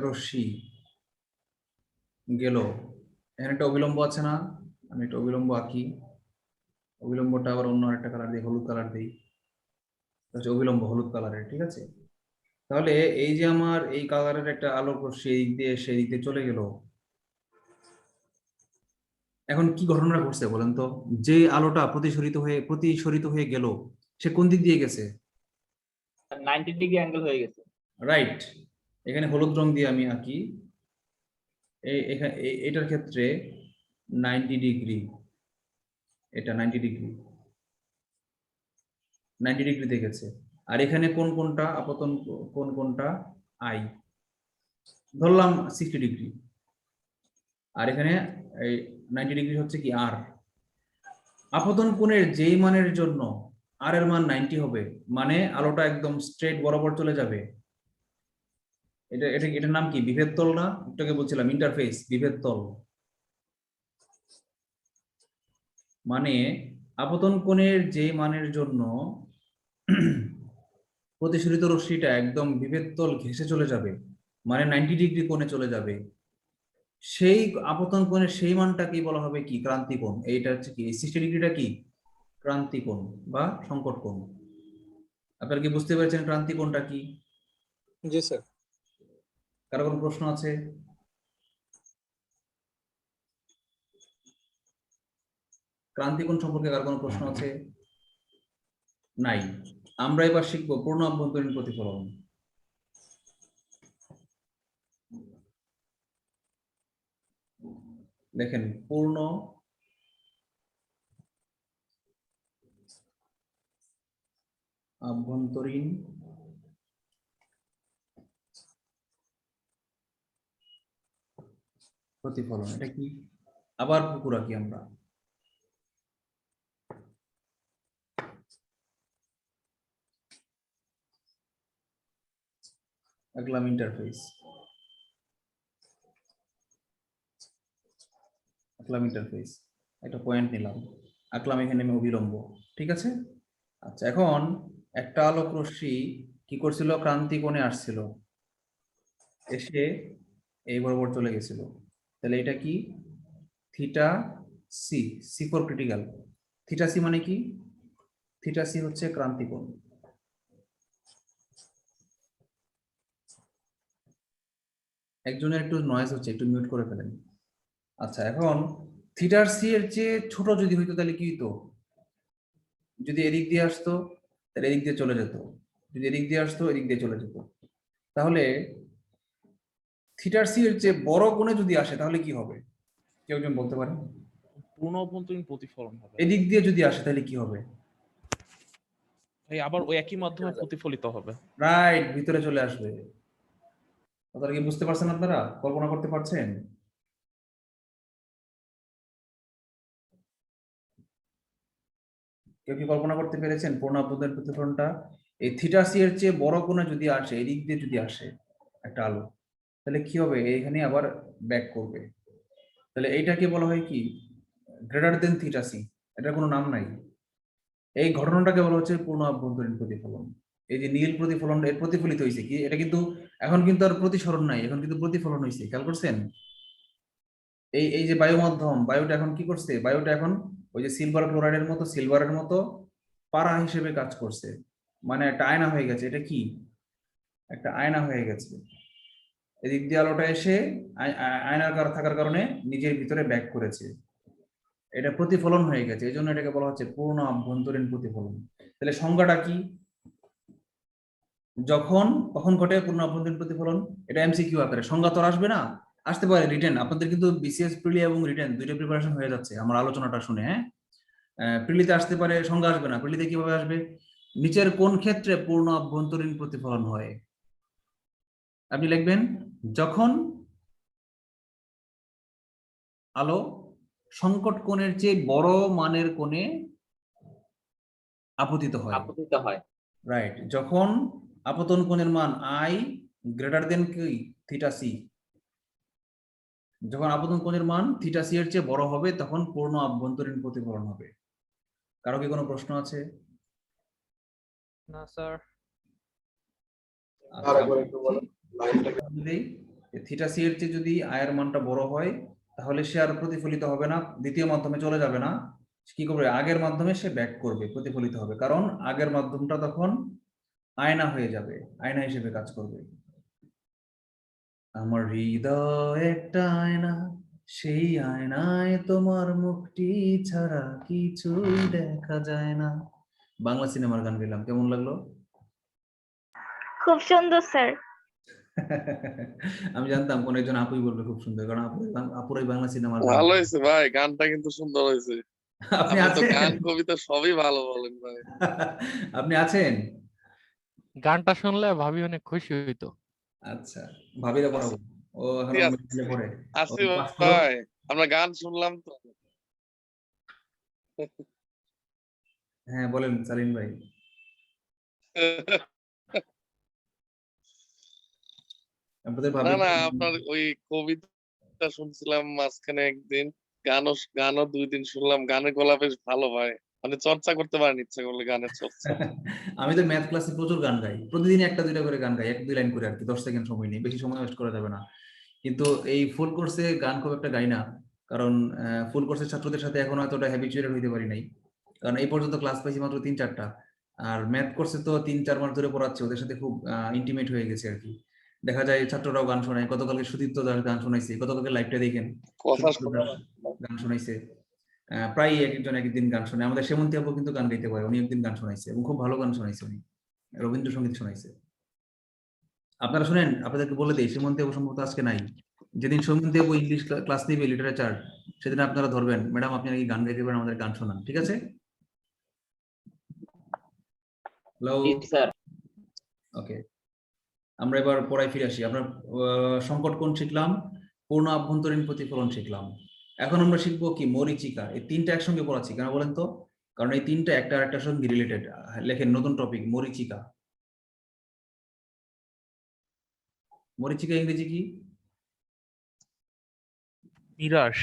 রশ্মি গেল, এখানে একটা অবিলম্ব আছে না? আমি একটা অবিলম্ব আঁকি, অবিলম্বটা আবার অন্য একটা কালার দিই, হলুদ কালার দিই, হচ্ছে অবিলম্ব হলুদ কালারের, ঠিক আছে? তাহলে এই যে আমার এই কালারের একটা আলোক রশ্মি এই দিক দিয়ে সেই দিক দিয়ে চলে গেল, এখন কি ঘটনা ঘটছে বলেন তো? যে আলোটা প্রতিসরিত হয়ে গেল, সে কোন দিক দিয়ে গেছে? 90 ডিগ্রি অ্যাঙ্গেল হয়ে গেছে। রাইট। এখানে হলুদ রং দিয়ে আমি আঁকি, এটার ক্ষেত্রে 90 ডিগ্রি, এটা 90 ডিগ্রি, 90 ডিগ্রিতে গেছে। আর এখানে কোন কোনটা আপতন, কোন কোনটা আই, ধরলাম 60 ডিগ্রি, আর এখানে এই 90 ডিগ্রি হচ্ছে কি আর। আপতন কোণের যেই মানের জন্য আর এর মান 90 হবে, মানে আলোটা একদম স্ট্রেট বরাবর চলে যাবে। এটার নাম কি? বিভেদ তল না? একটাকে বলছিলাম ইন্টারফেস, বিভেদ তল। মানে আপতন কোণের যে মানের জন্য প্রতিসরিত রশ্মিটা একদম বিভেদ তল ঘেঁষে চলে যাবে, মানে 90 ডিগ্রি কোণে চলে যাবে, সেই আপতন কোণের সেই মানটাকেই বলা হবে কি? ক্রান্তি কোণ। এইটা হচ্ছে কি, 60 ডিগ্রিটা কি? ক্রান্তি কোণ বা সংকট কোণ। আপনারা কি বুঝতে পেরেছেন ক্রান্তি কোণটা কি? জি স্যার। কারো কোনো প্রশ্ন আছে? ক্রান্তি কোণ সম্পর্কে কারো কোনো প্রশ্ন আছে? নাই। আমরা এবার শিখবো পূর্ণ অভ্যন্তরীণ প্রতিফলন। দেখেন, পূর্ণ আভ্যন্তরীণ প্রতিফলন এটা কি? আবার পুকুর আঁকি আমরা। আঁকলাম ইন্টারফেস, আঁকলাম ইন্টারফেস, একটা পয়েন্ট নিলাম, আঁকলাম এখানে আমি অবিলম্ব, ঠিক আছে? আচ্ছা, এখন একটা আলোক রশ্মি কি করছিল? ক্রান্তি কোণে আসছিল, এসে এই বরাবর চলে গেছিল। তাহলে এটা কি? Theta C, C for critical. Theta C মানে কি? থিটা সি হচ্ছে ক্রান্তি কোণ। একজনের একটু নয়েজ হচ্ছে, একটু মিউট করে ফেলেন। আচ্ছা, এখন থিটার সি এর চেয়ে ছোট যদি হইতো তাহলে কি হইতো? যদি এদিক দিয়ে আসতো তাহলে এদিক দিয়ে চলে যেত, যদি এদিক দিয়ে আসতো এদিক দিয়ে চলে যেত। তাহলে থিটার সি এর চেয়ে বড় কোণে যদি আসে তাহলে কি হবে? কেউ একজন বলতে পারেন? পূর্ণ অভ্যন্তরীণ প্রতিফলন হবে। এদিক দিয়ে যদি আসে তাহলে কি হবে? ভাই আবার ওই একই মাধ্যমে প্রতিফলিত হবে। রাইট, ভিতরে চলে আসবে। কথাটা কি বুঝতে পারছেন? আপনারা কল্পনা করতে পারছেন? কেউ কি কল্পনা করতে পেরেছেন পূর্ণ অভ্যন্তরীণ প্রতিফলনটা? এই থিটা সি এর চেয়ে বড় কোণে যদি আসে, এদিক দিয়ে যদি আসে একটা আলো, তাহলে কি হবে? এইখানে আবার ব্যাক করবে। তাহলে এইটাকে বলা হয় কি? Greater than theta C. এটার কোনো নাম নাই। এই ঘটনাটাকে বলা হচ্ছে পূর্ণ অভ্যন্তরীণ প্রতিফলন। এই যে নীল প্রতিফলন, এর প্রতিফলিত হয়েছে কি? এটা কিন্তু এখন কিন্তু আর প্রতিসরণ নাই, এখন কিন্তু প্রতিফলন হয়েছে। খেয়াল করছেন? এই যে বায়ু মাধ্যম, বায়ুটা এখন কি করছে? বায়ুটা এখন ওই যে সিলভার ক্লোরাইডের মতো, সিলভারের মতো পারা হিসেবে কাজ করছে, মানে একটা আয়না হয়ে গেছে। এটা কি? একটা আয়না হয়ে গেছে। এদিক দিয়ে আলোটা এসে আয়নাকার থাকার কারণে নিজের ভিতরে ব্যাক করেছে, এটা প্রতিফলন হয়ে গেছে। এই জন্য এটাকে বলা হচ্ছে পূর্ণ আভ্যন্তরীণ প্রতিফলন। তাহলে সংজ্ঞাটা কি? কখন ঘটে পূর্ণ আভ্যন্তরীণ প্রতিফলন? এটা এমসিকিউ আকারে, সংজ্ঞা তো আসবে না, আসতে পারে রিটেন। আপনাদের কিন্তু বিসিএস প্রিলি এবং রিটেন দুইটা প্রিপারেশন হয়ে যাচ্ছে আমার আলোচনাটা শুনে, হ্যাঁ? প্রিলিতে আসতে পারে, সংজ্ঞা আসবে না। প্রিলিতে কিভাবে আসবে? নিচের কোন ক্ষেত্রে পূর্ণ অভ্যন্তরীণ প্রতিফলন হয়? আপনি লিখবেন যখন আলো সংকট কোণের চেয়ে বড় মানের কোণে আপতিত হয়। আপতিত হয়। রাইট, যখন আপতন কোণের মান আই গ্রেটার দেন কি থিটা সি, যখন আপতন কোণের মান থিটা সি এর চেয়ে বড় হবে তখন পূর্ণ অভ্যন্তরীণ প্রতিফলন হবে। কারো কি কোনো প্রশ্ন আছে? না স্যার। থিটা সি এর চেয়ে যদি আয়ের মানটা বড় হয় তাহলে সে আর প্রতিফলিত হবে না, দ্বিতীয় মাধ্যমে চলে যাবে না। কি করবে? আগের মাধ্যমে সে ব্যাক করবে, প্রতিফলিত হবে, কারণ আগের মাধ্যমটা তখন আয়না হয়ে যাবে, আয়না হিসেবে কাজ করবে। আমার হৃদয় একটা আয়না, সেই আয়নায় তোমার মুখটি ছাড়া কিছুই দেখা যায় না। বাংলা সিনেমার গান গেলাম, কেমন লাগলো? খুব সুন্দর স্যার। আমি জানতাম কোন একজন আপুই বলবে খুব সুন্দর, কারণ আপুরাই বাংলা সিনেমার গান। ভালো হয়েছে ভাই, গানটা কিন্তু সুন্দর হয়েছে। আপনি আপনি তো আছেন? গান কবিতা সবই ভালো বলেন ভাই। আপনি আছেন? গানটা শুনলে ভাবি অনেক খুশি হইতো। আচ্ছা, ভাবিরা পড়াবো। ও এখন ঠিক আছে, মেডিকেলে পড়ে। ও আসি পাস করো। ভাই, আমরা গান শুনলাম তো। হ্যাঁ বলেন সালিম ভাই। আপনাদের না ভাবি না, আপনার ওই কবিতা শুনছিলাম মাঝখানে একদিন, গানও 2 দিন শুনলাম। গানের গলা বেশ ভালো ভাই, মানে চর্চা করতে পারেন ইচ্ছা করলে গানের চর্চা। আমি তো ম্যাথ ক্লাসে প্রচুর গান গাই, প্রতিদিন একটা দুইটা করে গান গাই, 1-2 লাইন করে আর কি, 10 সেকেন্ড সময় নেই, বেশি সময় ওয়েস্ট করা যাবে না। কিন্তু এই ফুল কোর্সে গান খুব একটা গাই না, কারণ ফুল কোর্সের ছাত্রদের সাথে এখন এতটা হ্যাবিচুয়েটেড হইতে পারি নাই, কারণ এই পর্যন্ত ক্লাস পাইছি মাত্র 3-4টা, আর ম্যাথ কোর্সে তো 3-4 মাস ধরে পড়াচ্ছে, ওদের সাথে খুব ইন্টিমেট হয়ে গেছে আর কি। দেখা যায় ছাত্ররাও গান শোনায়, গতকালকে সুদীপ্ত দাস গান শোনাইছে, গতকালকে লাইভটা দেখেন, কথা সুদীপ্ত দাস গান শোনাইছে। প্রায় একজন একদিন গান শোনে, আমাদের সেমন্তী আপু কিন্তু গান গাইতে পারে, উনি একদিন গান শোনাইছে এবং খুব ভালো গান শোনাইছে, উনি রবীন্দ্রসঙ্গীত শোনাইছে। আপনারা শুনেন, আপনাদেরকে বলে দিই, সেমন্তী আপু সম্ভবত আজকে নাই। যেদিন সেমন্তী আপু ইংলিশ ক্লাস নিবে, লিটারেচার, সেদিন আপনারা ধরবেন, ম্যাডাম আপনি নাকি গান গাইতে পারেন, আমাদের গান শোনান, ঠিক আছে? হ্যালো, জি স্যার। ওকে, আমরা এবার পড়ায় ফিরে আসি। আমরা সংকট কোণ শিখলাম, পূর্ণ আভ্যন্তরীণ প্রতিফলন শিখলাম। এখন আমরা শিখবো কি? মরীচিকা। এই তিনটা একসঙ্গে পড়াচ্ছি কেন বলেন তো? কারণ এই তিনটা একটা আরেকটার সঙ্গে রিলেটেড। লেখেন নতুন টপিক, মরীচিকা। মরীচিকা ইংরেজি কি? মিরাজ।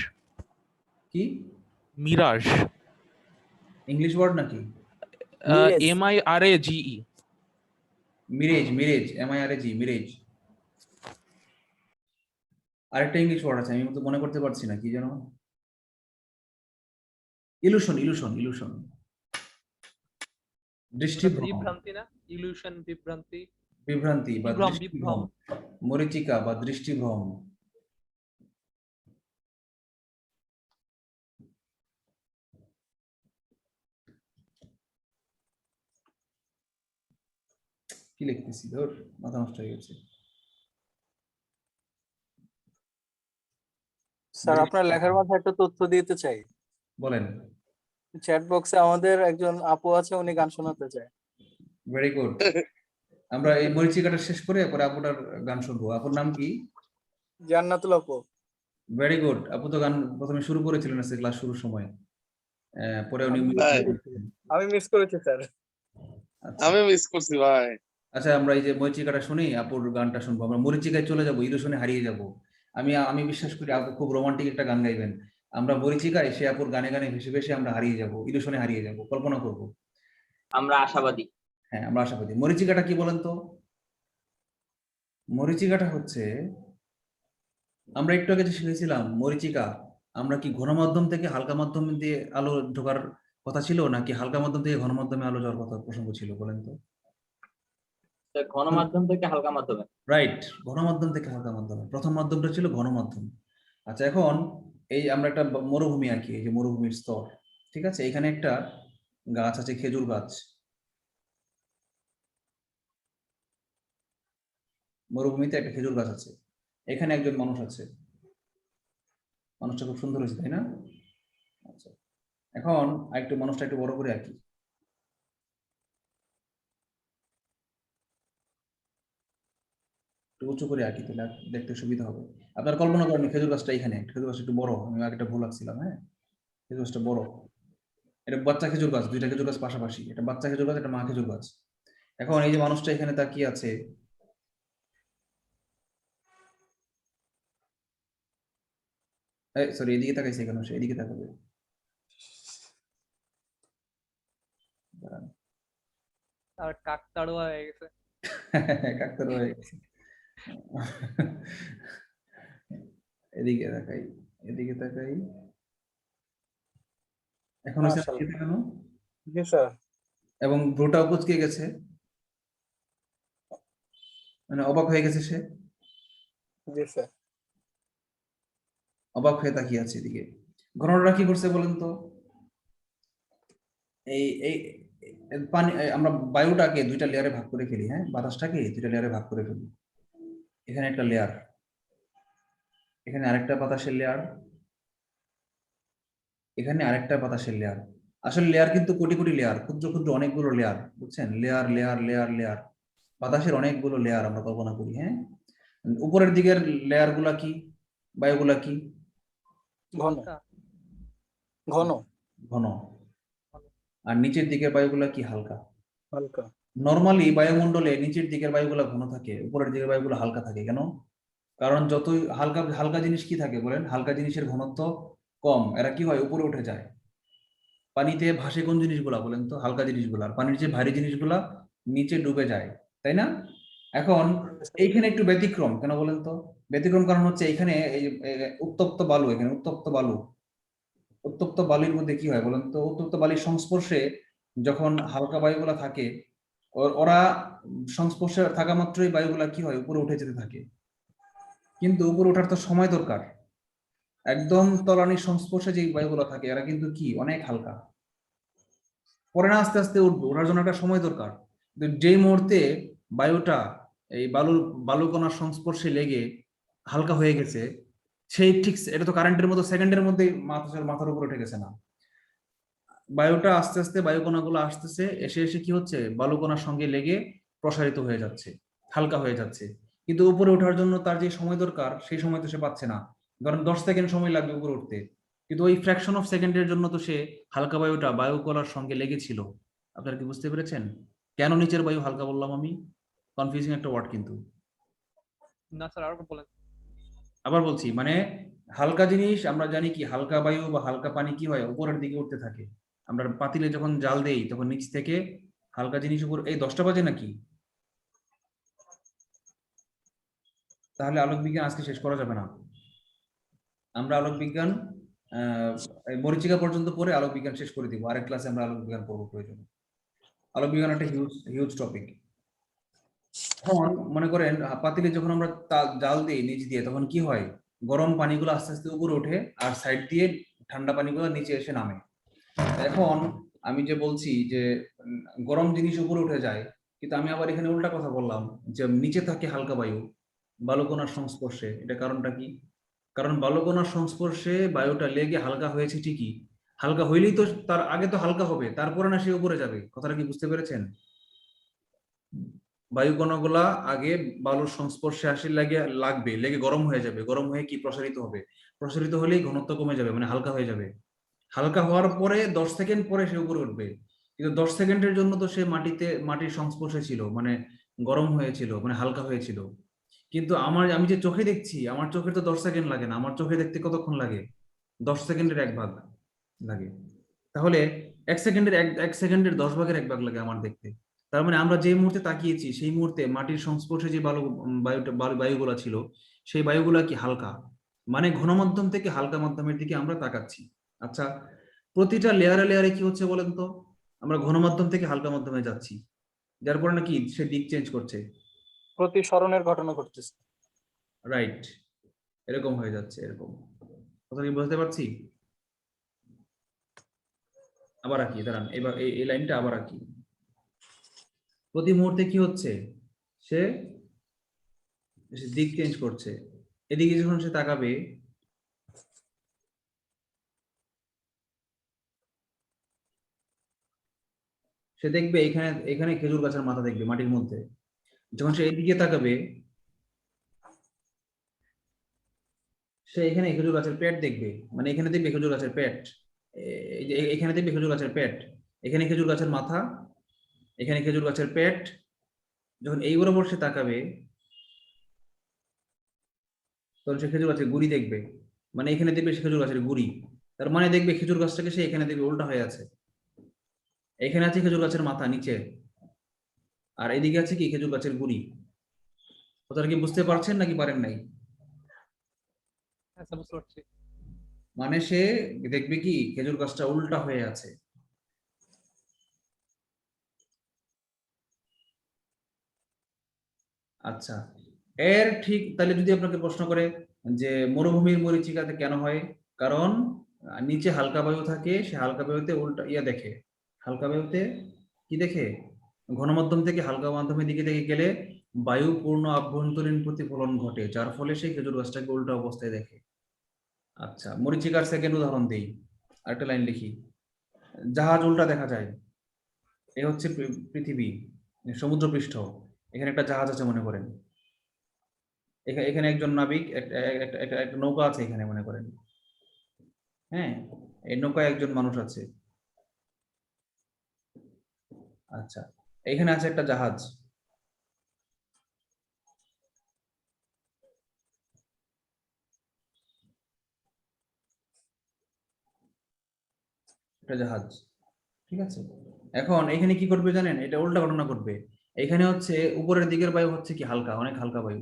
কি মিরাজ। ইংলিশ ওয়ার্ড নাকি? MIRAGE। Mirage, Mirage, MIRAG, Mirage. আরেকটা ইংলিশ ওয়ার্ড আছে, আমি তো মনে করতে পারছি না, কি যেন? Illusion, illusion, illusion. দৃষ্টিভ্রম, বিভ্রান্তি না? ইলিউশন, বিভ্রান্তি। বিভ্রান্তি বা বিভ্রম, দৃষ্টিভ্রম। বিভ্রম। মরীচিকা বা দৃষ্টিভ্রম। কি লিখতেছি, ধর মাথা নষ্ট হয়ে গেছে। স্যার আপনার লেখার মাথায় একটা তথ্য দিতে চাই। বলেন। চ্যাট বক্সে আমাদের একজন আপু আছে, উনি গান শোনাতে চায়। Very good. আমরা এই মরীচিকাটা শেষ করে পরে আপুটার গান শুনবো। আপুর নাম কি? জান্নাতুল আপু। Very good. আপু তো গান প্রথমে শুরু করেছিলেন আজকে ক্লাস শুরুর সময়, পরে উনি আমি মিস করেছি স্যার। আচ্ছা। আমি মিস করছি ভাই। আচ্ছা, আমরা এই যে মরীচিকাটা শুনি, আপুর গানটা শুনবো। আমরা মরীচিকায় চলে যাবো, ইলুশনে হারিয়ে যাব। আমি বিশ্বাস করি আপু খুব রোমান্টিক একটা গান গাইবেন। আমরা মরীচিকায় সে আপুর গানে গানে ভেসে ভেসে আমরা হারিয়ে যাব, ইলুশনে হারিয়ে যাব, কল্পনা করব। আমরা আশাবাদী। হ্যাঁ, আমরা আশাবাদী। মরীচিকাটা কি বলেন তো? মরীচিকাটা হচ্ছে, আমরা একটু আগে যে শিখেছিলাম মরীচিকা, আমরা কি ঘন মাধ্যম থেকে হালকা মাধ্যম দিয়ে আলো ঢোকার কথা ছিল, নাকি হালকা মাধ্যম থেকে ঘন মাধ্যমে আলো যাওয়ার কথা প্রসঙ্গ ছিল বলেন তো? ঘন মাধ্যম থেকে হালকা মাধ্যমে। রাইট, ঘন মাধ্যম থেকে হালকা মাধ্যমে। প্রথম মাধ্যমটা ছিল ঘন মাধ্যম। আচ্ছা, এখন এই আমরা একটা মরুভূমি আঁকি, এই যে মরুভূমির স্তর, ঠিক আছে? এখানে একটা গাছ আছে, খেজুর গাছ। মরুভূমিতে একটা খেজুর গাছ আছে, এখানে একজন মানুষ আছে। মানুষটা খুব সুন্দর হয়েছে, তাই না? আচ্ছা, এখন একটু মানুষটা একটু বড় করে আঁকি। একটু উঁচু করে আঁকি, তাহলে দেখতে সুবিধা হবে। আপনার কল্পনা করেন খেজুর গাছটা এখানে, খেজুর গাছটা একটু বড়, আমি আগে একটা ভুল আঁকছিলাম, হ্যাঁ। খেজুর গাছটা বড়, এটা বাচ্চা খেজুর গাছ, দুইটা খেজুর গাছ পাশাপাশি, এটা বাচ্চা খেজুর গাছ, এটা মা খেজুর গাছ। এখন এই যে মানুষটা এখানে তাকিয়ে আছে, সরি এদিকে তাকাইছে কেন, সে এদিকে তাকাবে। দাঁড়ান। আর কাকতাড়ুয়া হয়ে গেছে। কাকতাড়ুয়া হয়ে গেছে। এদিকে তাকাই, এদিকে তাকাই। এখন হচ্ছে মাশাআল্লাহ। এদিকে তাকানো, জি স্যার। এবং ভ্রুটা কুঁচকে গেছে, মানে অবাক হয়ে গেছে সে, জি স্যার। অবাক হয়ে তাকিয়ে আছে এদিকে। ঘটনাটা কি করছে বলেন তো? এই এই পানি, আমরা বায়ুটাকে দুইটা লেয়ারে ভাগ করে ফেলি, হ্যাঁ, বাতাসটাকে দুইটা লেয়ারে ভাগ করে ফেলি। এখানে একটা লেয়ার, এখানে আরেকটা বাতাসের লেয়ার, এখানে আরেকটা বাতাসের লেয়ার। আসলে লেয়ার কিন্তু কোটি কোটি লেয়ার, ক্ষুদ্র ক্ষুদ্র অনেকগুলো লেয়ার, বুঝছেন? লেয়ার লেয়ার লেয়ার লেয়ার, বাতাসের অনেকগুলো লেয়ার আমরা কল্পনা করি, হ্যাঁ। উপরের দিকের লেয়ার গুলা কি, বায়ুগুলা কি? ঘন ঘন ঘন। আর নিচের দিকের বায়ুগুলা কি? হালকা। হালকা। নর্মালি বায়ুমণ্ডলে নিচের দিকের বায়ুগুলা ঘন থাকে, উপরের দিকের বায়ুগুলো হালকা থাকে। কেন? কারণ যতই হালকা হালকা জিনিস কি থাকে বলেন, হালকা জিনিসের ঘনত্ব কম, এরা কি হয় উপরে উঠে যায়। পানিতে ভাসে কোন জিনিসগুলা বলেন তো? হালকা জিনিসগুলা। আর পানির যে ভারী জিনিসগুলা নিচে ডুবে যায়, তাই না? এখন এইখানে একটু ব্যতিক্রম, কেন বলেন তো? ব্যতিক্রম কারণ হচ্ছে এখানে এই উত্তপ্ত বালু, এখানে উত্তপ্ত বালু, উত্তপ্ত বালির মধ্যে কি হয় বলেন তো? উত্তপ্ত বালির সংস্পর্শে যখন হালকা বায়ুগুলা থাকে, ওরা সংস্পর্শে থাকা মাত্রই বায়ুগুলা কি হয় উপরে উঠে যেতে থাকে। কিন্তু উপরে ওঠার তো সময় দরকার। একদম তলানির সংস্পর্শে যে বায়ুগুলো থাকে এরা কিন্তু কি অনেক হালকা, পরে না আস্তে আস্তে উঠবে, ওঠার জন্য একটা সময় দরকার। কিন্তু যেই মুহূর্তে বায়ুটা এই বালুকণার সংস্পর্শে লেগে হালকা হয়ে গেছে, সেই ঠিক, এটা তো কারেন্টের মতো সেকেন্ডের মধ্যে মাথার উপর উঠে গেছে না। বায়ুটা আস্তে আস্তে, বায়ুকণাগুলো আসতেছে, এসে এসে কি হচ্ছে বালুকণার সঙ্গে লেগে প্রসারিত হয়ে যাচ্ছে, হালকা হয়ে যাচ্ছে। কিন্তু উপরে ওঠার জন্য তার যে সময় দরকার সেই সময় তো সে পাচ্ছে না। ধরেন 10 সেকেন্ড সময় লাগবে উপরে উঠতে, কিন্তু ওই ফ্র্যাকশন অফ সেকেন্ডের জন্য তো সে হালকা বায়ুটা বায়ুকণার সঙ্গে লেগেছিল। আপনারা কি বুঝতে পেরেছেন কেন নিচের বায়ু হালকা বললাম আমি? কনফিউজিং একটা ওয়ার্ড কিন্তু। না স্যার, আরো বলেন। আবার বলছি, মানে হালকা জিনিস আমরা জানি কি, হালকা বায়ু বা হালকা পানি কি হয় উপরের দিকে উঠতে থাকে। আমরা পাতিলে যখন জাল দেই তখন নিচ থেকে হালকা জিনিস উপর, এই 10টা বাজে নাকি? তাহলে আলোক বিজ্ঞান আজকে শেষ করা যাবে না। আমরা আলোক বিজ্ঞান এই মরীচিকা পর্যন্ত পড়ে আলোক বিজ্ঞান শেষ করে দিব, আরেক ক্লাসে আমরা আলোক বিজ্ঞান পড়বো প্রয়োজন। আলোক বিজ্ঞান একটা হিউজ হিউজ টপিক। এখন মনে করেন পাতিলে যখন আমরা জাল দিই নিচ দিয়ে, তখন কি হয় গরম পানিগুলো আস্তে আস্তে উপরে ওঠে আর সাইড দিয়ে ঠান্ডা পানিগুলো নিচে এসে নামে। এখন আমি যে বলছি যে গরম জিনিস উপরে উঠে যায়, কিন্তু আমি আবার এখানে উল্টা কথা বললাম যে নিচে থাকে হালকা বায়ু বালুকণার সংস্পর্শে। এটা কারণটা কি? কারণ বালুকণার সংস্পর্শে বায়ুটা লেগে হালকা হয়েছে ঠিকই, হালকা হইলেই তো তার আগে তো হালকা হবে, তারপরে না সে উপরে যাবে। কথাটা কি বুঝতে পেরেছেন? বায়ুকণাগুলা আগে বালুর সংস্পর্শে আসে, লেগে গরম হয়ে যাবে, গরম হয়ে কি প্রসারিত হবে, প্রসারিত হলেই ঘনত্ব কমে যাবে, মানে হালকা হয়ে যাবে। হালকা হওয়ার পরে 10 সেকেন্ড পরে সে উপরে উঠবে, কিন্তু 10 সেকেন্ডের জন্য তো সে মাটির সংস্পর্শে ছিল, মানে গরম হয়েছিল, মানে হালকা হয়েছিল। কিন্তু আমি যে চোখে দেখছি, আমার চোখের তো 10 সেকেন্ড লাগে না, আমার চোখে দেখতে কতক্ষণ লাগে? 10 সেকেন্ডের 1 ভাগ লাগে। তাহলে 1 সেকেন্ডের 1 সেকেন্ডের 10 ভাগের 1 ভাগ লাগে আমার দেখতে। তার মানে আমরা যে মুহূর্তে তাকিয়েছি সেই মুহূর্তে মাটির সংস্পর্শে যে বায়ুগুলা ছিল, সেই বায়ুগুলা কি হালকা, মানে ঘন মাধ্যম থেকে হালকা মাধ্যমের দিকে আমরা তাকাচ্ছি। আচ্ছা, প্রতিটা লেয়ারে লেয়ারে কি হচ্ছে বলেন তো? আমরা ঘন মাধ্যম থেকে হালকা মাধ্যমে যাচ্ছি, যার পরে নাকি সে দিক চেঞ্জ করছে, প্রতিসরণের ঘটনা ঘটতেছে। রাইট, এরকম হয়ে যাচ্ছে, এরকম। কথা কি বুঝতে পারছি? আবার আঁকি, দাঁড়ান, এবার এই লাইনটা আবার আঁকি। প্রতি মুহূর্তে কি হচ্ছে, সে দিক চেঞ্জ করছে। এদিকে যখন সে তাকাবে, সে দেখবে এখানে এখানে খেজুর গাছের মাথা দেখবে মাটির মধ্যে। যখন সে এইদিকে তাকাবে, সে এখানে খেজুর গাছের পেট দেখবে, মানে এখানে দেখবে খেজুর গাছের পেট, এই যে এখানে দেখবে খেজুর গাছের পেট, এখানে খেজুর গাছের মাথা, এখানে খেজুর গাছের পেট। যখন এই বরাবর সে তাকাবে, তখন সে খেজুর গাছের গুড়ি দেখবে, মানে এখানে দেখবে সে খেজুর গাছের গুড়ি। তার মানে দেখবে খেজুর গাছটাকে সে এখানে দেখবে উল্টা হয়ে আছে। এখানে আছে খেজুর গাছের মাথা নিচে, আর এদিকে আছে কি খেজুর গাছের গুড়ি। কথাটা কি বুঝতে পারছেন নাকি পারেন নাই? হ্যাঁ স্যার বুঝতে পারছি। মানে সে দেখবে কি খেজুর গাছটা উল্টা হয়ে আছে। আচ্ছা, এর ঠিক তাহলে যদি আপনাকে প্রশ্ন করে যে মরুভূমির মরীচিকাতে কেন হয়, কারণ নিচে হালকা বায়ু থাকে, সে হালকা বায়ুতে উল্টা দেখে, হালকা বায়ুতে কি দেখে, ঘনমাধ্যম থেকে হালকা মাধ্যমের দিকে দেখে গেলে বায়ু পূর্ণ আভ্যন্তরীণ প্রতিফলন ঘটে, যার ফলে সেই খেজুর গাছটাকে উল্টা অবস্থায় দেখে। আচ্ছা, মরীচিকার সেকেন্ড উদাহরণ দিই, আরেকটা লাইন লিখি। জাহাজ উল্টা দেখা যায়। এ হচ্ছে পৃথিবী, সমুদ্রপৃষ্ঠ, এখানে একটা জাহাজ আছে মনে করেন, এখানে একজন নাবিক, একটা নৌকা আছে এখানে মনে করেন, হ্যাঁ, এই নৌকায় একজন মানুষ আছে। আচ্ছা, এখানে আছে একটা জাহাজ, একটা জাহাজ, ঠিক আছে। এখন এখানে কি করবে জানেন, এটা উল্টা ঘটনা ঘটবে। এখানে হচ্ছে উপরের দিকের বায়ু হচ্ছে কি হালকা, অনেক হালকা বায়ু,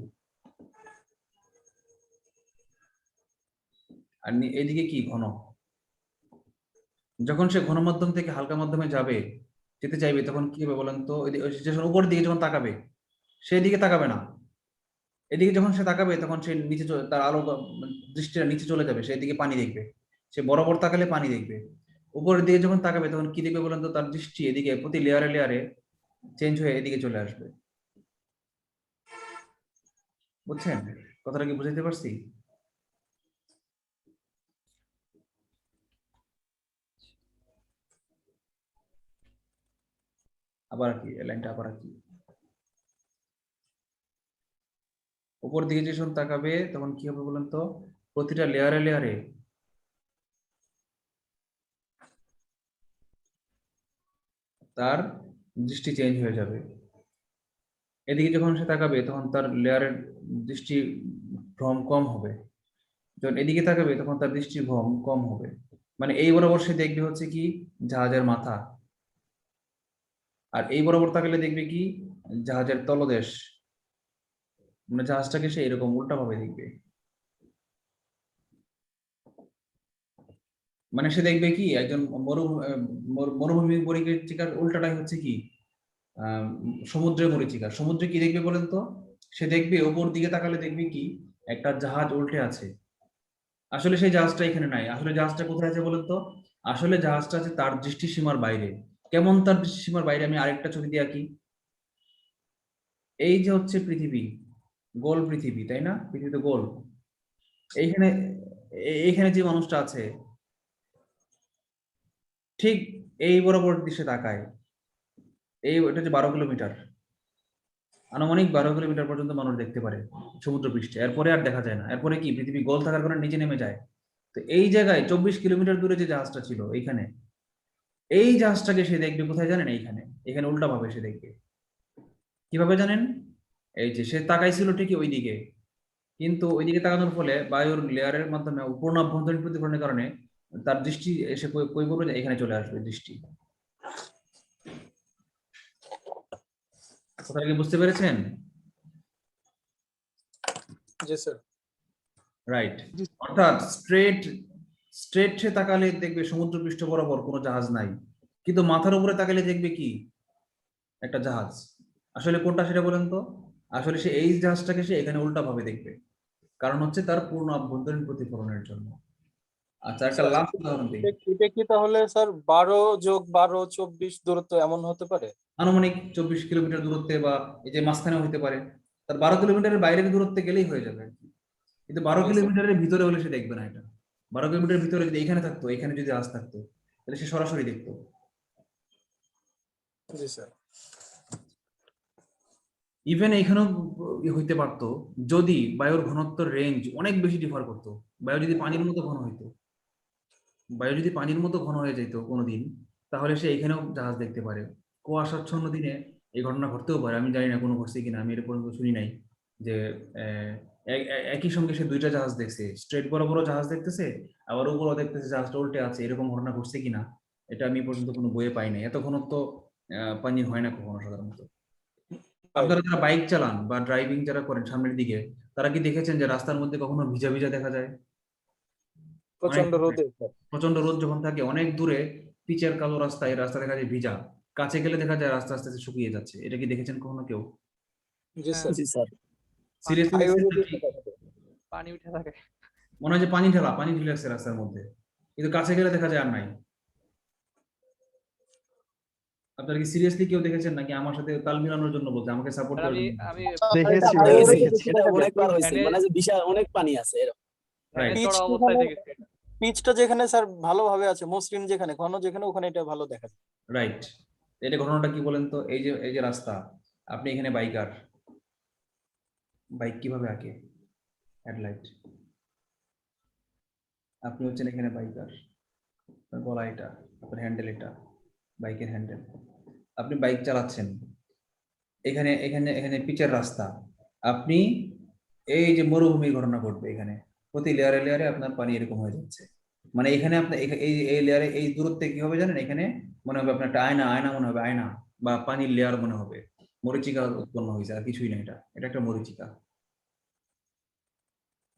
আর এইদিকে কি ঘন। যখন সে ঘন মাধ্যম থেকে হালকা মাধ্যমে যেতে চাইবে, তখন কি হবে বলেন তো, যখন উপরের দিকে যখন তাকাবে, সেই দিকে তাকাবে না, এদিকে যখন সে তাকাবে তখন সে নিচে তার আলো দৃষ্টিটা নিচে চলে যাবে, সেই দিকে পানি দেখবে। সে বরাবর তাকালে পানি দেখবে। উপরের দিকে যখন তাকাবে তখন কি দেখবে বলেন তো, তার দৃষ্টি এদিকে প্রতি লেয়ারে লেয়ারে চেঞ্জ হয়ে এদিকে চলে আসবে। বুঝছেন কথাটা কি বুঝাইতে পারছি? আবার কি লাইনটা আবার কি, উপর দিকে যখন তাকাবে তখন কি হবে বলেন তো, প্রতিটা লেয়ারে লেয়ারে তার দৃষ্টি চেঞ্জ হয়ে যাবে। এদিকে যখন সে তাকাবে তখন তার লেয়ারের দৃষ্টি ভ্রম কম হবে, যখন এদিকে তাকাবে তখন তার দৃষ্টি ভ্রম কম হবে। মানে এই বরাবর সে দেখবে হচ্ছে কি জাহাজের মাথা, আর এই বরাবর তাকালে দেখবে কি জাহাজের তলদেশ, মানে জাহাজটাকে সে এরকম উল্টা ভাবে দেখবে। মানে সে দেখবে কি একজন মরুভূমি মরীচিকার উল্টাটাই হচ্ছে কি সমুদ্রের মরীচিকা। সমুদ্রে কি দেখবে বলেন তো, সে দেখবে ওপর দিকে তাকালে দেখবে কি একটা জাহাজ উল্টে আছে। আসলে সেই জাহাজটা এখানে নাই, আসলে জাহাজটা কোথায় আছে বলেন তো, আসলে জাহাজটা আছে তার দৃষ্টিসীমার বাইরে। কেমন তার দৃষ্টিসীমার বাইরে, আমি আরেকটা ছবি দিয়ে আঁকি। এই যে হচ্ছে পৃথিবী, গোল পৃথিবী, তাই না, পৃথিবী তো গোল। এইখানে এইখানে যে মানুষটা আছে ঠিক এই বরাবর দিশে তাকায়, এটা হচ্ছে 12 কিলোমিটার, আনুমানিক 12 কিলোমিটার পর্যন্ত মানুষ দেখতে পারে সমুদ্র পৃষ্ঠে, এরপরে আর দেখা যায় না। এরপরে কি পৃথিবী গোল থাকার কারণে নিচে নেমে যায়। তো এই জায়গায় 24 কিলোমিটার দূরে যে জাহাজটা ছিল এইখানে, এই জাহাজটাকে সে দেখবে কোথায় জানেন, এইখানে, এখানে উল্টা ভাবে সে দেখবে। কিভাবে জানেন, এই যে সে তাকাইছিল ঠিকই ওইদিকে, কিন্তু ওইদিকে তাকানোর ফলে বায়ুর লেয়ারের মাধ্যমে পূর্ণ আভ্যন্তরীণ প্রতিফলনের কারণে তার দৃষ্টি এসে কই করবে, এখানে চলে আসবে দৃষ্টি। কথাটা কি বুঝতে পেরেছেন? জি স্যার। রাইট। অর্থাৎ স্ট্রেট সে তাকালে দেখবে সমুদ্র পৃষ্ঠ বরাবর কোনো জাহাজ নাই, কিন্তু মাথার উপরে তাকালে দেখবে কি একটা জাহাজ। আসলে কোনটা সেটা বলেন তো, আসলে সে এই জাহাজটাকে সে এখানে উল্টা ভাবে দেখবে, কারণ হচ্ছে তার পূর্ণ আভ্যন্তরীণ প্রতিফলনের জন্য। আচ্ছা, একটা লাস্ট উদাহরণ দিই। এটা কি তাহলে স্যার 12 যোগ 12 24 দূরত্ব এমন হতে পারে? আনুমানিক 24 কিলোমিটার দূরত্বে, বা এই যে মাঝখানে হতে পারে, তার 12 কিলোমিটারের বাইরের দূরত্বে গেলেই হয়ে যাবে। কিন্তু 12 কিলোমিটারের ভিতরে হলে সে দেখবে না এটা। 12 কিলোমিটারের ভিতরে যদি এখানে থাকতো, এখানে যদি জাহাজ থাকতো, তাহলে সে সরাসরি দেখতো। জি স্যার। ইভেন এখানেও হইতে পারতো যদি বায়ুর ঘনত্বের রেঞ্জ অনেক বেশি ডিফার করতো। বায়ু যদি পানির মতো ঘন হইতো, বায়ু যদি পানির মতো ঘন হয়ে যেত কোনোদিন, তাহলে সে এখানেও জাহাজ দেখতে পারে। কুয়াশাচ্ছন্ন দিনে এই ঘটনা ঘটতেও পারে, আমি জানি না কোনো ঘটছে কিনা, আমি এর পর্যন্ত শুনি নাই যে একই সঙ্গে সে দুইটা জাহাজ দেখছে, স্ট্রেট বড় বড় জাহাজ দেখতেছে, আবার উপরও দেখতেছে জাহাজটা উল্টে আছে, এরকম ঘটনা ঘটছে কিনা এটা আমি এ পর্যন্ত কোনো বইয়ে পাই নাই। এত ঘনত্ব পানির হয় না কখনো সাধারণত। আপনারা যারা বাইক চালান বা ড্রাইভিং যারা করেন সামনের দিকে, তারা কি দেখেছেন যে রাস্তার মধ্যে কখনো ভিজা ভিজা দেখা যায়? অনেক প্রচন্ড রোদে স্যার। প্রচন্ড রোদ যখন থাকে, অনেক দূরে পিচের কালো রাস্তায় রাস্তা দেখা যায় ভিজা, কাছে গেলে দেখা যায় রাস্তা আস্তে আস্তে শুকিয়ে যাচ্ছে। এটা কি দেখেছেন কখনো কেউ? জি হ্যাঁ, স্যার। জি স্যার। সিরিয়াসলি হাইওয়ে দেখছেন রোদে নাকি? পানি উঠে থাকে। মনে হয় যে পানি ঢেলে আসছে রাস্তার মধ্যে, কিন্তু কাছে গেলে দেখা যায় আর নাই। আপনারা কি সিরিয়াসলি কেউ দেখেছেন নাকি আমার সাথে তাল মিলানোর জন্য বলতে, আমাকে সাপোর্ট আর করার আমি জন্য বলতে? আমি দেখেছি ভাই, হাইওয়ে দেখেছি। এটা অনেকবার হয়েছে, ভ্যানে মানে যে বিশাল অনেক পানি আছে এরকম। রাইট। ভ্যানে পিচ চড়া অবস্থায় যেখানে দেখেছি এটা। পিচটা যেখানে স্যার ভালোভাবে আছে, মসৃণ যেখানে, ঘন যেখানে, ওখানে এটা ভালো দেখা যায়। রাইট। এটা ঘটনাটা কি বলেন তো? এই যে রাস্তা, আপনি এখানে বাইকার, বাইক কিভাবে আঁকে? হেডলাইট। আপনি হচ্ছেন এখানে বাইকার, আপনার গলা এটা, আপনার হ্যান্ডেল এটা, বাইকের হ্যান্ডেল। আপনি বাইক চালাচ্ছেন, এখানে এখানে এখানে পিচের রাস্তা, আপনি এই যে মরুভূমির ঘটনা ঘটবে এখানে, প্রতি লেয়ারে লেয়ারে আপনার পানি এরকম হয়ে যাচ্ছে। মানে এখানে আপনার এই এই লেয়ারে এই দূরত্বে কি হবে জানেন? এখানে মনে হবে আপনার একটা আয়না, আয়না মনে হবে, আয়না বা পানির লেয়ার মনে হবে, মরিচিকা উৎপন্ন হয়েছে, আর কিছুই না। এটা এটা একটা মরিচিকা।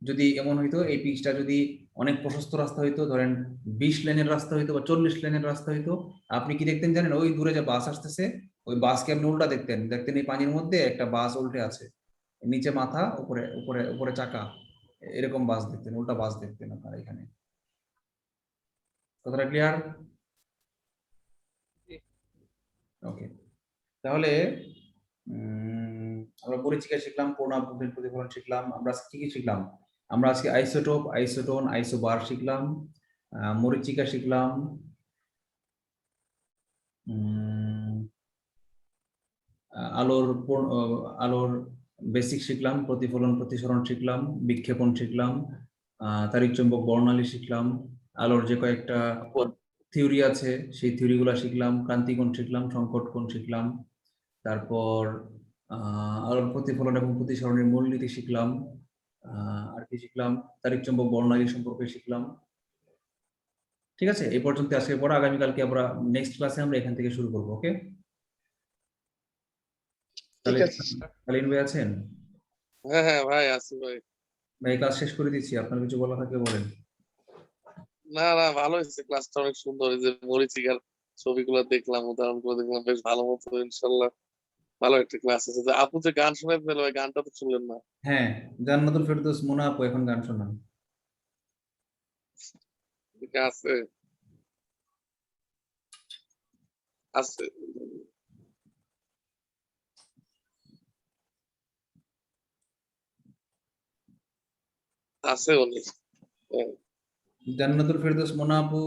যদি এমন হইতো, এই পিচটা যদি অনেক প্রশস্ত রাস্তা হইতো, ধরেন 20 লেনের রাস্তা হইতো বা 40 লেনের রাস্তা হইতো, আপনি কি দেখতেন জানেন? ওই দূরে যে বাস আসতেছে, ওই বাসকে আপনি উল্টা দেখতেন, দেখতেন এই পানির মধ্যে একটা বাস উল্টে আছে, নিচে মাথা, উপরে উপরে উপরে চাকা, এরকম বাস দেখতেন, উল্টা বাস দেখতেন আপনারা এখানে। কথাটা ক্লিয়ার? জি। ওকে, তাহলে আমরা পরিচিকা শিখলাম, পূর্ণাবৃত্তির প্রতিফলন শিখলাম, আমরা আজকে কি কি শিখলাম? আমরা আজকে আইসোটোপ, আইসোটোন, আইসোবার শিখলাম, মরিচিকা শিখলাম, আলোর আলোর বেসিক শিখলাম, প্রতিফলন প্রতিসরণ শিখলাম, বিক্ষেপণ শিখলাম, তাড়িৎ চৌম্বক বর্ণালী শিখলাম, আলোর যে কয়েকটা থিওরি আছে সেই থিওরিগুলো শিখলাম, ক্রান্তিকোণ শিখলাম, সংকট কোণ শিখলাম, তারপর আলোর প্রতিফলন এবং প্রতিসরণের মূলনীতি শিখলাম, আর কি শিখলাম? তাড়িৎ চৌম্বক বর্ণালী সম্পর্কে শিখলাম। ঠিক আছে, এই পর্যন্ত আজকে পড়া, আগামীকালকে আমরা নেক্সট ক্লাসে আমরা এখান থেকে শুরু করবো। ওকে, তাহলে কালীন ভাই আছেন? হ্যাঁ হ্যাঁ ভাই, আছি ভাই। ভাই কাজ শেষ করে দিচ্ছি, আপনার কিছু বলা থাকলে বলেন। না না, ভালো হয়েছে, ক্লাসটা অনেক সুন্দর। এই যে মরিচিকার ছবিগুলো দেখলাম, উদাহরণ গুলো দেখলাম, বেশ ভালো মতো ইনশাল্লাহ ভালো একটা ক্লাস আছে। যে আপু যে গান শোনাতে পেলো, ওই গানটা তো শুনলেন না? হ্যাঁ, জান্নাতুল ফেরদৌস মোনা আপু এখন গান শোনান। ঠিক আছে, আছে আছে উনি। হ্যাঁ। জান্নাতুল ফেরদৌস মোনা আপু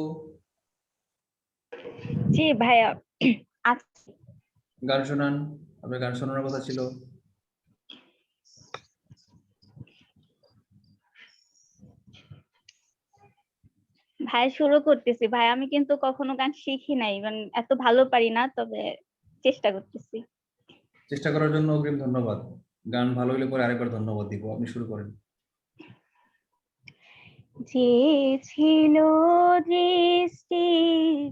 জি ভাইয়া। আচ্ছা, গান শোনান, আপনার গান শোনানোর কথা ছিল। ভাই শুরু করতেছি। ভাই আমি কিন্তু কখনো গান শিখি নাই, মানে এত ভালো পারি না, তবে চেষ্টা করতেছি। চেষ্টা করার জন্য অগ্রিম ধন্যবাদ। গান ভালো হলে পরে আরেকবার ধন্যবাদ দিব। আপনি শুরু করেন। যে ছিল দৃষ্টির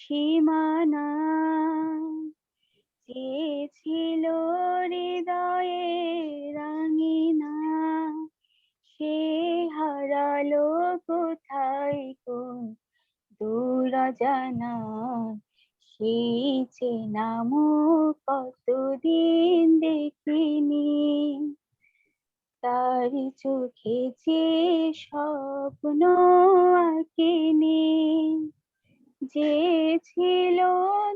সীমানা, যে ছিল হৃদয়ে রাঙিনা, সে হারালো কোথায় কোন দূর জানা, সেই চেনা মুখ কতদিন দেখিনি, তার চোখে যে স্বপ্ন আঁকিনি, যে ছিল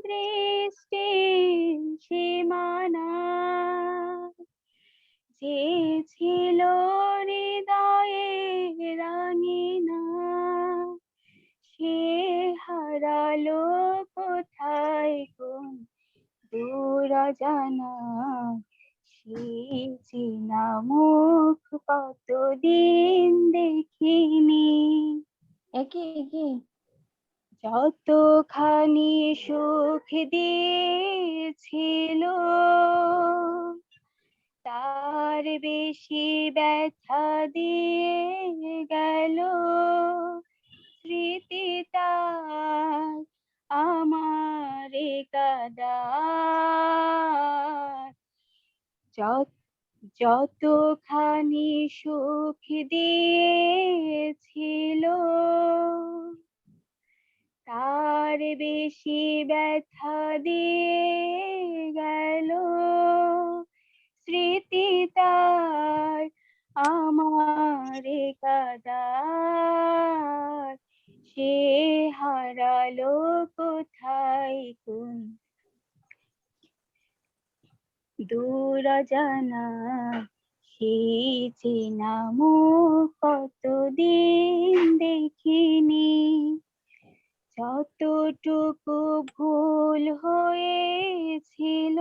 দৃষ্টির সীমানা, যে ছিল হৃদয়ে রাঙিনা, সে হারালো কোথায় কোন দূর জানা সেই চেনা মুখ কতদিন দেখিনি। একই যতখানি সুখ দিয়েছিল তার বেশি ব্যথা দিয়ে গেল স্মৃতি তার আমার কাদার। যতখানি সুখ দিয়েছিল তার বেশি ব্যথা দিয়ে গেল স্মৃতি তার আমার কাদার। সে হারালো কোথায় কোন দূর জানা সেই চেনা মুখ কতদিন দেখিনি। যতটুকু ভুল হয়েছিল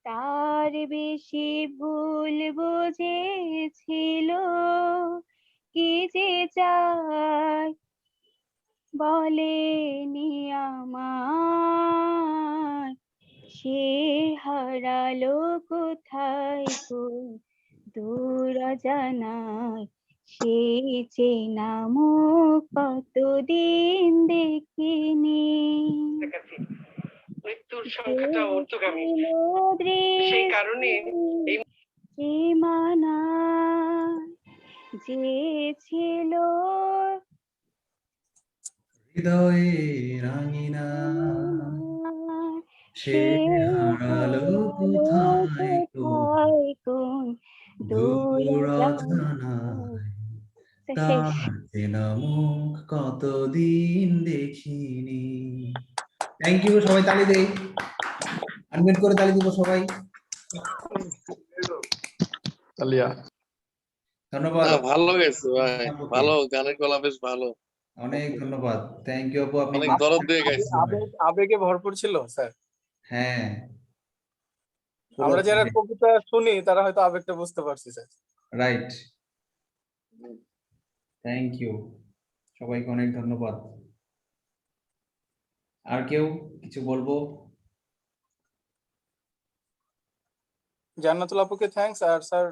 তার বেশি ভুল বুঝেছিল। কি যে চাই বলেনি আমায়, সে হারালো কোথায় কোন দূর জানায় সেই চেনা মুখ কতদিন দেখিনি। মৃত্যুর সংখ্যাটা ঊর্ধ্বগামী, সেই কারণে সীমানা যে ছিল হৃদয়ে রাঙিনা সে হারালো কোথায় কোন দূর জানায় তার চেনা মুখ কতদিন দেখিনি। থ্যাংক ইউ, সবাই তালি দেই, আনমিউট করে তালি দিব সবাই। ধন্যবাদ। ভালো গেছে ভাই, ভালো, গানের গলা বেশ ভালো। অনেক ধন্যবাদ, থ্যাংক ইউ আপু, আপনি অনেক দরদ দিয়ে গাইছেন। আবেগে ভরপুর ছিল স্যার। হ্যাঁ, আমরা যারা কবিতা শুনি তারা হয়তো আবেগটা বুঝতে পারছি স্যার। রাইট, থ্যাংক ইউ, সবাইকে অনেক ধন্যবাদ। আর কেউ কিছু বলবো? জান্নাতুল আপুকে থ্যাঙ্কস, আর স্যার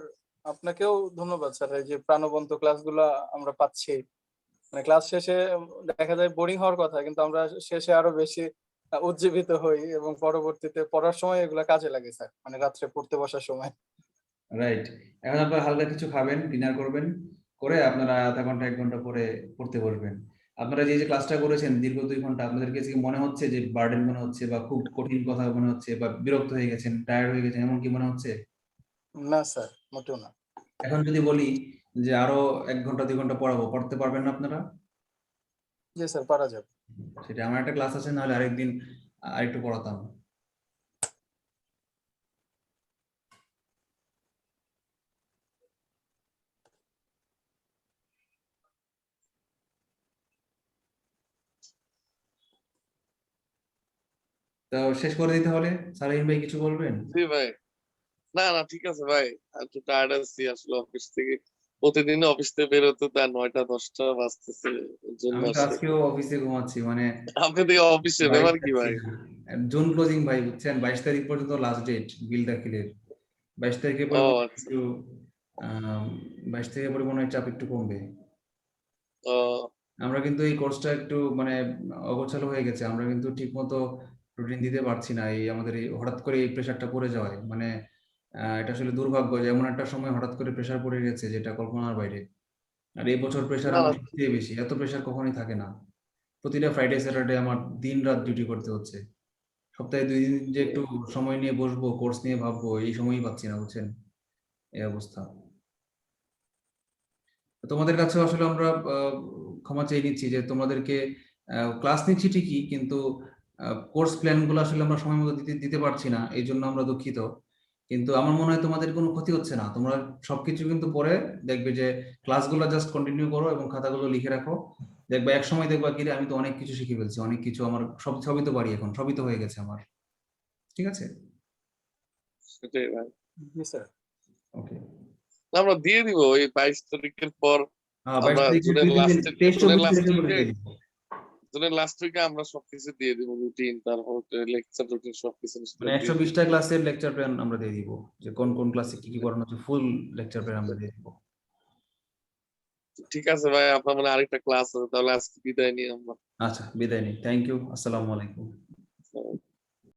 আপনাকেও ধন্যবাদ স্যার। এই যে প্রাণবন্ত ক্লাসগুলো আমরা পাচ্ছি, মানে ক্লাস শেষে দেখা যায় বোরিং হওয়ার কথা, কিন্তু আমরা শেষে আরো বেশি উজ্জীবিত হই এবং পরবর্তীতে পড়ার সময় এগুলা কাজে লাগে স্যার, মানে রাত্রে পড়তে বসার সময়। রাইট, এখন আপনারা হালকা কিছু খাবেন, ডিনার করবেন, করে আপনারা আধা ঘন্টা 1 ঘন্টা পরে পড়তে বসবেন। আপনারা যে ক্লাসটা করেছেন দীর্ঘ 2 ঘন্টা, আপনাদের কাছে কি মনে হচ্ছে যে বার্ডেন মনে হচ্ছে, বা খুব কঠিন কথা মনে হচ্ছে, বা বিরক্ত হয়ে গেছেন, টায়ার্ড হয়ে গেছেন, এমন কি মনে হচ্ছে? না স্যার, মোটেও না। এখন যদি বলি যে আরো 1 ঘন্টা 2 ঘন্টা পড়াবো, পড়তে পারবেন না আপনারা? জি স্যার, পারা যাবে। সেটা আমার একটা ক্লাস আছে, নাহলে আরেকদিন আরেকটু পড়াতাম। তো শেষ করে দিতে হলে সালাহিন ভাই কিছু বলবেন? জি ভাই, না না ঠিক আছে ভাই, একটু টায়ার্ড আছি আসলে অফিস থেকে, প্রতিদিন অফিস থেকে বেরোতে তার 9টা 10টা বাজতেছে, এর জন্য আমি তো আজকেও অফিসে ঘুমাচ্ছি, মানে আপনি থেকে অফিসে ব্যাপার কি ভাই? জুন ক্লোজিং ভাই, বুঝছেন, 22 তারিখ পর্যন্ত লাস্ট ডেট বিল দাখিলের। 22 তারিখে পরে একটু 22 তারিখে পরে মনে হয় চাপ একটু কমবে। আমরা কিন্তু এই কোর্সটা একটু মানে অগোছালো হয়ে গেছে, আমরা কিন্তু ঠিক মতো রুটিন দিতে পারছি না, এই আমাদের এই হঠাৎ করে এই প্রেশারটা পড়ে যাওয়ায়। মানে এটা আসলে দুর্ভাগ্য যে এমন একটা সময় হঠাৎ করে প্রেশার পড়ে গেছে যেটা কল্পনার বাইরে। আর এই বছর প্রেশার আমার সবচেয়ে বেশি, এত প্রেশার কখনোই থাকে না। প্রতিটা ফ্রাইডে স্যাটারডে আমার দিন রাত ডিউটি করতে হচ্ছে। সপ্তাহে 2 দিন যে একটু সময় নিয়ে বসবো, কোর্স নিয়ে ভাববো, এই সময়ই পাচ্ছি না, বুঝছেন, এই অবস্থা। তোমাদের কাছে আসলে আমরা ক্ষমা চেয়ে নিচ্ছি যে তোমাদেরকে ক্লাস নিচ্ছি ঠিকই, কিন্তু কোর্স প্ল্যান গুলো আসলে আমরা সময় মতো দিতে পারছি না, এই জন্য আমরা দুঃখিত। কিন্তু আমার মনে হয় তোমাদের কোনো ক্ষতি হচ্ছে না, তোমরা সবকিছু কিন্তু পরে দেখবে যে ক্লাসগুলো জাস্ট কন্টিনিউ করো এবং খাতাগুলো লিখে রাখো, দেখবা এক সময় দেখবা কি রে, আমি তো অনেক কিছু শিখে ফেলছি, অনেক কিছু আমার সবই তো পারি এখন, সবই তো হয়ে গেছে আমার। ঠিক আছে, সেটাই ভাই। জি স্যার। ওকে। আমরা দিয়ে দিব ওই 22 তারিখের পর, 22 আমরা তারিখে জুনের লাস্টে, টেস্ট জুনের অফিসে লাস্ট রেখে উইকে, দিয়ে দিব। জুনের লাস্ট উইকে আমরা সবকিছু দিয়ে দিব, রুটিন, তারপর লেকচার রুটিন সবকিছু মানে 120টা ক্লাসের লেকচার প্ল্যান আমরা দিয়ে দিব, যে কোন কোন ক্লাসে কি কি করানো হচ্ছে, ফুল লেকচার প্ল্যান আমরা দিয়ে দিব। ঠিক আছে ভাই, আপনার মানে আরেকটা ক্লাস আছে, তাহলে আজকে বিদায় নিই আমরা। আচ্ছা, বিদায় নিই। থ্যাংক ইউ, আসসালামু আলাইকুম।